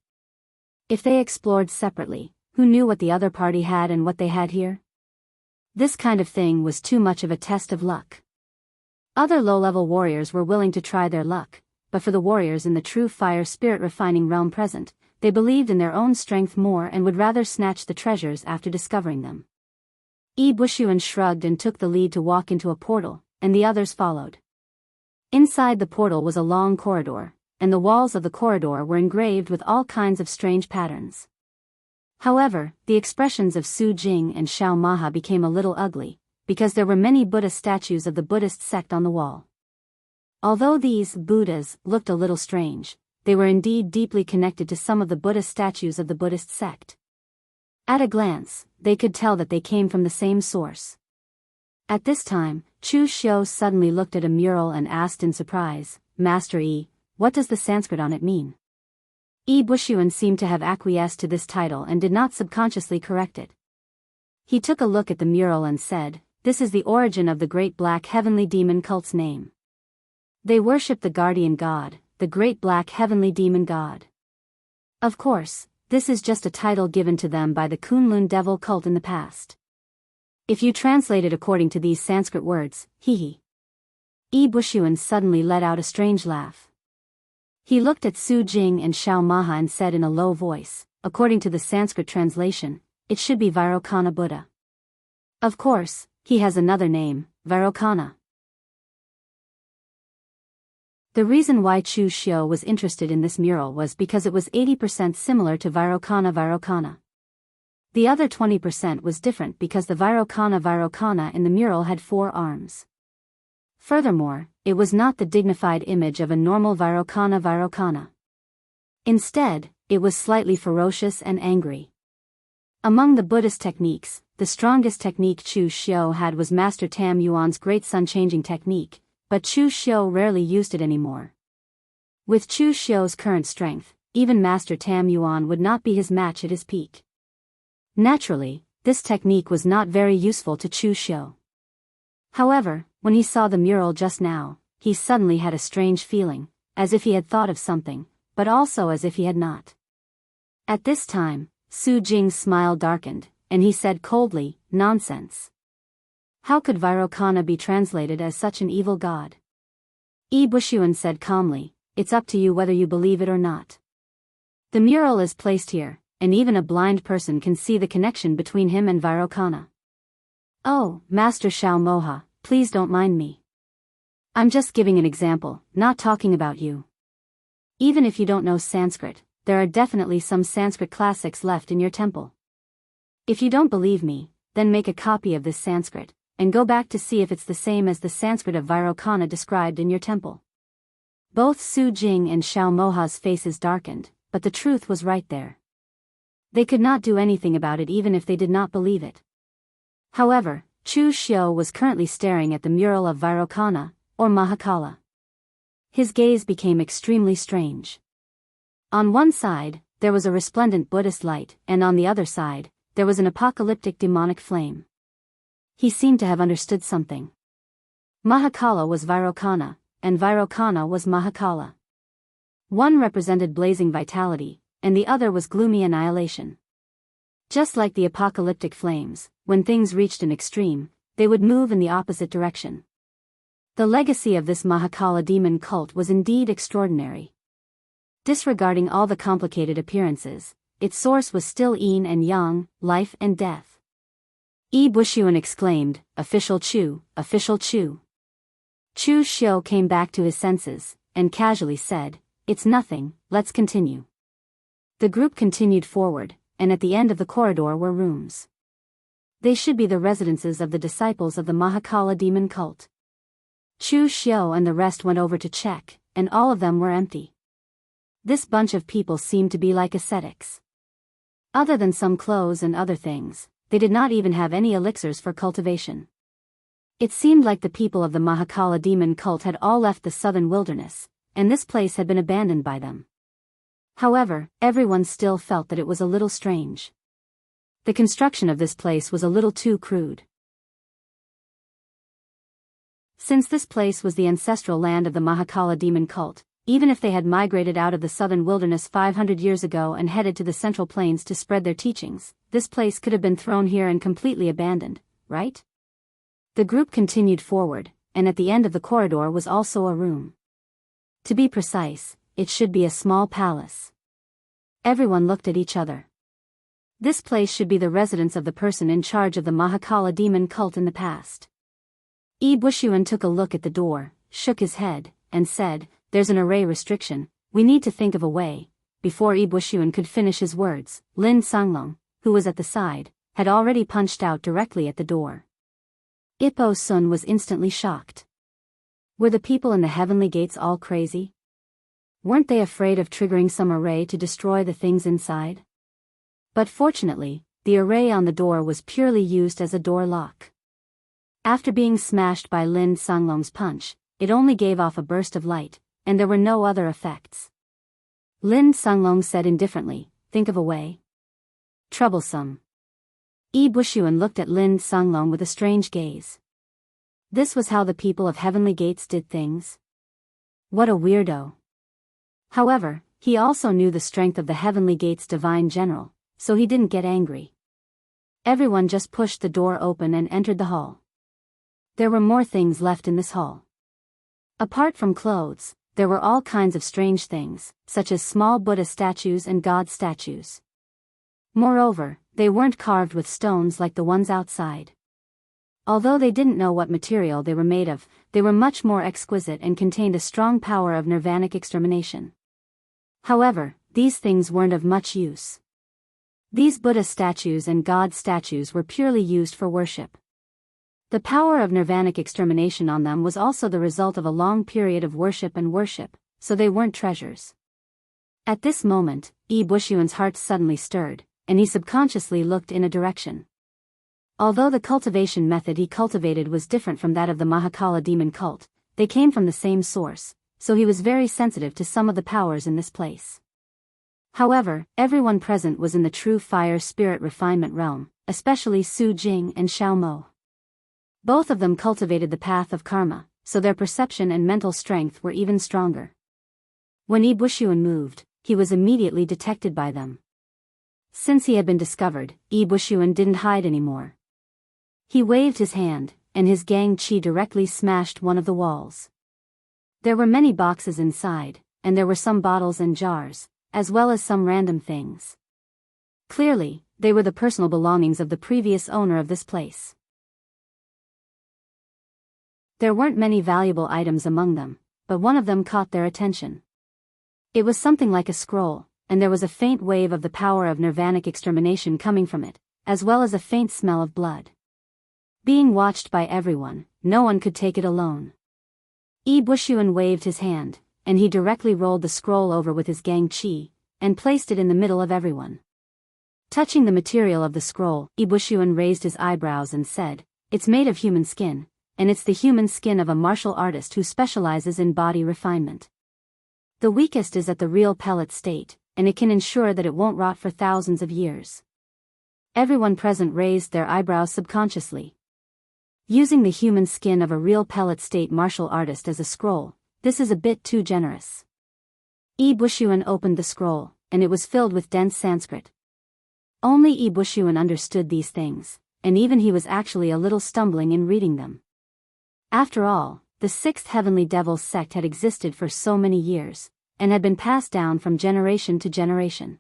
Speaker 1: If they explored separately, who knew what the other party had and what they had here? This kind of thing was too much of a test of luck. Other low-level warriors were willing to try their luck, but for the warriors in the true fire spirit refining realm present, they believed in their own strength more and would rather snatch the treasures after discovering them. Bushuan shrugged and took the lead to walk into a portal, and the others followed. Inside the portal was a long corridor, and the walls of the corridor were engraved with all kinds of strange patterns. However, the expressions of Su Jing and Xiao Maha became a little ugly, because there were many Buddha statues of the Buddhist sect on the wall. Although these Buddhas looked a little strange, they were indeed deeply connected to some of the Buddha statues of the Buddhist sect. At a glance, they could tell that they came from the same source. At this time, Chu Xiu suddenly looked at a mural and asked in surprise, "Master Yi, what does the Sanskrit on it mean?" Bushuan seemed to have acquiesced to this title and did not subconsciously correct it. He took a look at the mural and said, "This is the origin of the great black heavenly demon cult's name. They worship the guardian god, the great black heavenly demon god. Of course, this is just a title given to them by the Kunlun devil cult in the past. If you translate it according to these Sanskrit words, hee hee." Bushuan suddenly let out a strange laugh. He looked at Su Jing and Xiao Maha and said in a low voice, "According to the Sanskrit translation, it should be Vairocana Buddha. Of course, he has another name, Vairocana." The reason why Chu Xiu was interested in this mural was because it was 80% similar to Vairocana. The other 20% was different because the Vairocana in the mural had 4 arms. Furthermore, it was not the dignified image of a normal Vairocana. Instead, it was slightly ferocious and angry. Among the Buddhist techniques, the strongest technique Chu Xiu had was Master Tam Yuan's Great Sun-Changing technique, but Chu Xiu rarely used it anymore. With Chu Xiu's current strength, even Master Tam Yuan would not be his match at his peak. Naturally, this technique was not very useful to Chu Xiu. However, when he saw the mural just now, he suddenly had a strange feeling, as if he had thought of something, but also as if he had not. At this time, Su Jing's smile darkened, and he said coldly, "Nonsense. How could Vairocana be translated as such an evil god?" Bushuan said calmly, "It's up to you whether you believe it or not. The mural is placed here, and even a blind person can see the connection between him and Vairocana. Oh, Master Xiao Moha, please don't mind me. I'm just giving an example, not talking about you. Even if you don't know Sanskrit, there are definitely some Sanskrit classics left in your temple. If you don't believe me, then make a copy of this Sanskrit, and go back to see if it's the same as the Sanskrit of Vairocana described in your temple. Both Su Jing and Xiao Moha's faces darkened, but the truth was right there. They could not do anything about it even if they did not believe it. However, Chu Xiu was currently staring at the mural of Vairocana, or Mahakala. His gaze became extremely strange. On one side, there was a resplendent Buddhist light, and on the other side, there was an apocalyptic demonic flame. He seemed to have understood something. Mahakala was Vairocana, and Vairocana was Mahakala. One represented blazing vitality, and the other was gloomy annihilation. Just like the apocalyptic flames, when things reached an extreme, they would move in the opposite direction. The legacy of this Mahakala demon cult was indeed extraordinary. Disregarding all the complicated appearances, its source was still yin and yang, life and death. Yi Bushuan exclaimed, "Official Chu, official Chu." Chu Xiu came back to his senses, and casually said, "It's nothing, let's continue." The group continued forward, and at the end of the corridor were rooms. They should be the residences of the disciples of the Mahakala demon cult. Chu Xiu and the rest went over to check, and all of them were empty. This bunch of people seemed to be like ascetics. Other than some clothes and other things, they did not even have any elixirs for cultivation. It seemed like the people of the Mahakala demon cult had all left the southern wilderness, and this place had been abandoned by them. However, everyone still felt that it was a little strange. The construction of this place was a little too crude. Since this place was the ancestral land of the Mahakala demon cult, even if they had migrated out of the southern wilderness 500 years ago and headed to the central plains to spread their teachings, this place could have been thrown here and completely abandoned, right? The group continued forward, and at the end of the corridor was also a room. To be precise, it should be a small palace. Everyone looked at each other. This place should be the residence of the person in charge of the Mahakala demon cult in the past. Yi Bushuan took a look at the door, shook his head, and said, "There's an array restriction, we need to think of a way." Before Yi Bushuan could finish his words, Lin Sanglong, who was at the side, had already punched out directly at the door. Ippo Sun was instantly shocked. Were the people in the heavenly gates all crazy? Weren't they afraid of triggering some array to destroy the things inside? But fortunately, the array on the door was purely used as a door lock. After being smashed by Lin Sanglong's punch, it only gave off a burst of light, and there were no other effects. Lin Sanglong said indifferently, "Think of a way." Troublesome. Yi Bushuan looked at Lin Sanglong with a strange gaze. This was how the people of Heavenly Gates did things? What a weirdo. However, he also knew the strength of the Heavenly Gates divine general, so he didn't get angry. Everyone just pushed the door open and entered the hall. There were more things left in this hall. Apart from clothes, there were all kinds of strange things, such as small Buddha statues and God statues. Moreover, they weren't carved with stones like the ones outside. Although they didn't know what material they were made of, they were much more exquisite and contained a strong power of nirvanic extermination. However, these things weren't of much use. These Buddha statues and God statues were purely used for worship. The power of nirvanic extermination on them was also the result of a long period of worship, so they weren't treasures. At this moment, Yi Bushuan's heart suddenly stirred, and he subconsciously looked in a direction. Although the cultivation method he cultivated was different from that of the Mahakala demon cult, they came from the same source, so he was very sensitive to some of the powers in this place. However, everyone present was in the true fire spirit refinement realm, especially Su Jing and Xiao Mo. Both of them cultivated the path of karma, so their perception and mental strength were even stronger. When Yi Bushuan moved, he was immediately detected by them. Since he had been discovered, Yi Bushuan didn't hide anymore. He waved his hand, and his gang chi directly smashed one of the walls. There were many boxes inside, and there were some bottles and jars, as well as some random things. Clearly, they were the personal belongings of the previous owner of this place. There weren't many valuable items among them, but one of them caught their attention. It was something like a scroll, and there was a faint wave of the power of nirvanic extermination coming from it, as well as a faint smell of blood. Being watched by everyone, no one could take it alone. Wuxia waved his hand, and he directly rolled the scroll over with his gang chi, and placed it in the middle of everyone. Touching the material of the scroll, Wuxia raised his eyebrows and said, "It's made of human skin, and it's the human skin of a martial artist who specializes in body refinement. The weakest is at the real pellet state, and it can ensure that it won't rot for thousands of years." Everyone present raised their eyebrows subconsciously. Using the human skin of a real pellet state martial artist as a scroll, this is a bit too generous. Wuxia opened the scroll, and it was filled with dense Sanskrit. Only Wuxia understood these things, and even he was actually a little stumbling in reading them. After all, the sixth heavenly devil sect had existed for so many years, and had been passed down from generation to generation.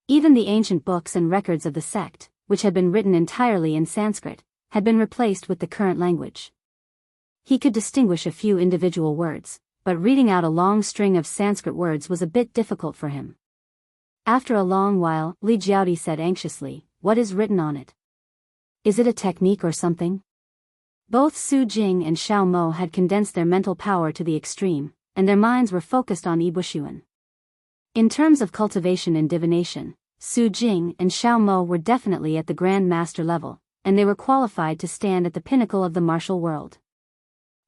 Speaker 1: Even the ancient books and records of the sect, which had been written entirely in Sanskrit, had been replaced with the current language. He could distinguish a few individual words, but reading out a long string of Sanskrit words was a bit difficult for him. After a long while, Li Jiaodi said anxiously, "What is written on it? Is it a technique or something?" Both Su Jing and Xiao Mo had condensed their mental power to the extreme, and their minds were focused on Wuxia. In terms of cultivation and divination, Su Jing and Xiao Mo were definitely at the Grand Master level, and they were qualified to stand at the pinnacle of the martial world.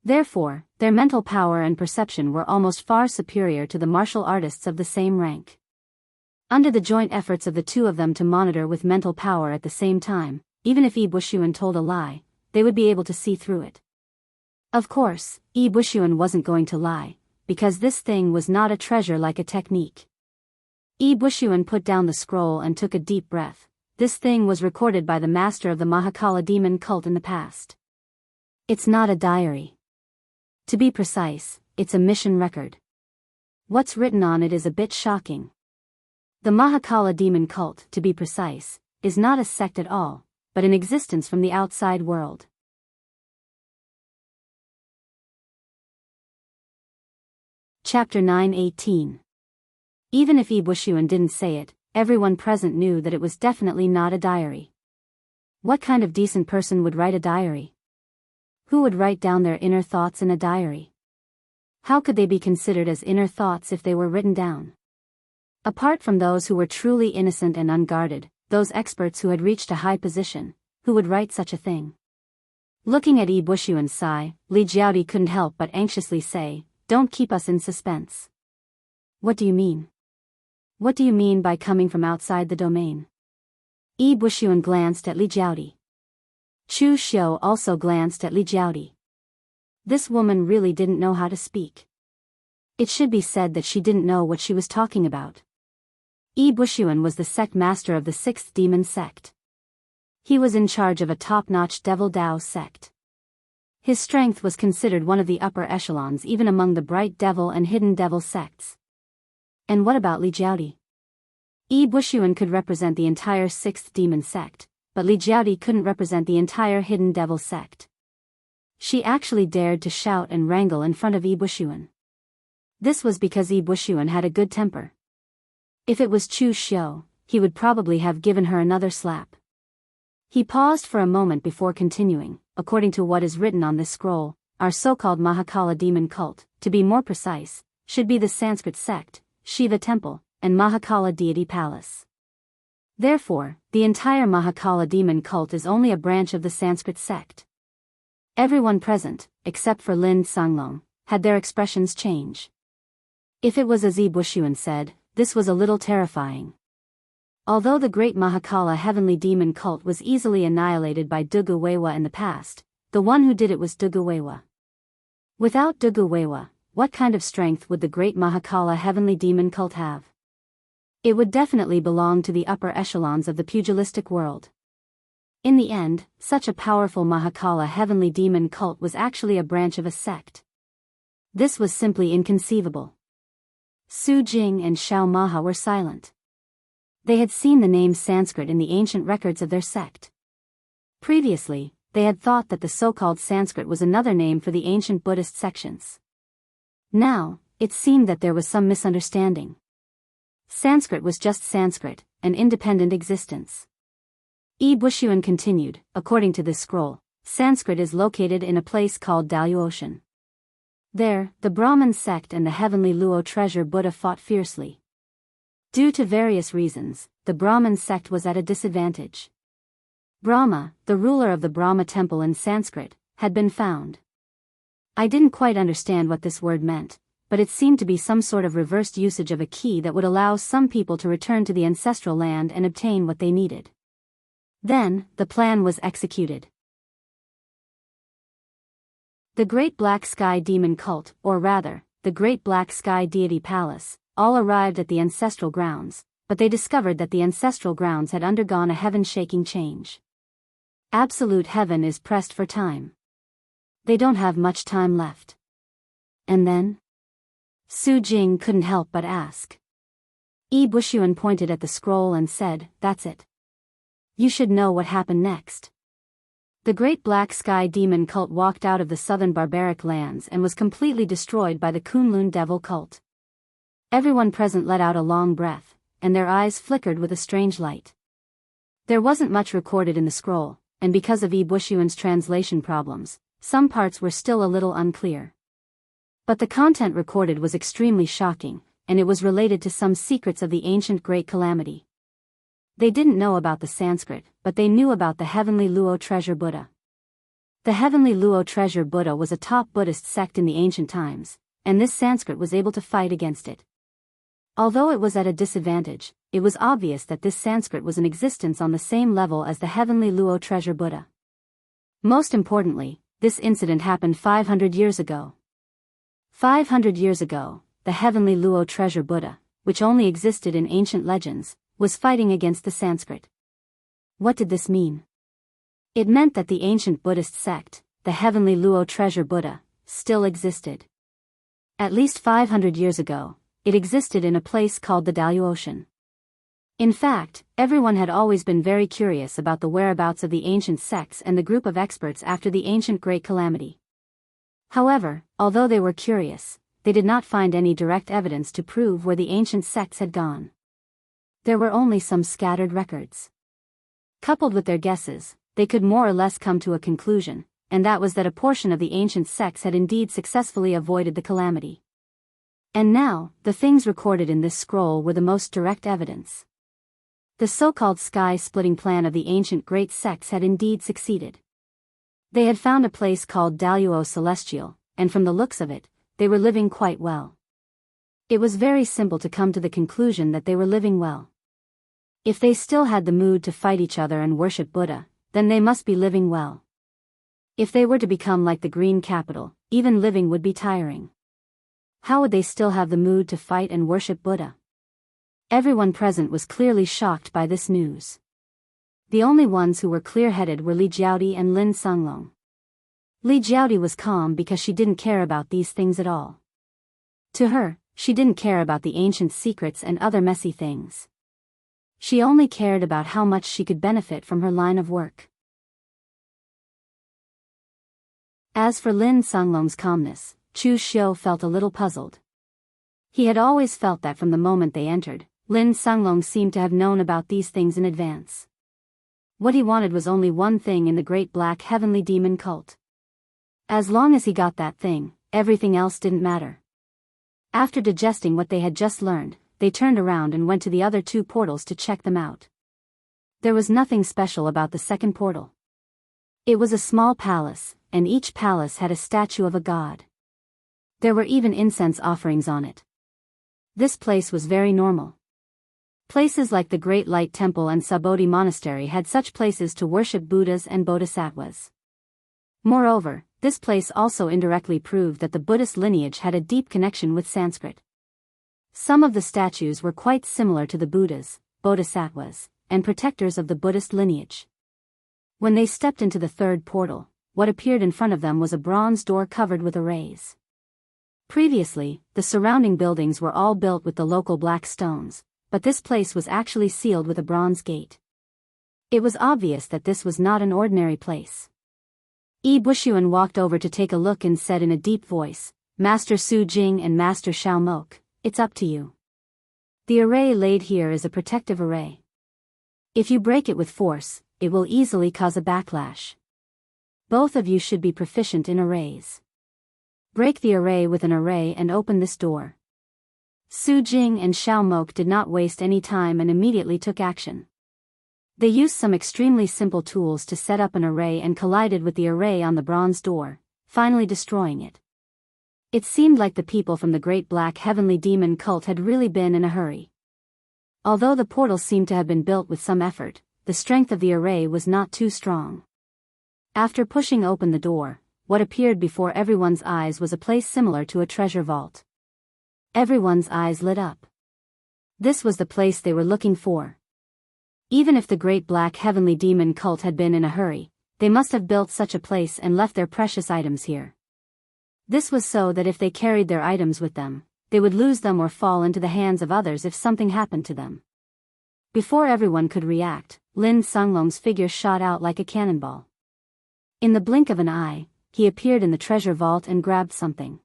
Speaker 1: Therefore, their mental power and perception were almost far superior to the martial artists of the same rank. Under the joint efforts of the two of them to monitor with mental power at the same time, even if Wuxia told a lie, they would be able to see through it. Of course, Wuxia wasn't going to lie, because this thing was not a treasure like a technique. Wuxia put down the scroll and took a deep breath. This thing was recorded by the master of the Mahakala demon cult in the past. It's not a diary. To be precise, it's a mission record. What's written on it is a bit shocking. The Mahakala demon cult, to be precise, is not a sect at all, but an existence from the outside world. Chapter 9:18. Even if Wuxia didn't say it, everyone present knew that it was definitely not a diary. What kind of decent person would write a diary? Who would write down their inner thoughts in a diary? How could they be considered as inner thoughts if they were written down? Apart from those who were truly innocent and unguarded, those experts who had reached a high position, who would write such a thing? Looking at Wuxia's sigh, Li Jiaodi couldn't help but anxiously say, "Don't keep us in suspense." "What do you mean? What do you mean by coming from outside the domain?" Wuxia glanced at Li Jiaodi. Chu Xiu also glanced at Li Jiaodi. This woman really didn't know how to speak. It should be said that she didn't know what she was talking about. Wuxia was the sect master of the sixth demon sect. He was in charge of a top-notch Devil Dao sect. His strength was considered one of the upper echelons even among the Bright Devil and Hidden Devil sects. And what about Li Jiaodi? Wuxia could represent the entire sixth demon sect, but Li Jiaodi couldn't represent the entire Hidden Devil sect. She actually dared to shout and wrangle in front of Wuxia. This was because Wuxia had a good temper. If it was Chu Xiu, he would probably have given her another slap. He paused for a moment before continuing. According to what is written on this scroll, our so-called Mahakala demon cult, to be more precise, should be the Sanskrit sect, Shiva temple, and Mahakala deity palace. Therefore, the entire Mahakala demon cult is only a branch of the Sanskrit sect. Everyone present, except for Lin Sanglong, had their expressions change. If it was as Wuxia said, this was a little terrifying. Although the great Mahakala heavenly demon cult was easily annihilated by Dugu Weiwa in the past, the one who did it was Dugu Weiwa. Without Dugu Weiwa, what kind of strength would the great Mahakala heavenly demon cult have? It would definitely belong to the upper echelons of the pugilistic world. In the end, such a powerful Mahakala heavenly demon cult was actually a branch of a sect. This was simply inconceivable. Su Jing and Xiao Maha were silent. They had seen the name Sanskrit in the ancient records of their sect. Previously, they had thought that the so-called Sanskrit was another name for the ancient Buddhist sections. Now, it seemed that there was some misunderstanding. Sanskrit was just Sanskrit, an independent existence. Wuxia continued, according to this scroll, Sanskrit is located in a place called Daoist. There, the Brahmin sect and the heavenly Luo treasure Buddha fought fiercely. Due to various reasons, the Brahmin sect was at a disadvantage. Brahma, the ruler of the Brahma temple in Sanskrit, had been found. I didn't quite understand what this word meant, but it seemed to be some sort of reversed usage of a key that would allow some people to return to the ancestral land and obtain what they needed. Then, the plan was executed. The Great Black Sky Demon Cult, or rather, the Great Black Sky Deity Palace, all arrived at the ancestral grounds, but they discovered that the ancestral grounds had undergone a heaven-shaking change. Absolute heaven is pressed for time. They don't have much time left. And then? Su Jing couldn't help but ask. Wuxia pointed at the scroll and said, "That's it. You should know what happened next." The Great Black Sky Demon Cult walked out of the southern barbaric lands and was completely destroyed by the Kunlun Devil Cult. Everyone present let out a long breath, and their eyes flickered with a strange light. There wasn't much recorded in the scroll, and because of Wuxia's translation problems, some parts were still a little unclear. But the content recorded was extremely shocking, and it was related to some secrets of the ancient Great Calamity. They didn't know about the Sanskrit, but they knew about the heavenly Luo treasure Buddha. The heavenly Luo treasure Buddha was a top Buddhist sect in the ancient times, and this Sanskrit was able to fight against it. Although it was at a disadvantage, it was obvious that this Sanskrit was in existence on the same level as the heavenly Luo treasure Buddha. Most importantly, this incident happened 500 years ago. 500 years ago, the heavenly Luo treasure Buddha, which only existed in ancient legends, was fighting against the Sanskrit. What did this mean? It meant that the ancient Buddhist sect, the heavenly Luo treasure Buddha, still existed. At least 500 years ago, it existed in a place called the Daoist. In fact, everyone had always been very curious about the whereabouts of the ancient sects and the group of experts after the ancient Great Calamity. However, although they were curious, they did not find any direct evidence to prove where the ancient sects had gone. There were only some scattered records. Coupled with their guesses, they could more or less come to a conclusion, and that was that a portion of the ancient sects had indeed successfully avoided the calamity. And now, the things recorded in this scroll were the most direct evidence. The so-called sky-splitting plan of the ancient great sects had indeed succeeded. They had found a place called Daoist Celestial, and from the looks of it, they were living quite well. It was very simple to come to the conclusion that they were living well. If they still had the mood to fight each other and worship Buddha, then they must be living well. If they were to become like the Green Capital, even living would be tiring. How would they still have the mood to fight and worship Buddha? Everyone present was clearly shocked by this news. The only ones who were clear-headed were Li Jiaodi and Lin Sunglong. Li Jiaodi was calm because she didn't care about these things at all. To her, she didn't care about the ancient secrets and other messy things. She only cared about how much she could benefit from her line of work. As for Lin Sunglong's calmness, Chu Xiu felt a little puzzled. He had always felt that from the moment they entered, Lin Sunglong seemed to have known about these things in advance. What he wanted was only one thing in the great black heavenly demon cult. As long as he got that thing, everything else didn't matter. After digesting what they had just learned, they turned around and went to the other two portals to check them out. There was nothing special about the second portal. It was a small palace, and each palace had a statue of a god. There were even incense offerings on it. This place was very normal. Places like the Great Light Temple and Sabodhi Monastery had such places to worship Buddhas and Bodhisattvas. Moreover, this place also indirectly proved that the Buddhist lineage had a deep connection with Sanskrit. Some of the statues were quite similar to the Buddhas, Bodhisattvas, and protectors of the Buddhist lineage. When they stepped into the third portal, what appeared in front of them was a bronze door covered with arrays. Previously, the surrounding buildings were all built with the local black stones, but this place was actually sealed with a bronze gate. It was obvious that this was not an ordinary place. Bushuan walked over to take a look and said in a deep voice, "Master Su Jing and Master Xiao Mok, it's up to you. The array laid here is a protective array. If you break it with force, it will easily cause a backlash. Both of you should be proficient in arrays. Break the array with an array and open this door." Su Jing and Xiao Mok did not waste any time and immediately took action. They used some extremely simple tools to set up an array and collided with the array on the bronze door, finally destroying it. It seemed like the people from the Great Black Heavenly Demon cult had really been in a hurry. Although the portal seemed to have been built with some effort, the strength of the array was not too strong. After pushing open the door, what appeared before everyone's eyes was a place similar to a treasure vault. Everyone's eyes lit up. This was the place they were looking for. Even if the Great Black Heavenly Demon cult had been in a hurry, they must have built such a place and left their precious items here. This was so that if they carried their items with them, they would lose them or fall into the hands of others if something happened to them. Before everyone could react, Lin Sunglong's figure shot out like a cannonball. In the blink of an eye, he appeared in the treasure vault and grabbed something.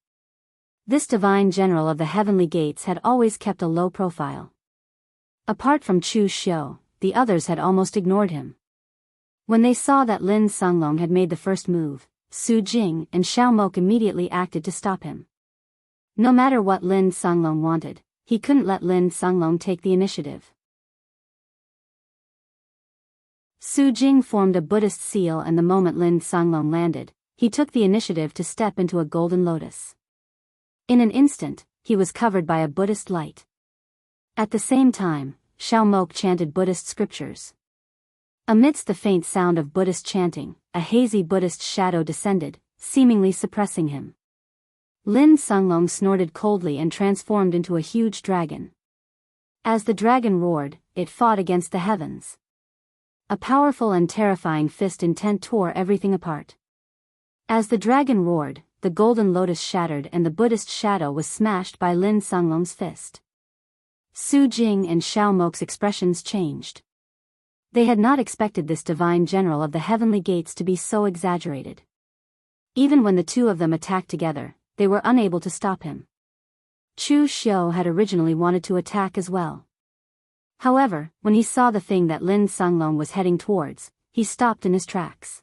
Speaker 1: This divine general of the heavenly gates had always kept a low profile. Apart from Chu Xiu, the others had almost ignored him. When they saw that Lin Sunglong had made the first move, Su Jing and Xiao Mok immediately acted to stop him. No matter what Lin Sunglong wanted, he couldn't let Lin Sunglong take the initiative. Su Jing formed a Buddhist seal, and the moment Lin Sunglong landed, he took the initiative to step into a golden lotus. In an instant, he was covered by a Buddhist light. At the same time, Xiao Mok chanted Buddhist scriptures. Amidst the faint sound of Buddhist chanting, a hazy Buddhist shadow descended, seemingly suppressing him. Lin Sunglong snorted coldly and transformed into a huge dragon. As the dragon roared, it fought against the heavens. A powerful and terrifying fist intent tore everything apart. As the dragon roared, the golden lotus shattered and the Buddhist shadow was smashed by Lin Sunglong's fist. Su Jing and Xiao Mok's expressions changed. They had not expected this divine general of the heavenly gates to be so exaggerated. Even when the two of them attacked together, they were unable to stop him. Chu Xiu had originally wanted to attack as well. However, when he saw the thing that Lin Sunglong was heading towards, he stopped in his tracks.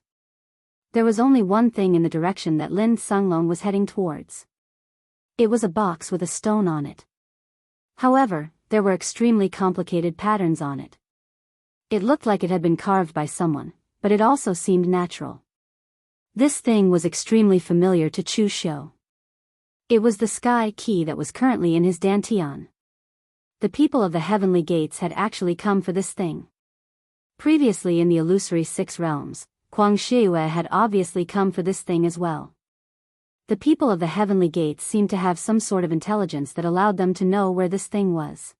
Speaker 1: There was only one thing in the direction that Lin Sunglong was heading towards. It was a box with a stone on it. However, there were extremely complicated patterns on it. It looked like it had been carved by someone, but it also seemed natural. This thing was extremely familiar to Chu Xiu. It was the sky key that was currently in his dantian. The people of the heavenly gates had actually come for this thing. Previously in the illusory six realms, Guangxue had obviously come for this thing as well. The people of the heavenly gates seemed to have some sort of intelligence that allowed them to know where this thing was.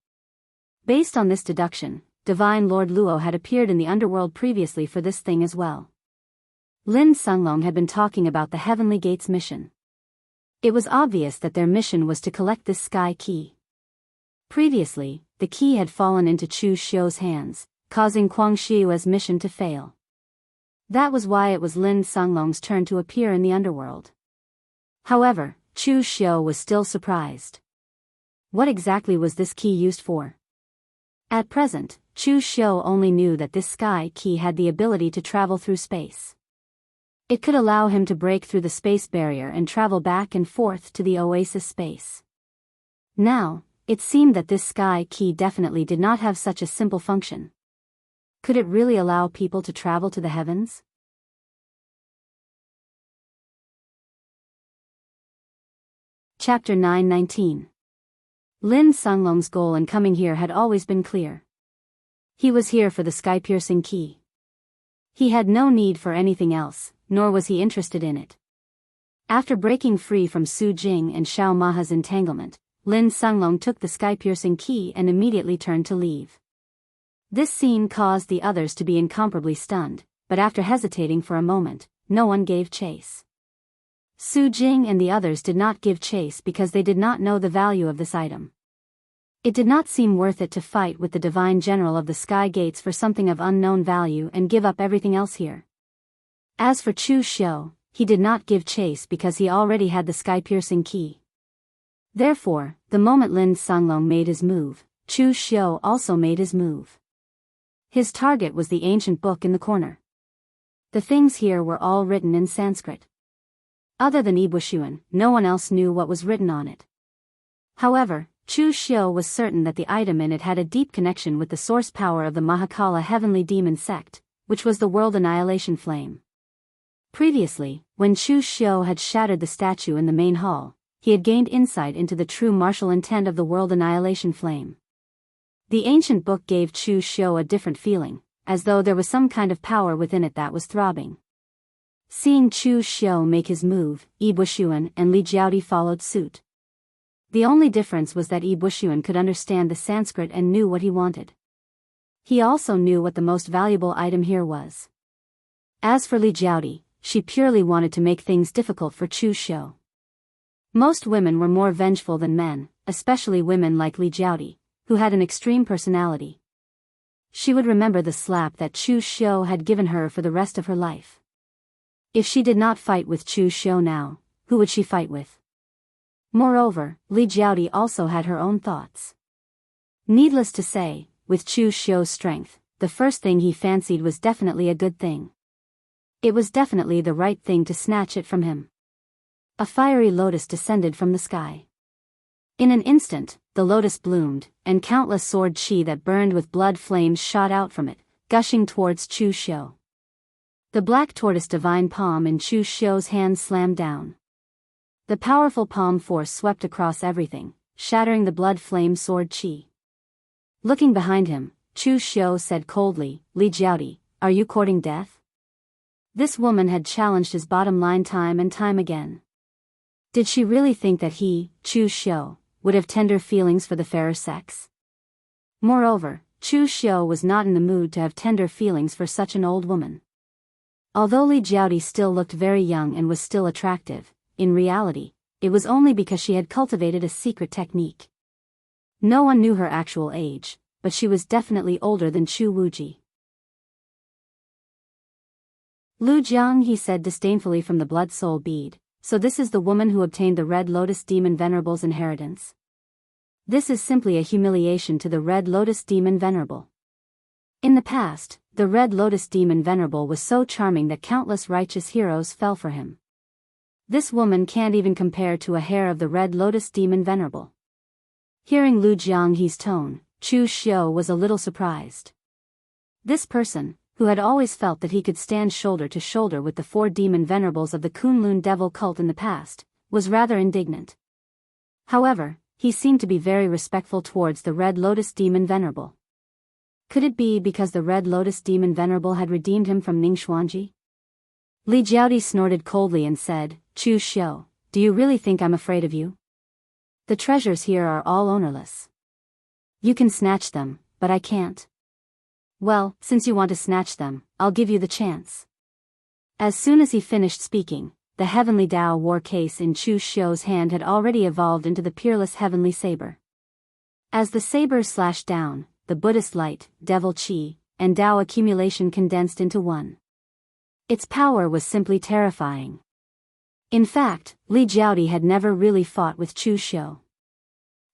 Speaker 1: Based on this deduction, Divine Lord Luo had appeared in the underworld previously for this thing as well. Lin Sunglong had been talking about the heavenly gates mission. It was obvious that their mission was to collect this sky key. Previously, the key had fallen into Chu Xiu's hands, causing Guangxue's mission to fail. That was why it was Lin Sunglong's turn to appear in the underworld. However, Chu Xiu was still surprised. What exactly was this key used for? At present, Chu Xiu only knew that this sky key had the ability to travel through space. It could allow him to break through the space barrier and travel back and forth to the oasis space. Now, it seemed that this sky key definitely did not have such a simple function. Could it really allow people to travel to the heavens? Chapter 919. Lin Sunglong's goal in coming here had always been clear. He was here for the sky-piercing key. He had no need for anything else, nor was he interested in it. After breaking free from Su Jing and Xiao Maha's entanglement, Lin Sunglong took the sky-piercing key and immediately turned to leave. This scene caused the others to be incomparably stunned, but after hesitating for a moment, no one gave chase. Su Jing and the others did not give chase because they did not know the value of this item. It did not seem worth it to fight with the divine general of the sky gates for something of unknown value and give up everything else here. As for Chu Xiu, he did not give chase because he already had the sky-piercing key. Therefore, the moment Lin Songlong made his move, Chu Xiu also made his move. His target was the ancient book in the corner. The things here were all written in Sanskrit. Other than Ibushuan, no one else knew what was written on it. However, Chu Xiu was certain that the item in it had a deep connection with the source power of the Mahakala heavenly demon sect, which was the world annihilation flame. Previously, when Chu Xiu had shattered the statue in the main hall, he had gained insight into the true martial intent of the world annihilation flame. The ancient book gave Chu Xiu a different feeling, as though there was some kind of power within it that was throbbing. Seeing Chu Xiu make his move, Yi Bushuan and Li Jiaodi followed suit. The only difference was that Yi Bushuan could understand the Sanskrit and knew what he wanted. He also knew what the most valuable item here was. As for Li Jiaodi, she purely wanted to make things difficult for Chu Xiu. Most women were more vengeful than men, especially women like Li Jiaodi, who had an extreme personality. She would remember the slap that Chu Xiu had given her for the rest of her life. If she did not fight with Chu Xiu now, who would she fight with? Moreover, Li Jiaodi also had her own thoughts. Needless to say, with Chu Xiu's strength, the first thing he fancied was definitely a good thing. It was definitely the right thing to snatch it from him. A fiery lotus descended from the sky. In an instant, the lotus bloomed, and countless sword chi that burned with blood flames shot out from it, gushing towards Chu Xiu. The black tortoise divine palm in Chu Xiu's hand slammed down. The powerful palm force swept across everything, shattering the blood flame sword chi. Looking behind him, Chu Xiu said coldly, "Li Jiaodi, are you courting death?" This woman had challenged his bottom line time and time again. Did she really think that he, Chu Xiu, would have tender feelings for the fairer sex? Moreover, Chu Xiu was not in the mood to have tender feelings for such an old woman. Although Li Jiaodi still looked very young and was still attractive, in reality, it was only because she had cultivated a secret technique. No one knew her actual age, but she was definitely older than Chu Wuji. "Lu Jiang," he said disdainfully from the blood soul bead, "so this is the woman who obtained the Red Lotus Demon Venerable's inheritance. This is simply a humiliation to the Red Lotus Demon Venerable." In the past, the Red Lotus Demon Venerable was so charming that countless righteous heroes fell for him. This woman can't even compare to a hair of the Red Lotus Demon Venerable. Hearing Lu Jianghe's tone, Chu Xiu was a little surprised. This person, who had always felt that he could stand shoulder to shoulder with the 4 demon venerables of the Kunlun devil cult in the past, was rather indignant. However, he seemed to be very respectful towards the Red Lotus Demon Venerable. Could it be because the Red Lotus Demon Venerable had redeemed him from Ningxuanji? Li Jiaodi snorted coldly and said, "Chu Xiu, do you really think I'm afraid of you? The treasures here are all ownerless. You can snatch them, but I can't. Well, since you want to snatch them, I'll give you the chance." As soon as he finished speaking, the heavenly Dao war case in Chu Xiu's hand had already evolved into the peerless heavenly saber. As the saber slashed down, the Buddhist light, devil chi, and Dao accumulation condensed into one. Its power was simply terrifying. In fact, Li Jiaodi had never really fought with Chu Xiu.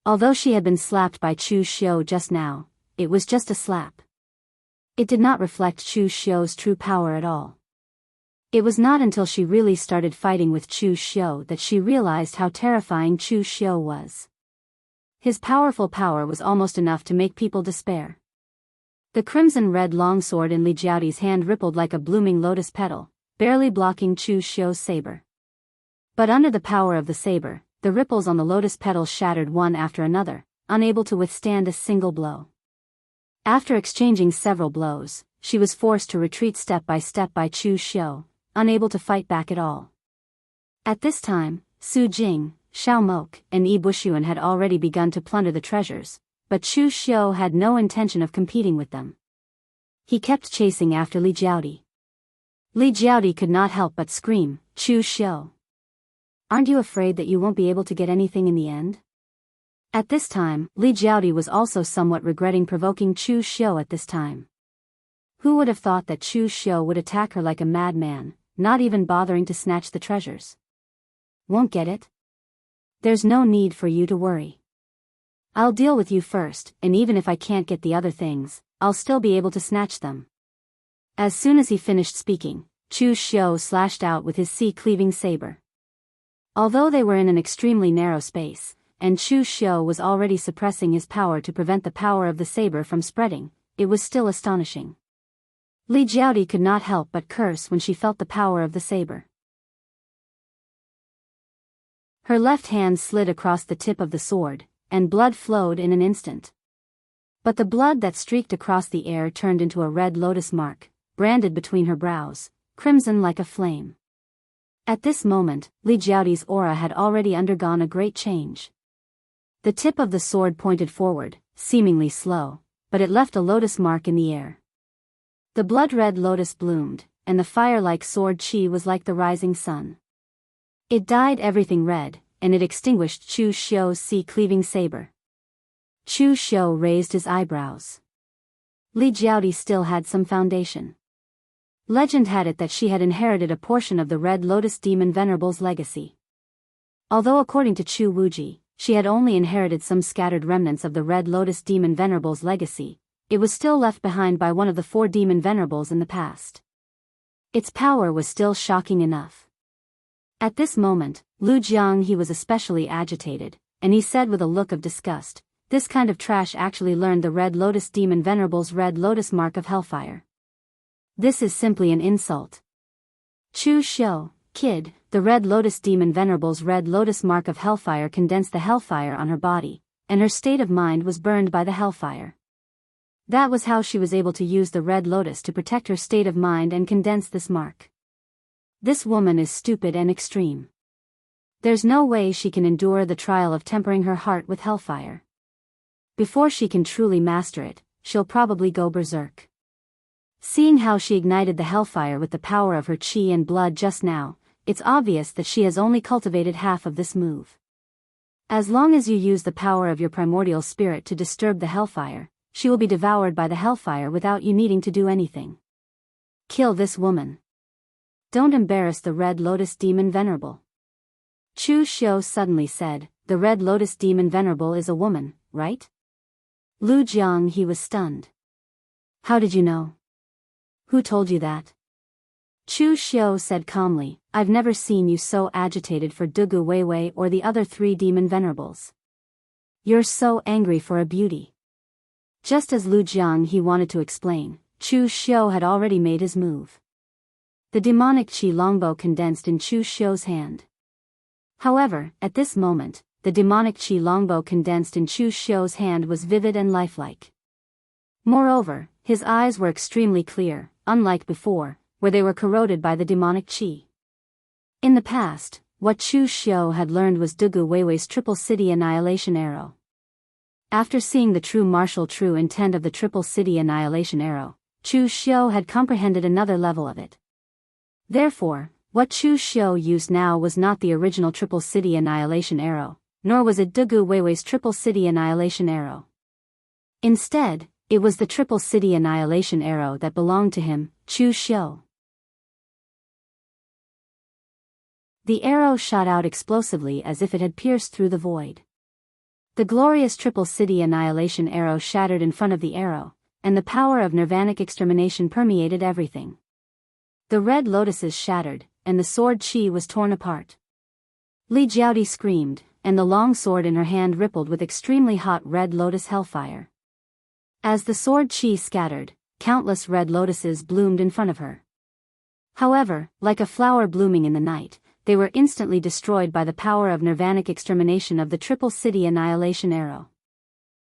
Speaker 1: Although she had been slapped by Chu Xiu just now, it was just a slap. It did not reflect Chu Xiu's true power at all. It was not until she really started fighting with Chu Xiu that she realized how terrifying Chu Xiu was. His powerful power was almost enough to make people despair. The crimson-red longsword in Li Jiaodi's hand rippled like a blooming lotus petal, barely blocking Chu Xiu's saber. But under the power of the saber, the ripples on the lotus petals shattered one after another, unable to withstand a single blow. After exchanging several blows, she was forced to retreat step by Chu Xiu, unable to fight back at all. At this time, Su Jing, Xiao Mok, and Yi Bushuan had already begun to plunder the treasures, but Chu Xiu had no intention of competing with them. He kept chasing after Li Jiaodi. Li Jiaodi could not help but scream, "Chu Xiu! Aren't you afraid that you won't be able to get anything in the end? At this time, Li Jiaodi was also somewhat regretting provoking Chu Xiu at this time. Who would have thought that Chu Xiu would attack her like a madman, not even bothering to snatch the treasures? Won't get it? There's no need for you to worry. I'll deal with you first, and even if I can't get the other things, I'll still be able to snatch them. As soon as he finished speaking, Chu Xiu slashed out with his sea-cleaving saber. Although they were in an extremely narrow space, and Chu Xiu was already suppressing his power to prevent the power of the saber from spreading, it was still astonishing. Li Jiaodi could not help but curse when she felt the power of the saber. Her left hand slid across the tip of the sword, and blood flowed in an instant. But the blood that streaked across the air turned into a red lotus mark, branded between her brows, crimson like a flame. At this moment, Li Jiaodi's aura had already undergone a great change. The tip of the sword pointed forward, seemingly slow, but it left a lotus mark in the air. The blood-red lotus bloomed, and the fire-like sword chi was like the rising sun. It dyed everything red, and it extinguished Chu Xiu's sea-cleaving saber. Chu Xiu raised his eyebrows. Li Jiaodi still had some foundation. Legend had it that she had inherited a portion of the Red Lotus Demon Venerable's legacy. Although according to Chu Wuji, she had only inherited some scattered remnants of the Red Lotus Demon Venerable's legacy, it was still left behind by one of the 4 demon venerables in the past. Its power was still shocking enough. At this moment, Lu Jianghu was especially agitated, and he said with a look of disgust, "This kind of trash actually learned the Red Lotus Demon Venerable's Red Lotus Mark of Hellfire. This is simply an insult. Chu Xiu, kid, the Red Lotus Demon Venerable's Red Lotus Mark of Hellfire condensed the hellfire on her body, and her state of mind was burned by the hellfire. That was how she was able to use the Red Lotus to protect her state of mind and condense this mark. This woman is stupid and extreme. There's no way she can endure the trial of tempering her heart with hellfire. Before she can truly master it, she'll probably go berserk." Seeing how she ignited the hellfire with the power of her chi and blood just now, it's obvious that she has only cultivated half of this move. As long as you use the power of your primordial spirit to disturb the hellfire, she will be devoured by the hellfire without you needing to do anything. Kill this woman. Don't embarrass the Red Lotus Demon Venerable. Chu Xiu suddenly said, "The Red Lotus Demon Venerable is a woman, right?" Lu Jianghu was stunned. "How did you know? Who told you that?" Chu Xiu said calmly, "I've never seen you so agitated for Dugu Weiwei or the other 3 demon venerables. You're so angry for a beauty." Just as Lu Jianghu wanted to explain, Chu Xiu had already made his move. The demonic chi longbow condensed in Chu Xiu's hand. However, at this moment, the demonic chi longbow condensed in Chu Xiu's hand was vivid and lifelike. Moreover, his eyes were extremely clear, unlike before, where they were corroded by the demonic chi. In the past, what Chu Xiu had learned was Dugu Weiwei's Triple City Annihilation Arrow. After seeing the true martial true intent of the Triple City Annihilation Arrow, Chu Xiu had comprehended another level of it. Therefore, what Chu Xiu used now was not the original Triple City Annihilation Arrow, nor was it Dugu Weiwei's Triple City Annihilation Arrow. Instead, it was the Triple City Annihilation Arrow that belonged to him, Chu Xiu. The arrow shot out explosively as if it had pierced through the void. The glorious Triple City Annihilation Arrow shattered in front of the arrow, and the power of nirvanic extermination permeated everything. The red lotuses shattered, and the sword chi was torn apart. Li Jiaodi screamed, and the long sword in her hand rippled with extremely hot red lotus hellfire. As the sword chi scattered, countless red lotuses bloomed in front of her. However, like a flower blooming in the night, they were instantly destroyed by the power of nirvanic extermination of the Triple City Annihilation Arrow.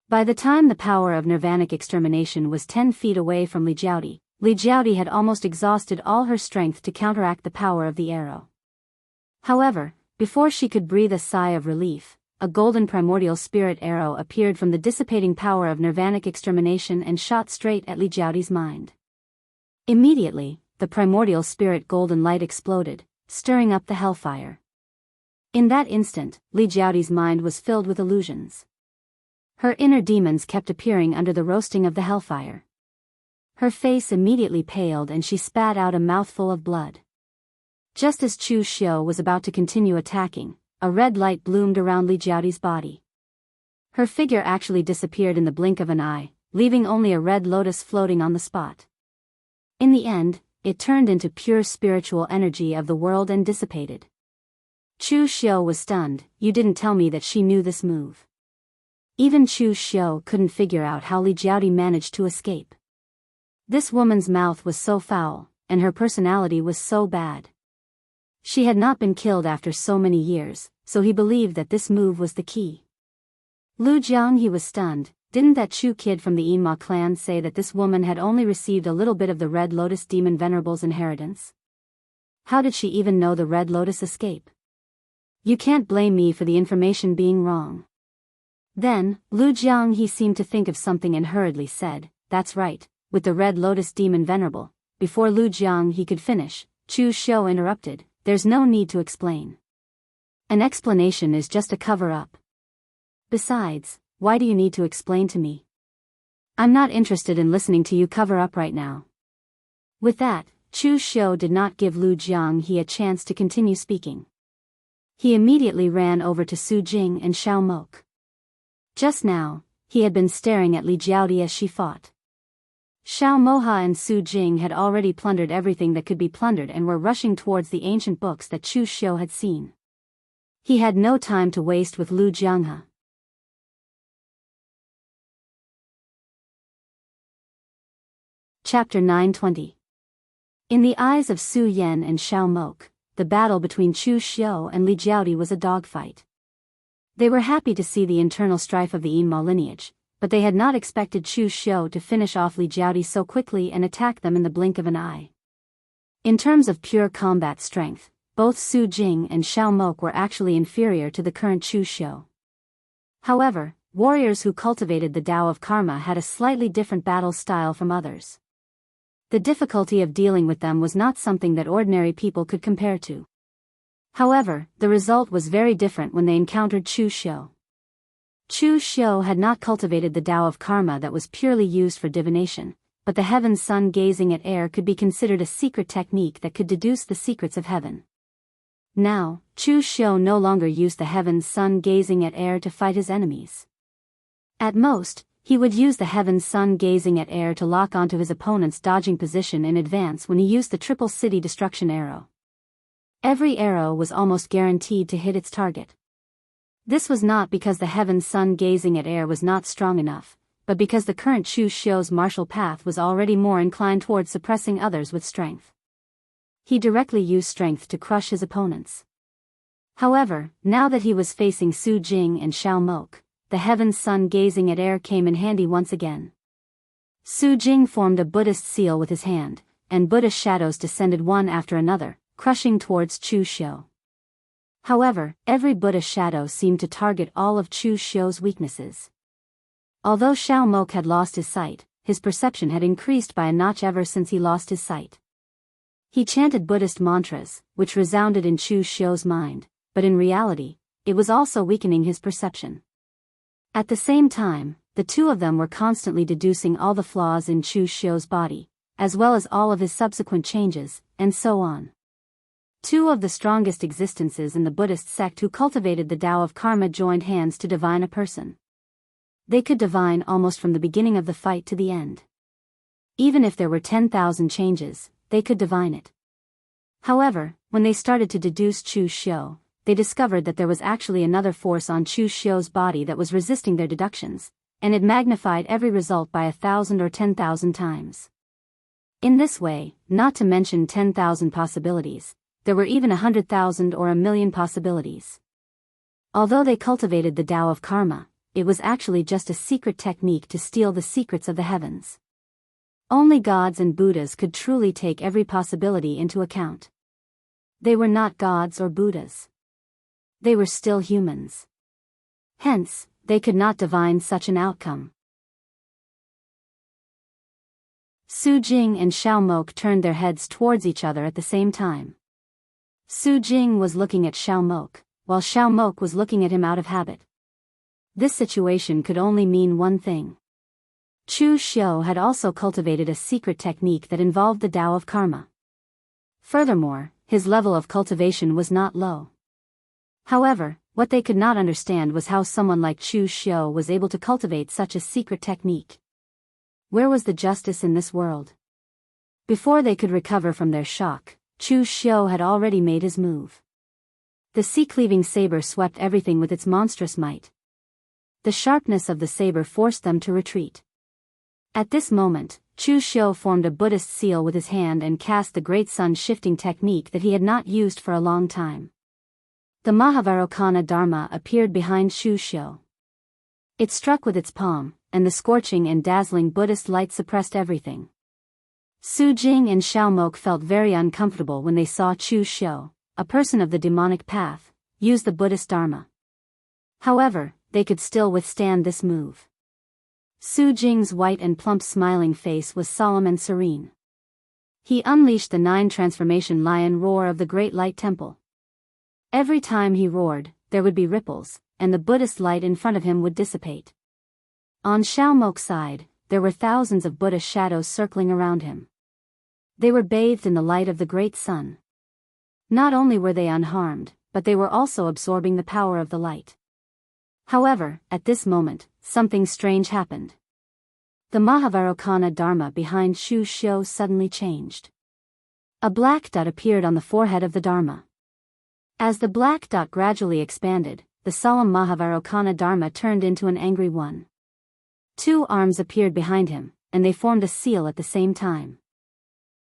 Speaker 1: By the time the power of nirvanic extermination was 10 feet away from Li Jiaodi had almost exhausted all her strength to counteract the power of the arrow. However, before she could breathe a sigh of relief, a golden primordial spirit arrow appeared from the dissipating power of nirvanic extermination and shot straight at Li Jiaodi's mind. Immediately, the primordial spirit golden light exploded, stirring up the hellfire. In that instant, Li Jiaoti's mind was filled with illusions. Her inner demons kept appearing under the roasting of the hellfire. Her face immediately paled and she spat out a mouthful of blood. Just as Chu Xiu was about to continue attacking, a red light bloomed around Li Jiaoti's body. Her figure actually disappeared in the blink of an eye, leaving only a red lotus floating on the spot. In the end, it turned into pure spiritual energy of the world and dissipated. Chu Xiu was stunned. You didn't tell me that she knew this move. Even Chu Xiu couldn't figure out how Li Jiaoti managed to escape. This woman's mouth was so foul, and her personality was so bad. She had not been killed after so many years, so he believed that this move was the key. Lu Jianghe was stunned. Didn't that Chu kid from the Yinma clan say that this woman had only received a little bit of the Red Lotus Demon Venerable's inheritance? How did she even know the Red Lotus escape? You can't blame me for the information being wrong. Then, Lu Jianghe seemed to think of something and hurriedly said, that's right, with the Red Lotus Demon Venerable. Before Lu Jianghe could finish, Chu Xiu interrupted, there's no need to explain. An explanation is just a cover-up. Besides, why do you need to explain to me? I'm not interested in listening to you cover up right now. With that, Chu Xiu did not give Lu Jianghe a chance to continue speaking. He immediately ran over to Su Jing and Xiao Mok. Just now, he had been staring at Li Jiaoti as she fought. Xiao Moha and Su Jing had already plundered everything that could be plundered and were rushing towards the ancient books that Chu Xiu had seen. He had no time to waste with Lu Jianghe. Chapter 920. In the eyes of Su Yan and Xiao Mok, the battle between Chu Xiu and Li Jiaoti was a dogfight. They were happy to see the internal strife of the Yinma lineage, but they had not expected Chu Xiu to finish off Li Jiaoti so quickly and attack them in the blink of an eye. In terms of pure combat strength, both Su Jing and Xiao Mok were actually inferior to the current Chu Xiu. However, warriors who cultivated the Tao of Karma had a slightly different battle style from others. The difficulty of dealing with them was not something that ordinary people could compare to. However, the result was very different when they encountered Chu Xiu. Chu Xiu had not cultivated the Tao of Karma that was purely used for divination, but the heaven's sun gazing at air could be considered a secret technique that could deduce the secrets of heaven. Now, Chu Xiu no longer used the heaven's sun gazing at air to fight his enemies. At most, he would use the heaven's sun gazing at air to lock onto his opponent's dodging position in advance when he used the triple city destruction arrow. Every arrow was almost guaranteed to hit its target. This was not because the heaven's sun gazing at air was not strong enough, but because the current Chu Xiu's martial path was already more inclined towards suppressing others with strength. He directly used strength to crush his opponents. However, now that he was facing Su Jing and Xiao Mok, the heaven's sun gazing at air came in handy once again. Su Jing formed a Buddhist seal with his hand, and Buddhist shadows descended one after another, crushing towards Chu Xiu. However, every Buddha shadow seemed to target all of Chu Xiu's weaknesses. Although Xiao Mok had lost his sight, his perception had increased by a notch ever since he lost his sight. He chanted Buddhist mantras, which resounded in Chu Xiu's mind, but in reality, it was also weakening his perception. At the same time, the two of them were constantly deducing all the flaws in Chu Xiu's body, as well as all of his subsequent changes, and so on. Two of the strongest existences in the Buddhist sect who cultivated the Tao of Karma joined hands to divine a person. They could divine almost from the beginning of the fight to the end. Even if there were 10,000 changes, they could divine it. However, when they started to deduce Chu Xiu, they discovered that there was actually another force on Chu Xiu's body that was resisting their deductions, and it magnified every result by 1,000 or 10,000 times. In this way, not to mention 10,000 possibilities, there were even 100,000 or 1,000,000 possibilities. Although they cultivated the Tao of Karma, it was actually just a secret technique to steal the secrets of the heavens. Only gods and Buddhas could truly take every possibility into account. They were not gods or Buddhas. They were still humans. Hence, they could not divine such an outcome. Su Jing and Xiao Mok turned their heads towards each other at the same time. Su Jing was looking at Xiao Mok, while Xiao Mok was looking at him out of habit. This situation could only mean one thing. Chu Xiu had also cultivated a secret technique that involved the Tao of Karma. Furthermore, his level of cultivation was not low. However, what they could not understand was how someone like Chu Xiu was able to cultivate such a secret technique. Where was the justice in this world? Before they could recover from their shock, Chu Xiu had already made his move. The sea-cleaving saber swept everything with its monstrous might. The sharpness of the saber forced them to retreat. At this moment, Chu Xiu formed a Buddhist seal with his hand and cast the great sun-shifting technique that he had not used for a long time. The Mahavarokana Dharma appeared behind Chu Xiu. It struck with its palm, and the scorching and dazzling Buddhist light suppressed everything. Su Jing and Xiao Mok felt very uncomfortable when they saw Chu Xiu, a person of the demonic path, use the Buddhist Dharma. However, they could still withstand this move. Su Jing's white and plump smiling face was solemn and serene. He unleashed the 9 transformation lion roar of the Great Light Temple. Every time he roared, there would be ripples, and the Buddhist light in front of him would dissipate. On Xiao Mok's side, there were thousands of Buddha shadows circling around him. They were bathed in the light of the great sun. Not only were they unharmed, but they were also absorbing the power of the light. However, at this moment, something strange happened. The Mahavarokana Dharma behind Chu Xiu suddenly changed. A black dot appeared on the forehead of the Dharma. As the black dot gradually expanded, the solemn Mahavarokana Dharma turned into an angry one. 2 arms appeared behind him, and they formed a seal at the same time.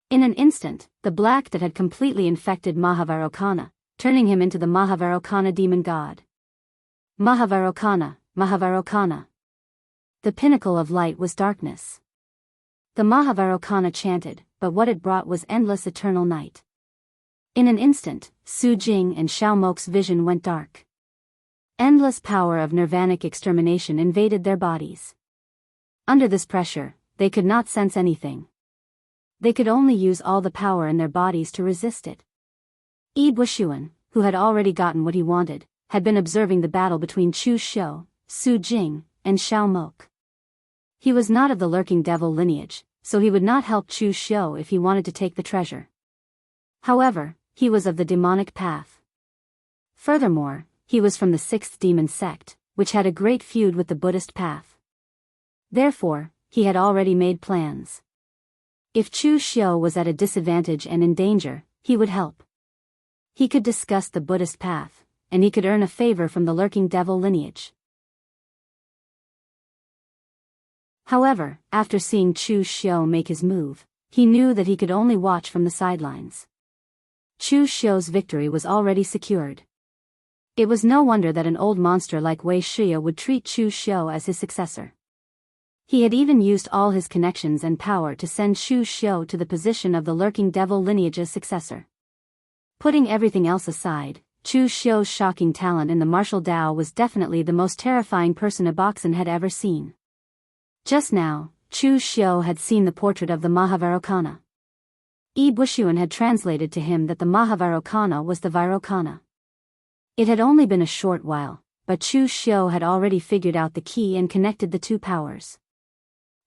Speaker 1: In an instant, the black dot had completely infected Mahavarokana, turning him into the Mahavarokana demon god. Mahavarokana, Mahavarokana. The pinnacle of light was darkness. The Mahavarokana chanted, but what it brought was endless eternal night. In an instant, Su Jing and Xiao Mok's vision went dark. Endless power of nirvanic extermination invaded their bodies. Under this pressure, they could not sense anything. They could only use all the power in their bodies to resist it. Yi Bushuan, who had already gotten what he wanted, had been observing the battle between Chu Xiu, Su Jing, and Xiao Mok. He was not of the lurking devil lineage, so he would not help Chu Xiu if he wanted to take the treasure. However, he was of the demonic path. Furthermore, he was from the 6th demon sect, which had a great feud with the Buddhist path. Therefore, he had already made plans. If Chu Xiu was at a disadvantage and in danger, he would help. He could discuss the Buddhist path, and he could earn a favor from the lurking devil lineage. However, after seeing Chu Xiu make his move, he knew that he could only watch from the sidelines. Chu Xiu's victory was already secured. It was no wonder that an old monster like Wei Shia would treat Chu Xiu as his successor. He had even used all his connections and power to send Chu Xiu to the position of the lurking devil lineage's successor. Putting everything else aside, Chu Xiu's shocking talent in the martial Tao was definitely the most terrifying person a Boxen had ever seen. Just now, Chu Xiu had seen the portrait of the Mahavarokana. Yi Bushuan had translated to him that the Mahavarokana was the Vairokana. It had only been a short while, but Chu Xiu had already figured out the key and connected the 2 powers.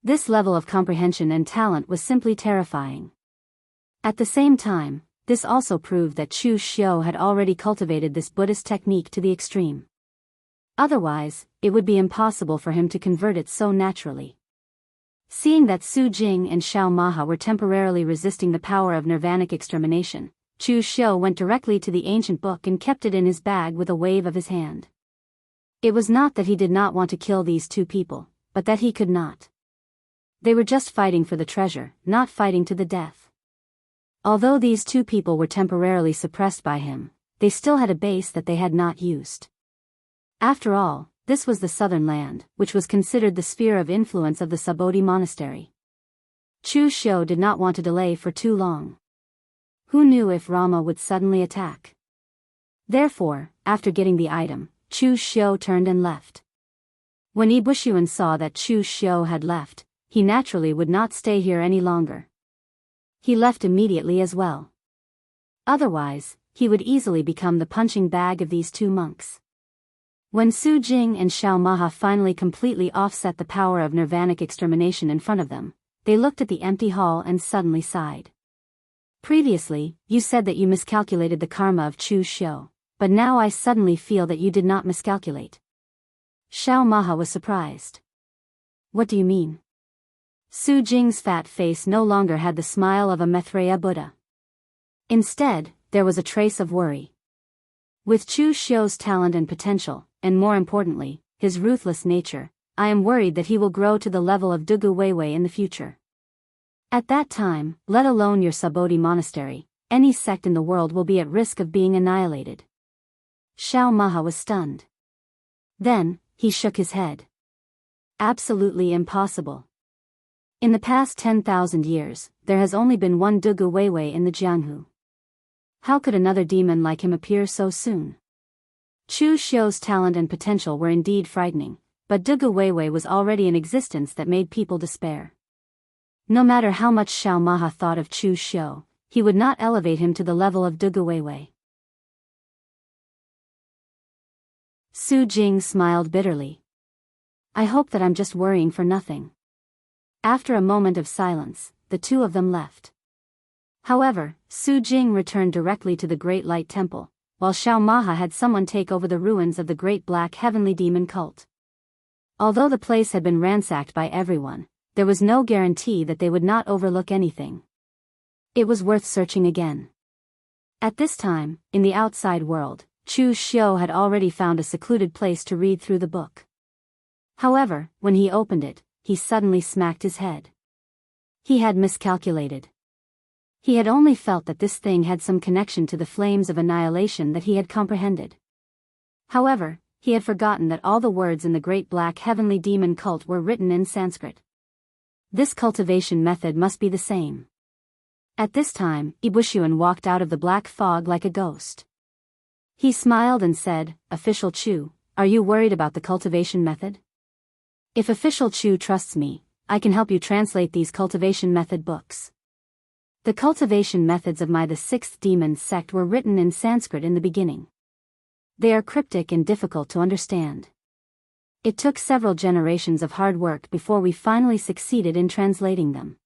Speaker 1: This level of comprehension and talent was simply terrifying. At the same time, this also proved that Chu Xiu had already cultivated this Buddhist technique to the extreme. Otherwise, it would be impossible for him to convert it so naturally. Seeing that Su Jing and Xiao Maha were temporarily resisting the power of nirvanic extermination, Chu Xiu went directly to the ancient book and kept it in his bag with a wave of his hand. It was not that he did not want to kill these 2 people, but that he could not. They were just fighting for the treasure, not fighting to the death. Although these 2 people were temporarily suppressed by him, they still had a base that they had not used. After all, this was the southern land, which was considered the sphere of influence of the Subodhi monastery. Chu Xiu did not want to delay for too long. Who knew if Rama would suddenly attack? Therefore, after getting the item, Chu Xiu turned and left. When Yi Bushuan saw that Chu Xiu had left, he naturally would not stay here any longer. He left immediately as well. Otherwise, he would easily become the punching bag of these two monks. When Su Jing and Xiao Maha finally completely offset the power of nirvanic extermination in front of them, they looked at the empty hall and suddenly sighed. Previously, you said that you miscalculated the karma of Chu Xiu, but now I suddenly feel that you did not miscalculate. Xiao Maha was surprised. What do you mean? Su Jing's fat face no longer had the smile of a Maitreya Buddha. Instead, there was a trace of worry. With Chu Xiu's talent and potential, and more importantly, his ruthless nature, I am worried that he will grow to the level of Dugu Weiwei in the future. At that time, let alone your Subodhi monastery, any sect in the world will be at risk of being annihilated. Xiao Maha was stunned. Then, he shook his head. Absolutely impossible. In the past 10,000 years, there has only been one Dugu Weiwei in the Jianghu. How could another demon like him appear so soon? Chu Xiu's talent and potential were indeed frightening, but Dugu Weiwei was already in existence that made people despair. No matter how much Xiao Maha thought of Chu Xiu, he would not elevate him to the level of Dugu Weiwei. Su Jing smiled bitterly. I hope that I'm just worrying for nothing. After a moment of silence, the two of them left. However, Su Jing returned directly to the Great Light Temple, while Xiao Maha had someone take over the ruins of the Great Black Heavenly Demon cult. Although the place had been ransacked by everyone, there was no guarantee that they would not overlook anything. It was worth searching again. At this time, in the outside world, Chu Xiu had already found a secluded place to read through the book. However, when he opened it, he suddenly smacked his head. He had miscalculated. He had only felt that this thing had some connection to the flames of annihilation that he had comprehended. However, he had forgotten that all the words in the Great Black Heavenly Demon cult were written in Sanskrit. This cultivation method must be the same. At this time, Ibushuan walked out of the black fog like a ghost. He smiled and said, Official Chu, are you worried about the cultivation method? If Official Chu trusts me, I can help you translate these cultivation method books. The cultivation methods of the sixth demon sect were written in Sanskrit in the beginning. They are cryptic and difficult to understand. It took several generations of hard work before we finally succeeded in translating them.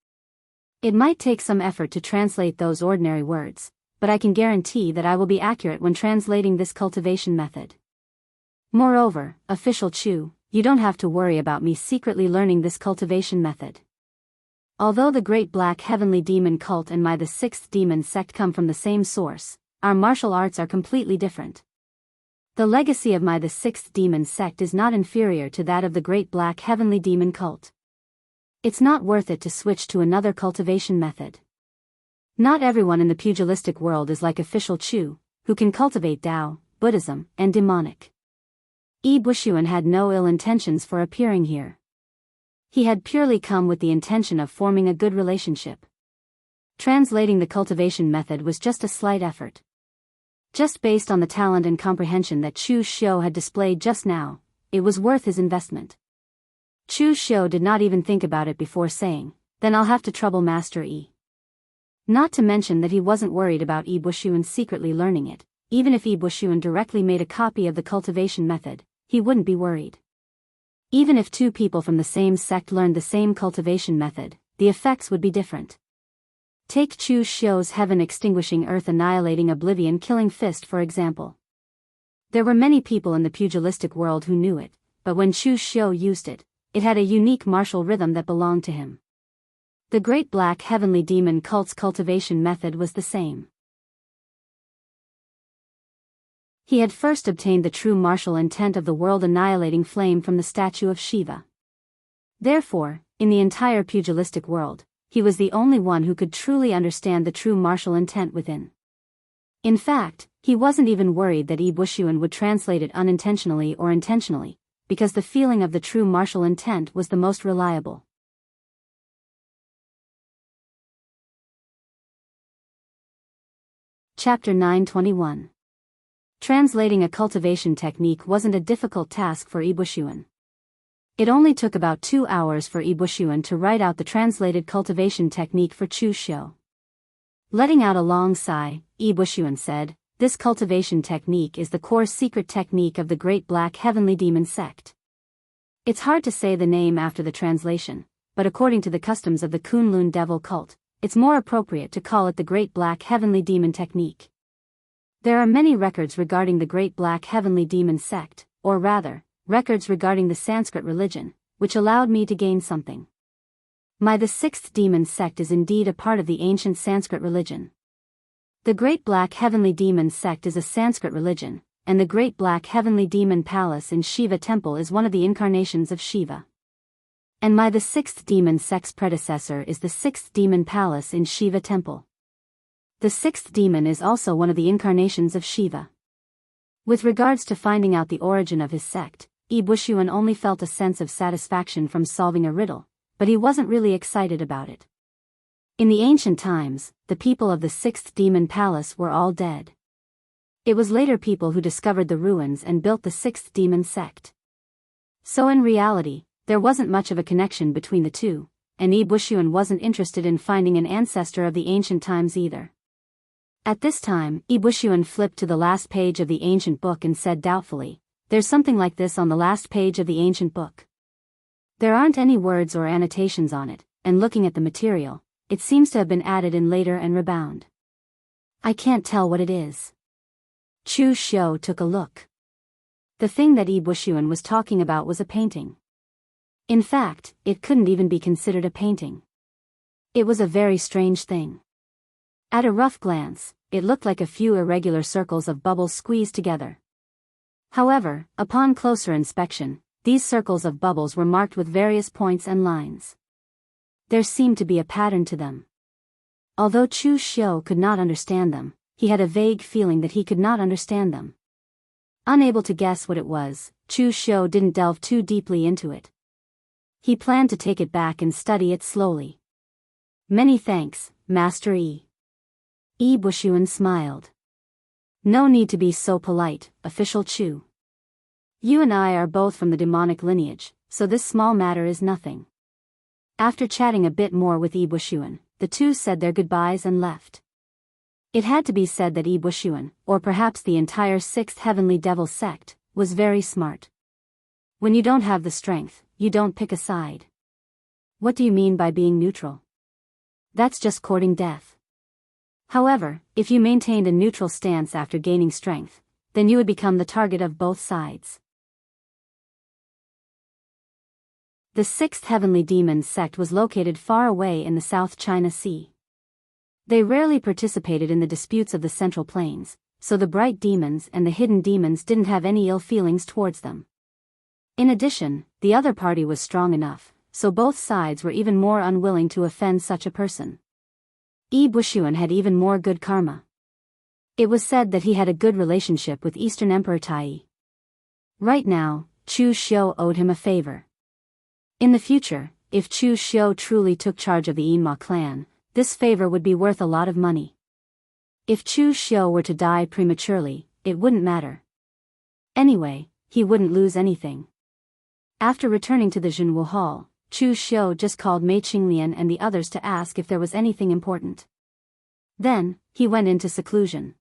Speaker 1: It might take some effort to translate those ordinary words, but I can guarantee that I will be accurate when translating this cultivation method. Moreover, Official Chu, you don't have to worry about me secretly learning this cultivation method. Although the Great Black Heavenly Demon cult and the sixth demon sect come from the same source, our martial arts are completely different. The legacy of the sixth demon sect is not inferior to that of the Great Black Heavenly Demon cult. It's not worth it to switch to another cultivation method. Not everyone in the pugilistic world is like Official Chu, who can cultivate Tao, Buddhism, and demonic. Bushuan had no ill intentions for appearing here. He had purely come with the intention of forming a good relationship. Translating the cultivation method was just a slight effort. Just based on the talent and comprehension that Chu Xiu had displayed just now, it was worth his investment. Chu Xiu did not even think about it before saying, then I'll have to trouble Master Yi. Not to mention that he wasn't worried about Bushuan secretly learning it. Even if Bushuan directly made a copy of the cultivation method, he wouldn't be worried. Even if two people from the same sect learned the same cultivation method, the effects would be different. Take Chu Xiu's heaven extinguishing earth annihilating oblivion killing fist for example. There were many people in the pugilistic world who knew it, but when Chu Xiu used it, it had a unique martial rhythm that belonged to him. The Great Black Heavenly Demon cult's cultivation method was the same. He had first obtained the true martial intent of the world-annihilating flame from the statue of Shiva. Therefore, in the entire pugilistic world, he was the only one who could truly understand the true martial intent within. In fact, he wasn't even worried that Bushuan would translate it unintentionally or intentionally, because the feeling of the true martial intent was the most reliable. Chapter 921. Translating a cultivation technique wasn't a difficult task for Bushuan. It only took about 2 hours for Bushuan to write out the translated cultivation technique for Chu Xiu. Letting out a long sigh, Bushuan said, this cultivation technique is the core secret technique of the Great Black Heavenly Demon sect. It's hard to say the name after the translation, but according to the customs of the Kunlun Devil cult, it's more appropriate to call it the Great Black Heavenly Demon technique. There are many records regarding the Great Black Heavenly Demon sect, or rather, records regarding the Sanskrit religion, which allowed me to gain something. The sixth demon sect is indeed a part of the ancient Sanskrit religion. The Great Black Heavenly Demon sect is a Sanskrit religion, and the Great Black Heavenly Demon Palace in Shiva Temple is one of the incarnations of Shiva. And the sixth demon sect's predecessor is the sixth demon palace in Shiva Temple. The sixth demon is also one of the incarnations of Shiva. With regards to finding out the origin of his sect, Wuxia only felt a sense of satisfaction from solving a riddle, but he wasn't really excited about it. In the ancient times, the people of the sixth demon palace were all dead. It was later people who discovered the ruins and built the sixth demon sect. So in reality, there wasn't much of a connection between the two, and Wuxia wasn't interested in finding an ancestor of the ancient times either. At this time, Wuxia flipped to the last page of the ancient book and said doubtfully, "There's something like this on the last page of the ancient book. There aren't any words or annotations on it, and looking at the material, it seems to have been added in later and rebound. I can't tell what it is." Chu Xiu took a look. The thing that Wuxia was talking about was a painting. In fact, it couldn't even be considered a painting. It was a very strange thing. At a rough glance, it looked like a few irregular circles of bubbles squeezed together. However, upon closer inspection, these circles of bubbles were marked with various points and lines. There seemed to be a pattern to them. Although Chu Xiu could not understand them, he had a vague feeling that he could not understand them. Unable to guess what it was, Chu Xiu didn't delve too deeply into it. He planned to take it back and study it slowly. "Many thanks, Master Yi." Wuxia smiled. "No need to be so polite, Official Chu. You and I are both from the demonic lineage, so this small matter is nothing." After chatting a bit more with Wuxia, the two said their goodbyes and left. It had to be said that Wuxia, or perhaps the entire sixth heavenly devil sect, was very smart. When you don't have the strength, you don't pick a side. What do you mean by being neutral? That's just courting death. However, if you maintained a neutral stance after gaining strength, then you would become the target of both sides. The sixth heavenly demon sect was located far away in the South China Sea. They rarely participated in the disputes of the Central Plains, so the bright demons and the hidden demons didn't have any ill feelings towards them. In addition, the other party was strong enough, so both sides were even more unwilling to offend such a person. Wuxia had even more good karma. It was said that he had a good relationship with Eastern Emperor Tai. Right now, Chu Xiu owed him a favor. In the future, if Chu Xiu truly took charge of the Yinma clan, this favor would be worth a lot of money. If Chu Xiu were to die prematurely, it wouldn't matter. Anyway, he wouldn't lose anything. After returning to the Jianghu Hall, Chu Xiu just called Mei Qinglian and the others to ask if there was anything important. Then, he went into seclusion.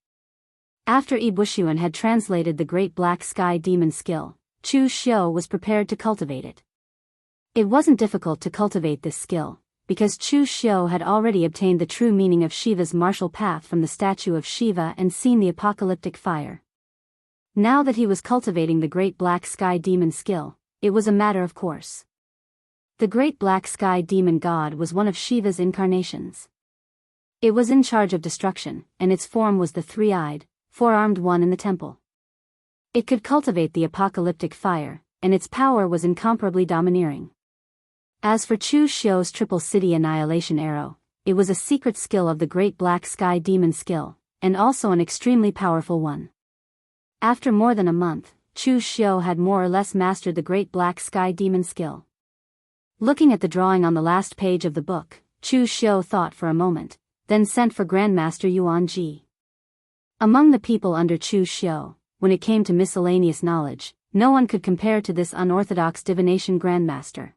Speaker 1: After Wuxia had translated the Great Black Sky Demon skill, Chu Xiu was prepared to cultivate it. It wasn't difficult to cultivate this skill, because Chu Xiu had already obtained the true meaning of Shiva's martial path from the statue of Shiva and seen the apocalyptic fire. Now that he was cultivating the Great Black Sky Demon skill, it was a matter of course. The Great Black Sky Demon God was one of Shiva's incarnations. It was in charge of destruction, and its form was the three-eyed, four-armed one in the temple. It could cultivate the apocalyptic fire, and its power was incomparably domineering. As for Chu Xiu's Triple City Annihilation Arrow, it was a secret skill of the Great Black Sky Demon skill, and also an extremely powerful one. After more than a month, Chu Xiu had more or less mastered the Great Black Sky Demon skill. Looking at the drawing on the last page of the book, Chu Xiu thought for a moment, then sent for Grandmaster Yuan Ji. Among the people under Chu Xiu, when it came to miscellaneous knowledge, no one could compare to this unorthodox divination Grandmaster.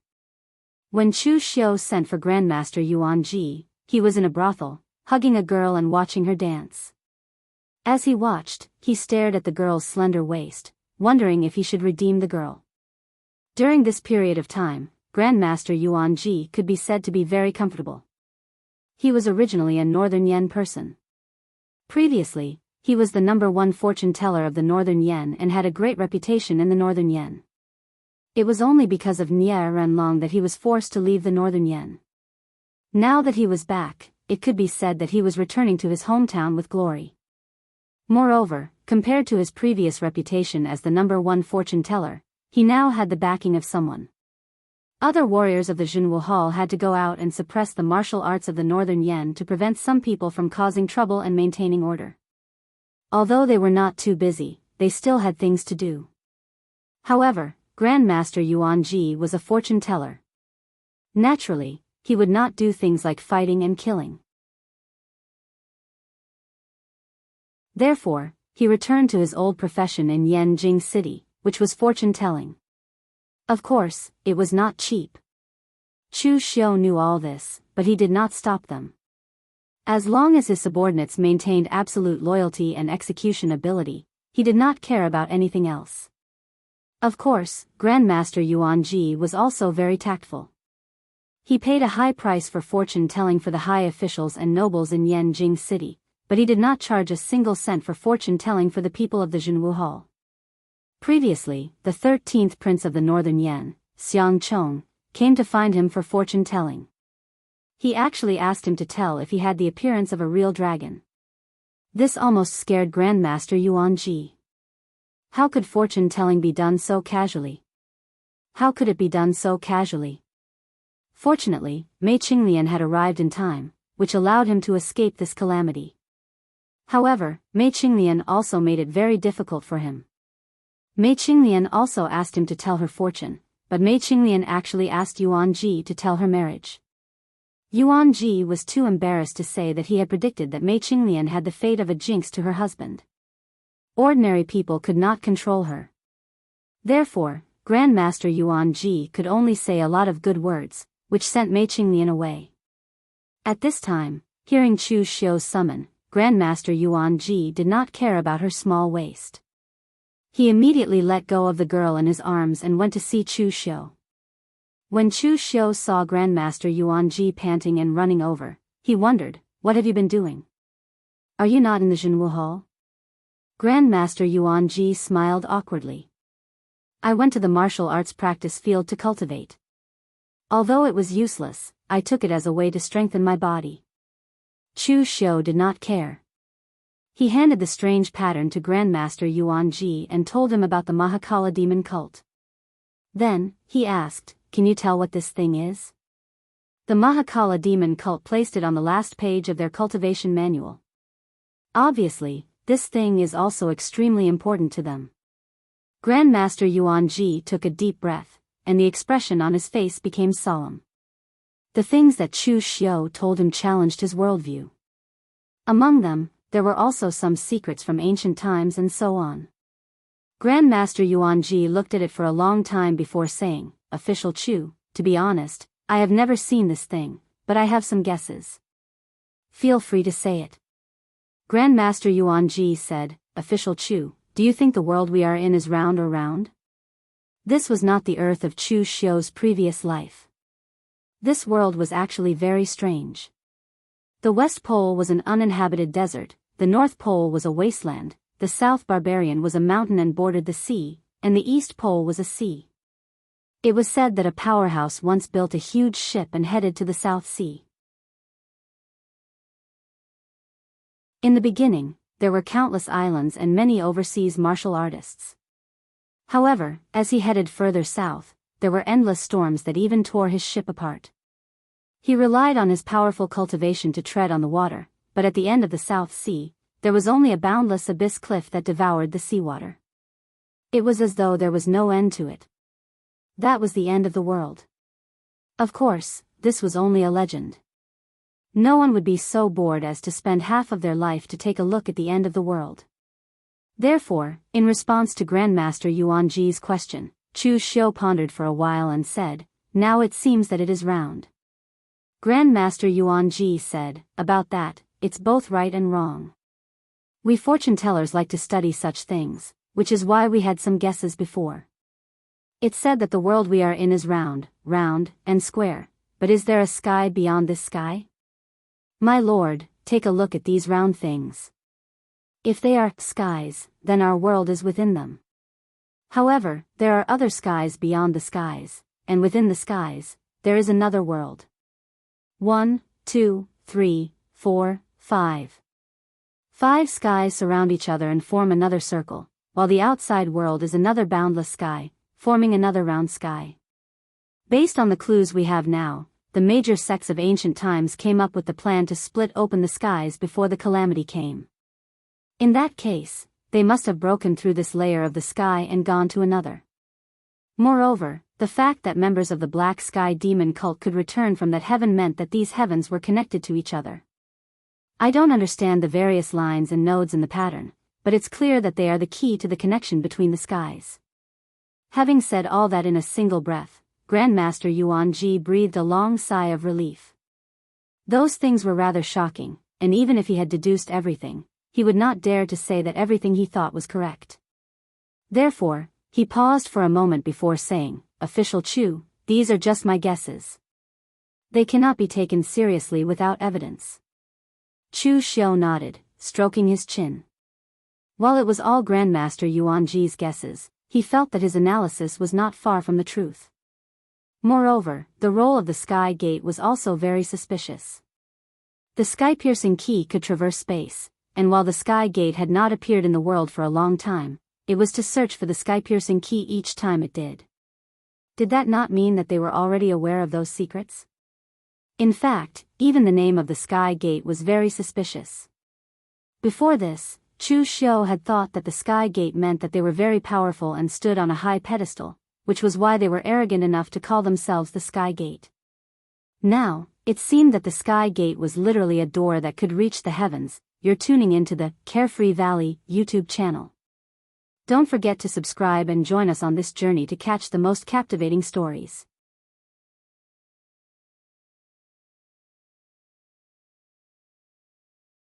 Speaker 1: When Chu Xiu sent for Grandmaster Yuan Ji, he was in a brothel, hugging a girl and watching her dance. As he watched, he stared at the girl's slender waist, wondering if he should redeem the girl. During this period of time, Grandmaster Yuan Ji could be said to be very comfortable. He was originally a Northern Yen person. Previously, he was the #1 fortune teller of the Northern Yen and had a great reputation in the Northern Yen. It was only because of Nie Renlong that he was forced to leave the Northern Yen. Now that he was back, it could be said that he was returning to his hometown with glory. Moreover, compared to his previous reputation as the #1 fortune teller, he now had the backing of someone. Other warriors of the Jianghu Hall had to go out and suppress the martial arts of the Northern Yen to prevent some people from causing trouble and maintaining order. Although they were not too busy, they still had things to do. However, Grandmaster Yuan Ji was a fortune teller. Naturally, he would not do things like fighting and killing. Therefore, he returned to his old profession in Yanjing City, which was fortune telling. Of course, it was not cheap. Chu Xiu knew all this, but he did not stop them. As long as his subordinates maintained absolute loyalty and execution ability, he did not care about anything else. Of course, Grandmaster Yuan Ji was also very tactful. He paid a high price for fortune telling for the high officials and nobles in Yanjing City, but he did not charge a single cent for fortune telling for the people of the Jianghu Hall. Previously, the 13th prince of the Northern Yen, Xiang Chong, came to find him for fortune telling. He actually asked him to tell if he had the appearance of a real dragon. This almost scared Grandmaster Yuan Ji. How could fortune telling be done so casually? How could it be done so casually? Fortunately, Mei Qinglian had arrived in time, which allowed him to escape this calamity. However, Mei Qinglian also made it very difficult for him. Mei Qinglian also asked him to tell her fortune, but Mei Qinglian actually asked Yuan Ji to tell her marriage. Yuan Ji was too embarrassed to say that he had predicted that Mei Qinglian had the fate of a jinx to her husband. Ordinary people could not control her. Therefore, Grandmaster Yuan Ji could only say a lot of good words, which sent Mei Qinglian away. At this time, hearing Chu Xiu's summon, Grandmaster Yuan Ji did not care about her small waist. He immediately let go of the girl in his arms and went to see Chu Xiu. When Chu Xiu saw Grandmaster Yuan Ji panting and running over, he wondered, "What have you been doing? Are you not in the Jianghu Hall?" Grandmaster Yuan Ji smiled awkwardly. "I went to the martial arts practice field to cultivate. Although it was useless, I took it as a way to strengthen my body." Chu Xiu did not care. He handed the strange pattern to Grandmaster Yuan Ji and told him about the Mahakala demon cult. Then, he asked, "Can you tell what this thing is?" The Mahakala demon cult placed it on the last page of their cultivation manual. Obviously, this thing is also extremely important to them. Grandmaster Yuan Ji took a deep breath, and the expression on his face became solemn. The things that Chu Xiu told him challenged his worldview. Among them, there were also some secrets from ancient times and so on. Grandmaster Yuan Ji looked at it for a long time before saying, "Official Chu, to be honest, I have never seen this thing, but I have some guesses." "Feel free to say it." Grandmaster Yuan Ji said, "Official Chu, do you think the world we are in is round or round?" This was not the Earth of Chu Xiu's previous life. This world was actually very strange. The West Pole was an uninhabited desert, the North Pole was a wasteland, the South Barbarian was a mountain and bordered the sea, and the East Pole was a sea. It was said that a powerhouse once built a huge ship and headed to the South Sea. In the beginning, there were countless islands and many overseas martial artists. However, as he headed further south, there were endless storms that even tore his ship apart. He relied on his powerful cultivation to tread on the water, but at the end of the South Sea, there was only a boundless abyss cliff that devoured the seawater. It was as though there was no end to it. That was the end of the world. Of course, this was only a legend. No one would be so bored as to spend half of their life to take a look at the end of the world. Therefore, in response to Grandmaster Yuan Ji's question, Chu Xiu pondered for a while and said, "Now it seems that it is round." Grandmaster Yuan Ji said, "About that, it's both right and wrong. We fortune tellers like to study such things, which is why we had some guesses before. It's said that the world we are in is round, and square, but is there a sky beyond this sky? My lord, take a look at these round things. If they are skies, then our world is within them. However, there are other skies beyond the skies, and within the skies, there is another world. 1, 2, 3, 4, 5. 5 skies surround each other and form another circle, while the outside world is another boundless sky, forming another round sky. Based on the clues we have now, the major sects of ancient times came up with the plan to split open the skies before the calamity came. In that case, they must have broken through this layer of the sky and gone to another. Moreover, the fact that members of the Black Sky Demon cult could return from that heaven meant that these heavens were connected to each other. I don't understand the various lines and nodes in the pattern, but it's clear that they are the key to the connection between the skies. Having said all that in a single breath, Grandmaster Yuan Ji breathed a long sigh of relief. Those things were rather shocking, and even if he had deduced everything, he would not dare to say that everything he thought was correct. Therefore, he paused for a moment before saying, "Official Chu, these are just my guesses. They cannot be taken seriously without evidence." Chu Xiao nodded, stroking his chin. While it was all Grandmaster Yuan Ji's guesses, he felt that his analysis was not far from the truth. Moreover, the role of the Sky Gate was also very suspicious. The sky-piercing key could traverse space, and while the Sky Gate had not appeared in the world for a long time, it was to search for the sky-piercing key each time it did. Did that not mean that they were already aware of those secrets? In fact, even the name of the Sky Gate was very suspicious. Before this, Chu Xiao had thought that the Sky Gate meant that they were very powerful and stood on a high pedestal, which was why they were arrogant enough to call themselves the Sky Gate. Now, it seemed that the Sky Gate was literally a door that could reach the heavens. You're tuning into the Carefree Valley YouTube channel. Don't forget to subscribe and join us on this journey to catch the most captivating stories.